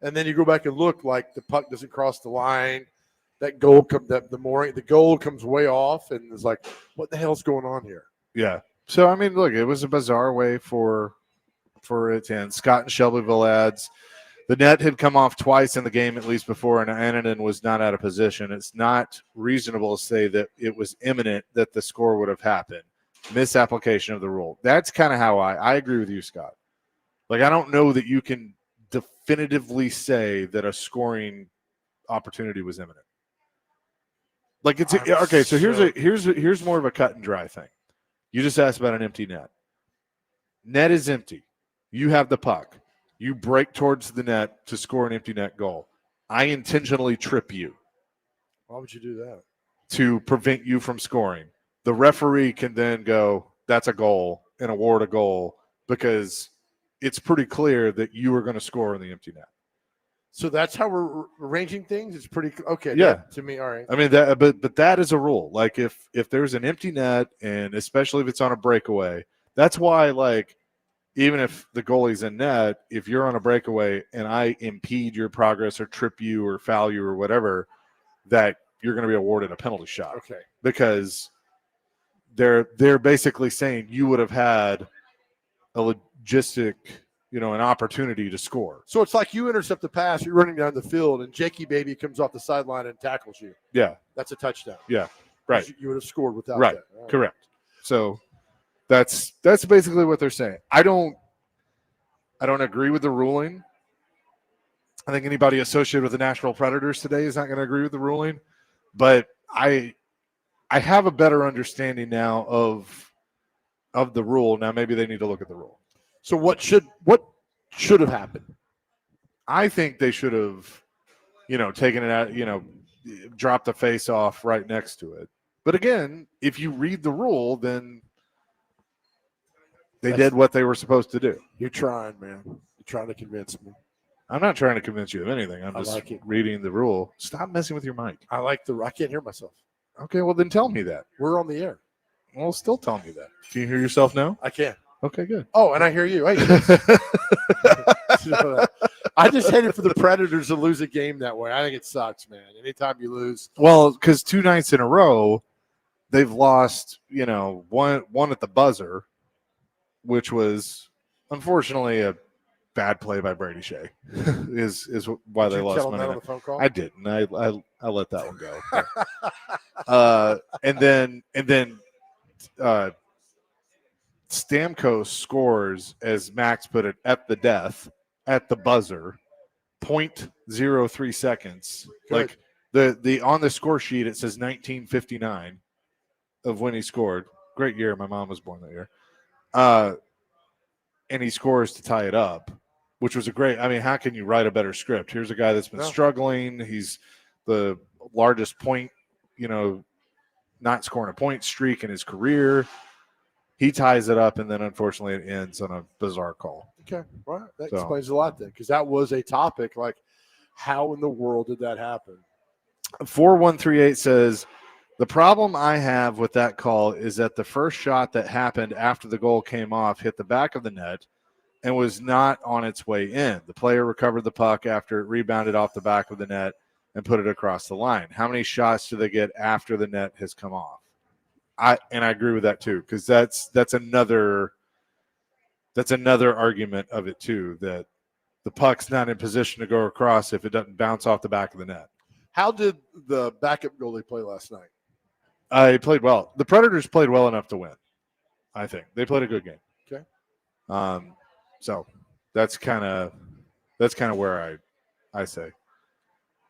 and then you go back and look, like the puck doesn't cross the line. That goal the goal comes way off, and it's like, what the hell's going on here? Yeah. So I mean, look, it was a bizarre way for it to end. Scott and Shelbyville adds, the net had come off twice in the game at least before, and Annanen was not out of position. It's not reasonable to say that it was imminent that the score would have happened. Misapplication of the rule. That's kind of how I agree with you, Scott. Like, I don't know that you can definitively say that a scoring opportunity was imminent. Like, it's okay. So here's more of a cut and dry thing. You just asked about an empty net. Net is empty. You have the puck. You break towards the net to score an empty net goal. I intentionally trip you. Why would you do that? To prevent you from scoring. The referee can then go, that's a goal, and award a goal because it's pretty clear that you are going to score in the empty net. So that's how we're arranging things. It's pretty okay. Yeah, to me, all right. I mean that, but that is a rule. Like if there's an empty net, and especially if it's on a breakaway, that's why, like, even if the goalie's in net, if you're on a breakaway and I impede your progress or trip you or foul you or whatever, that you're going to be awarded a penalty shot. Okay. Because they're basically saying you would have had a logistic, an opportunity to score. So it's like you intercept the pass, you're running down the field, and Jakey Baby comes off the sideline and tackles you. Yeah. That's a touchdown. Yeah. Right. You would have scored without right. that. Right. Correct. So that's basically what they're saying. I don't agree with the ruling. I think anybody associated with the Nashville Predators today is not going to agree with the ruling, but I have a better understanding now of the rule. Now maybe they need to look at the rule. So what should have happened? I think they should have, taken it out, dropped the face off right next to it. But again, if you read the rule, then they did what they were supposed to do. You're trying, man. You're trying to convince me. I'm not trying to convince you of anything. I'm just reading the rule. Stop messing with your mic. I can't hear myself. Okay, well then tell me that. We're on the air. Well, still tell me that. Can you hear yourself now? I can. Okay, good. Oh, and I hear you. I just hate it for the Predators to lose a game that way. I think it sucks, man. Anytime you lose. Well, because 2 nights in a row, they've lost, one at the buzzer, which was unfortunately a bad play by Brady Skjei, is why they lost money. On the phone call? I didn't. I let that one go. And then Stamkos scores, as Max put it, at the death, at the buzzer, 0.03 seconds. Good. Like the on the score sheet, it says 1959 of when he scored. Great year. My mom was born that year. And he scores to tie it up, which was how can you write a better script? Here's a guy that's been struggling. He's the largest point, not scoring a point streak in his career. He ties it up, and then unfortunately it ends on a bizarre call. Okay, well, that explains a lot then, because that was a topic. Like, how in the world did that happen? 4138 says, the problem I have with that call is that the first shot that happened after the goal came off hit the back of the net and was not on its way in. The player recovered the puck after it rebounded off the back of the net and put it across the line. How many shots do they get after the net has come off? I agree with that too, because that's another argument of it too, that the puck's not in position to go across if it doesn't bounce off the back of the net. How did the backup goalie play last night? He played well. The Predators played well enough to win. I think they played a good game. Okay. So that's kind of where I say.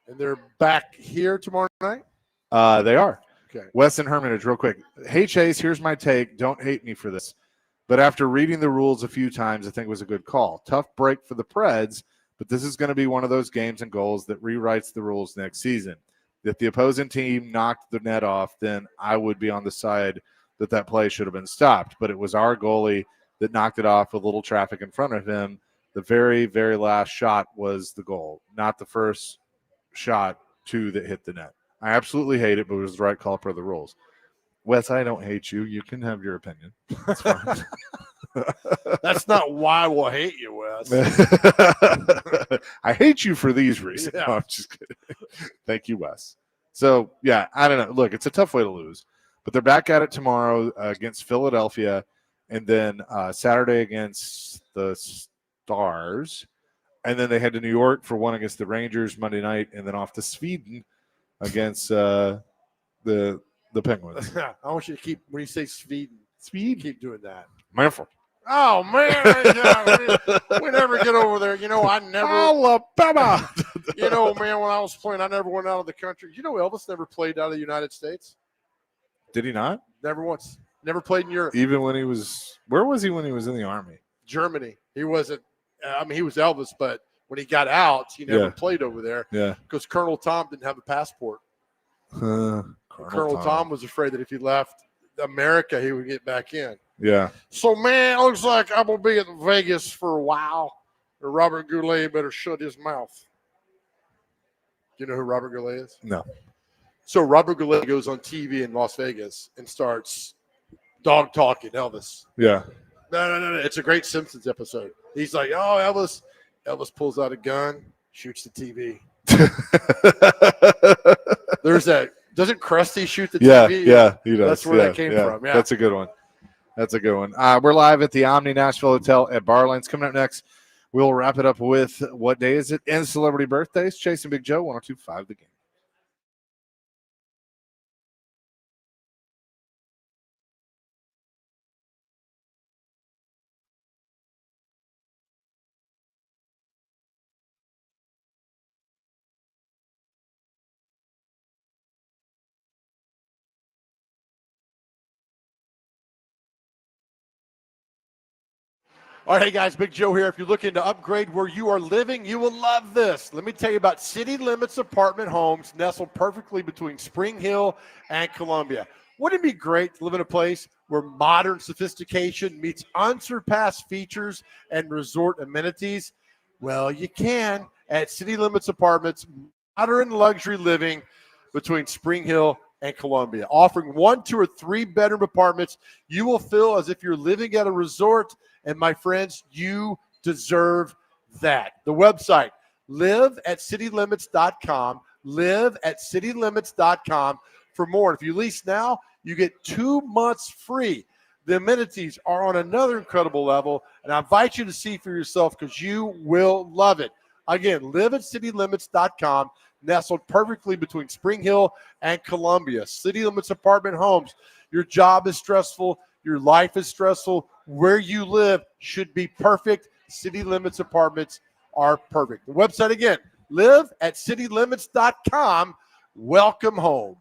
And they're back here tomorrow night? They are. Okay. Weston Hermitage, real quick. Hey, Chase, here's my take. Don't hate me for this. But after reading the rules a few times, I think it was a good call. Tough break for the Preds, but this is going to be one of those games and goals that rewrites the rules next season. If the opposing team knocked the net off, then I would be on the side that play should have been stopped. But it was our goalie that knocked it off with little traffic in front of him. The very, very last shot was the goal, not the first shot that hit the net. I absolutely hate it, but it was the right call per the rules. Wes, I don't hate you. You can have your opinion. That's fine. That's not why we'll hate you, Wes. I hate you for these reasons. Yeah. No, I'm just kidding. Thank you, Wes. So, yeah, I don't know. Look, it's a tough way to lose, but they're back at it tomorrow against Philadelphia, and then Saturday against the Stars, and then they head to New York for one against the Rangers Monday night, and then off to Sweden against the Penguins. I want you to keep, when you say Sweden, keep doing that. Mindful. Oh, man. We never get over there. You know, I never. Alabama. You know, man, when I was playing, I never went out of the country. You know, Elvis never played out of the United States. Did he not? Never once. Never played in Europe. Even when he was, where was he when he was in the Army? Germany. He wasn't, I mean, he was Elvis, but when he got out, he never Yeah. played over there. Yeah. Because Colonel Tom didn't have a passport. Colonel Tom was afraid that if he left America, he would get back in. Yeah. So, man, it looks like I'm going to be in Vegas for a while. Or Robert Goulet better shut his mouth. Do you know who Robert Goulet is? No. So Robert Goulet goes on TV in Las Vegas and starts dog talking Elvis. Yeah. No. It's a great Simpsons episode. He's like, oh, Elvis. Elvis pulls out a gun, shoots the TV. There's that. Doesn't Krusty shoot the TV? Yeah, he does. That's where that came from. Yeah. That's a good one. We're live at the Omni Nashville Hotel at Barlands. Coming up next, we'll wrap it up with what day is it? And celebrity birthdays. Chasing Big Joe, 102.5 The Game. All right, hey guys, Big Joe here. If you're looking to upgrade where you are living, you will love this. Let me tell you about City Limits apartment homes nestled perfectly between Spring Hill and Columbia. Wouldn't it be great to live in a place where modern sophistication meets unsurpassed features and resort amenities? Well, you can at City Limits Apartments, modern luxury living between Spring Hill and Columbia. Offering 1, 2, or 3 bedroom apartments, you will feel as if you're living at a resort. And my friends, you deserve that. The website, liveatcitylimits.com, liveatcitylimits.com for more. If you lease now, you get 2 months free. The amenities are on another incredible level, and I invite you to see for yourself because you will love it. Again, liveatcitylimits.com, nestled perfectly between Spring Hill and Columbia. City Limits apartment homes. Your job is stressful. Your life is stressful. Where you live should be perfect. City Limits apartments are perfect. The website again, liveatcitylimits.com. Welcome home.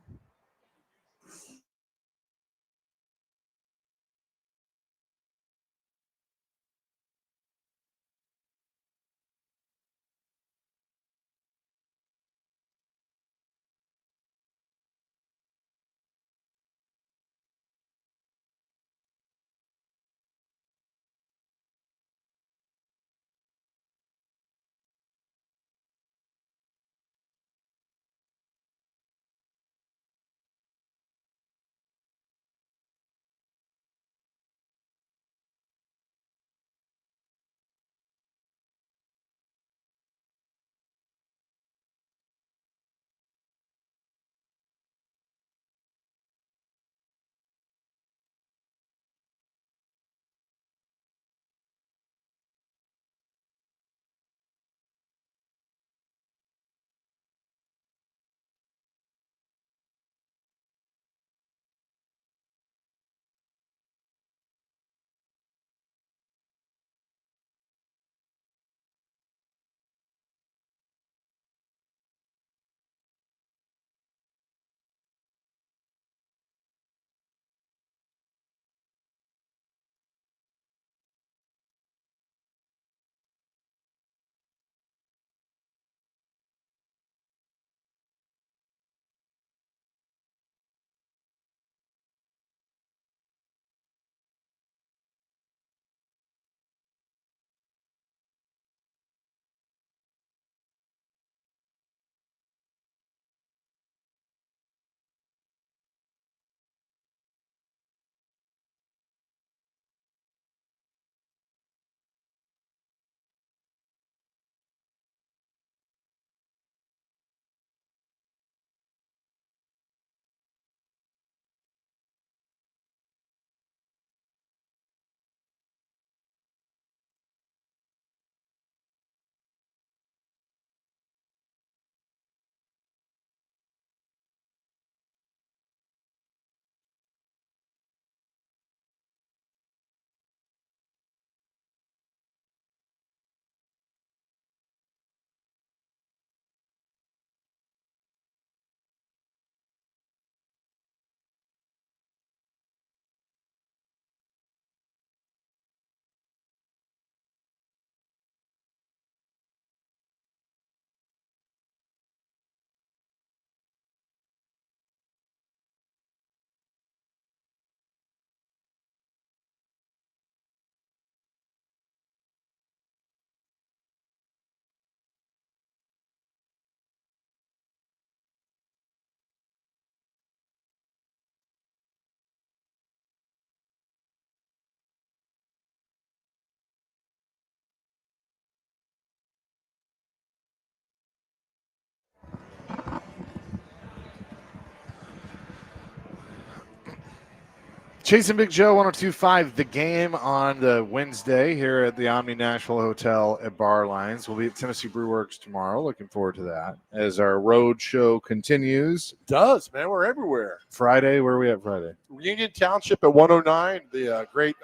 Chasing Big Joe 1025, the game on the Wednesday here at the Omni Nashville Hotel at Bar Lines. We'll be at Tennessee Brew Works tomorrow. Looking forward to that as our road show continues. It does, man. We're everywhere. Friday, where are we at Friday? Union Township at 109, the great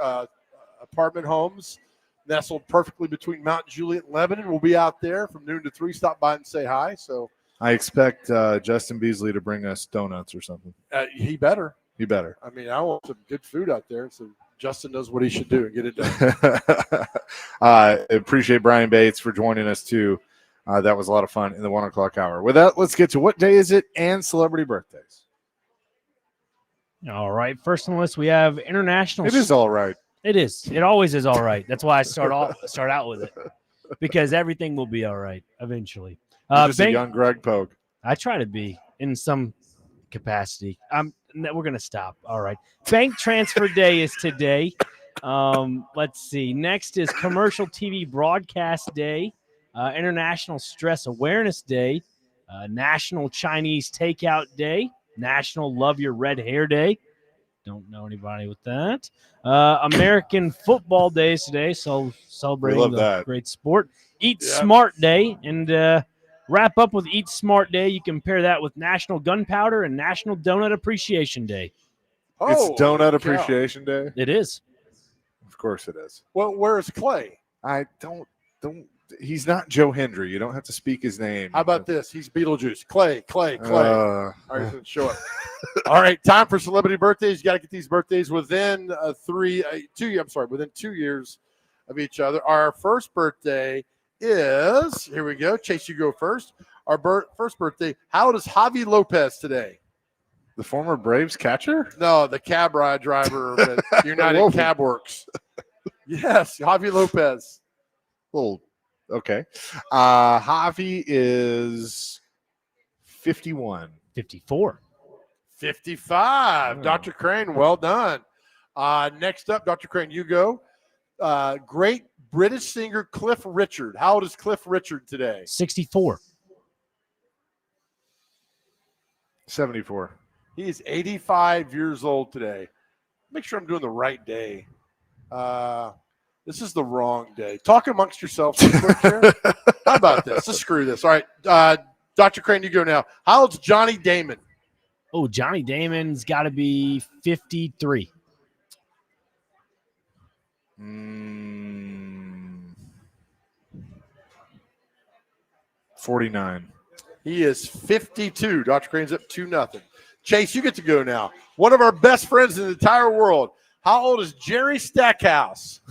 apartment homes nestled perfectly between Mount Juliet and Lebanon. We'll be out there from noon to 3. Stop by and say hi. So I expect Justin Beasley to bring us donuts or something. He better. He better. I mean, I want some good food out there, so Justin knows what he should do and get it done. Appreciate Brian Bates for joining us, too. That was a lot of fun in the 1 o'clock hour. With that, let's get to what day is it and celebrity birthdays. All right. First on the list, we have international. It is all right. It is. It always is all right. That's why I start out with it, because everything will be all right eventually. You're just a young Greg Pogue. I try to be in some capacity. We're going to stop. All right. Bank transfer day is today. Let's see. Next is commercial TV broadcast day, International Stress Awareness Day, National Chinese Takeout Day, National Love Your Red Hair Day. Don't know anybody with that. American Football Day is today, so celebrating the great sport. Eat Smart Day, and wrap up with Eat Smart Day. You compare that with National Gunpowder and National Donut Appreciation Day. It's Donut Appreciation Day? It is. Of course it is. Well, where's Clay? I don't. He's not Joe Hendry. You don't have to speak his name. How about this? He's Beetlejuice. Clay. All right, so show up. All right, time for celebrity birthdays. You got to get these birthdays within 2 years of each other. Our first birthday is, here we go. Chase, you go first. Our first birthday. How old is Javi Lopez today? The former Braves catcher? No, the cab ride driver at United Cab Works. Yes, Javi Lopez. Okay. Javi is 51. 54. 55. Dr. Crane, well done. Next up, Dr. Crane, you go. Great British singer Cliff Richard. How old is Cliff Richard today? 64. 74. He is 85 years old today. Make sure I'm doing the right day. This is the wrong day. Talk amongst yourselves real quick here. How about this? Let's screw this. All right. Dr. Crane, you go now. How old's Johnny Damon? Oh, Johnny Damon's got to be 53. 49. He is 52. Dr. Crane's up 2-0. Chase, you get to go now. One of our best friends in the entire world. How old is Jerry Stackhouse?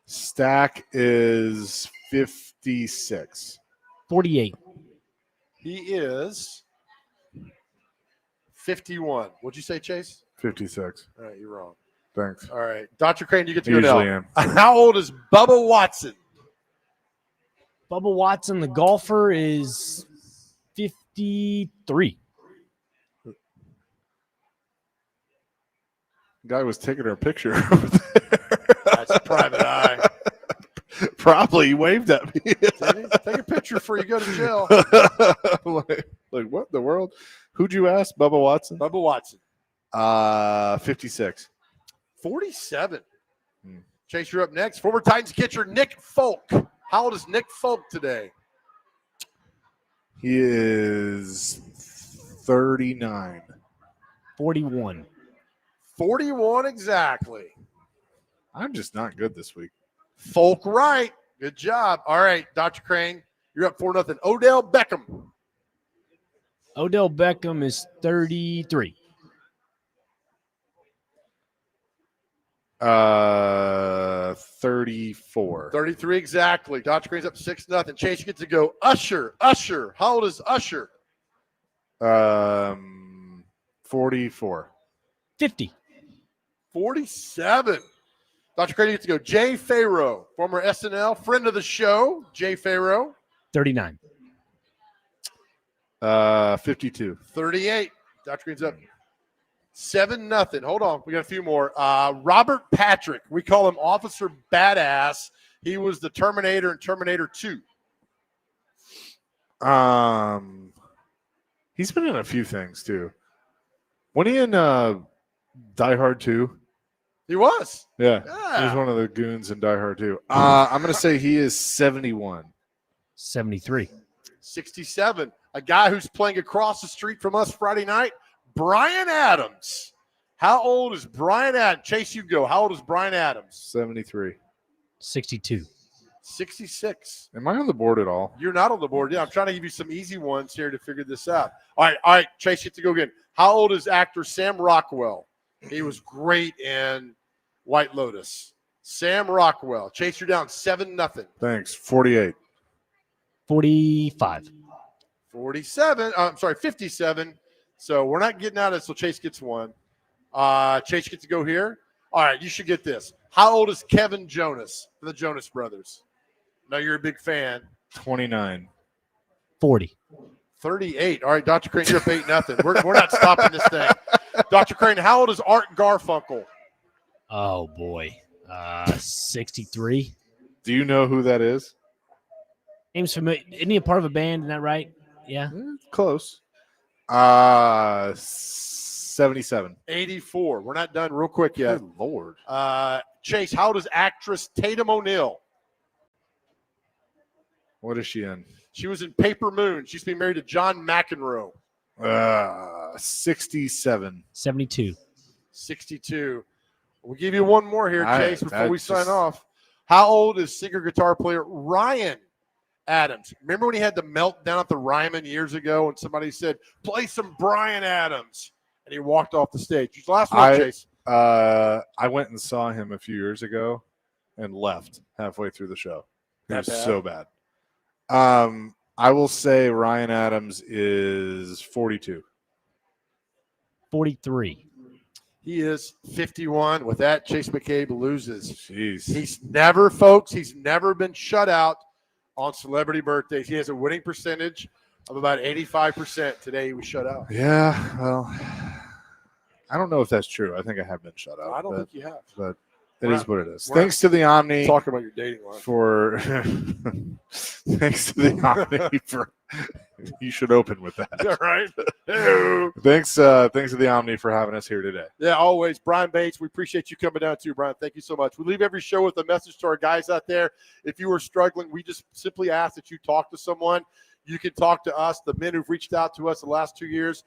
Stack is 56. 48. He is 51. What'd you say, Chase? 56. All right, you're wrong. Thanks. All right. Dr. Crane, you get to I go usually now. am. How old is Bubba Watson? Bubba Watson, the golfer, is 53. Guy was taking her picture over there. That's a private eye. Probably he waved at me. Take a picture before you go to jail. like what in the world? Who'd you ask? Bubba Watson? Bubba Watson. 56. 47. Chase, you're up next. Former Titans catcher Nick Folk. How old is Nick Folk today? He is 39. 41. 41 exactly. I'm just not good this week. Folk right. Good job. All right, Dr. Crane, you're up 4-0. Odell Beckham. Odell Beckham is 33. 34. 33 exactly. Dr. Crane's up 6-0. Chase, you get to go. Usher. How old is Usher? 44. 50. 47. Dr. Crane, you get to go. Jay Farrow, former SNL, friend of the show. Jay Farrow. 39. 52. 38. Dr. Green's up 7-0. Hold on. We got a few more. Robert Patrick. We call him Officer Badass. He was the Terminator in Terminator 2. He's been in a few things too. When he in Die Hard 2. He was. Yeah. He Yeah. was one of the goons in Die Hard 2. I'm going to say he is 71. 73. 67. A guy who's playing across the street from us Friday night, Brian Adams. How old is Brian Adams? Chase, you go. How old is Brian Adams? 73. 62. 66. Am I on the board at all? You're not on the board. Yeah, I'm trying to give you some easy ones here to figure this out. All right. Chase, you have to go again. How old is actor Sam Rockwell? He was great in White Lotus. Sam Rockwell. Chase, you're down 7-0. Thanks. 48. 45. 47. I'm sorry, 57. So we're not getting out of it, so Chase gets one. Chase gets to go here. All right, you should get this. How old is Kevin Jonas for the Jonas Brothers? No, you're a big fan. 29. 40. 38. All right, Dr. Crane, you're up 8-0. We're not stopping this thing. Dr. Crane, how old is Art Garfunkel? Oh, boy. 63. Do you know who that is? Name's familiar. Isn't he a part of a band? Isn't that right? Yeah. Close. 77. 84. We're not done real quick yet. Good Lord. Chase, how old is actress Tatum O'Neal? What is she in? She was in Paper Moon. She used to be married to John McEnroe. 67. 72. 62. We'll give you one more here, I- Chase, before that we sign just- off. How old is singer-guitar player Ryan Adams? Remember when he had the meltdown at the Ryman years ago and somebody said, play some Brian Adams, and he walked off the stage? Who's the last one, Chase? I went and saw him a few years ago and left halfway through the show. It That was bad? so bad. I will say Ryan Adams is 42. 43. He is 51. With that, Chase McCabe loses. Jeez. He's never been shut out on celebrity birthdays. He has a winning percentage of about 85%. Today he was shut out. Yeah, well, I don't know if that's true. I think I have been shut out. I don't think you have. But it We're is not- what it is. we're not Thanks to the Omni Talk about your dating life. for thanks to the Omni for you should open with that. All right. Hey. Thanks to the Omni for having us here today. Yeah, always. Brian Bates, we appreciate you coming down too, Brian. Thank you so much. We leave every show with a message to our guys out there. If you are struggling, we just simply ask that you talk to someone. You can talk to us, the men who've reached out to us the last 2 years.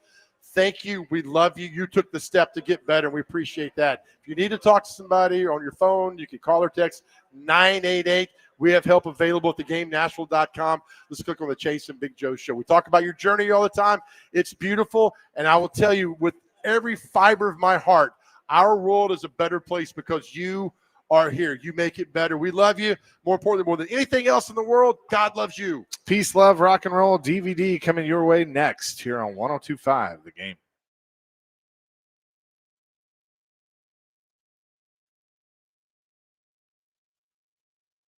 Thank you. We love you. You took the step to get better, and we appreciate that. If you need to talk to somebody on your phone, you can call or text 988. We have help available at thegamenashville.com. Let's click on the Chase and Big Joe show. We talk about your journey all the time. It's beautiful, and I will tell you with every fiber of my heart, our world is a better place because you are here. You make it better. We love you. More importantly, more than anything else in the world, God loves you. Peace, love, rock and roll DVD coming your way next here on 102.5 The Game.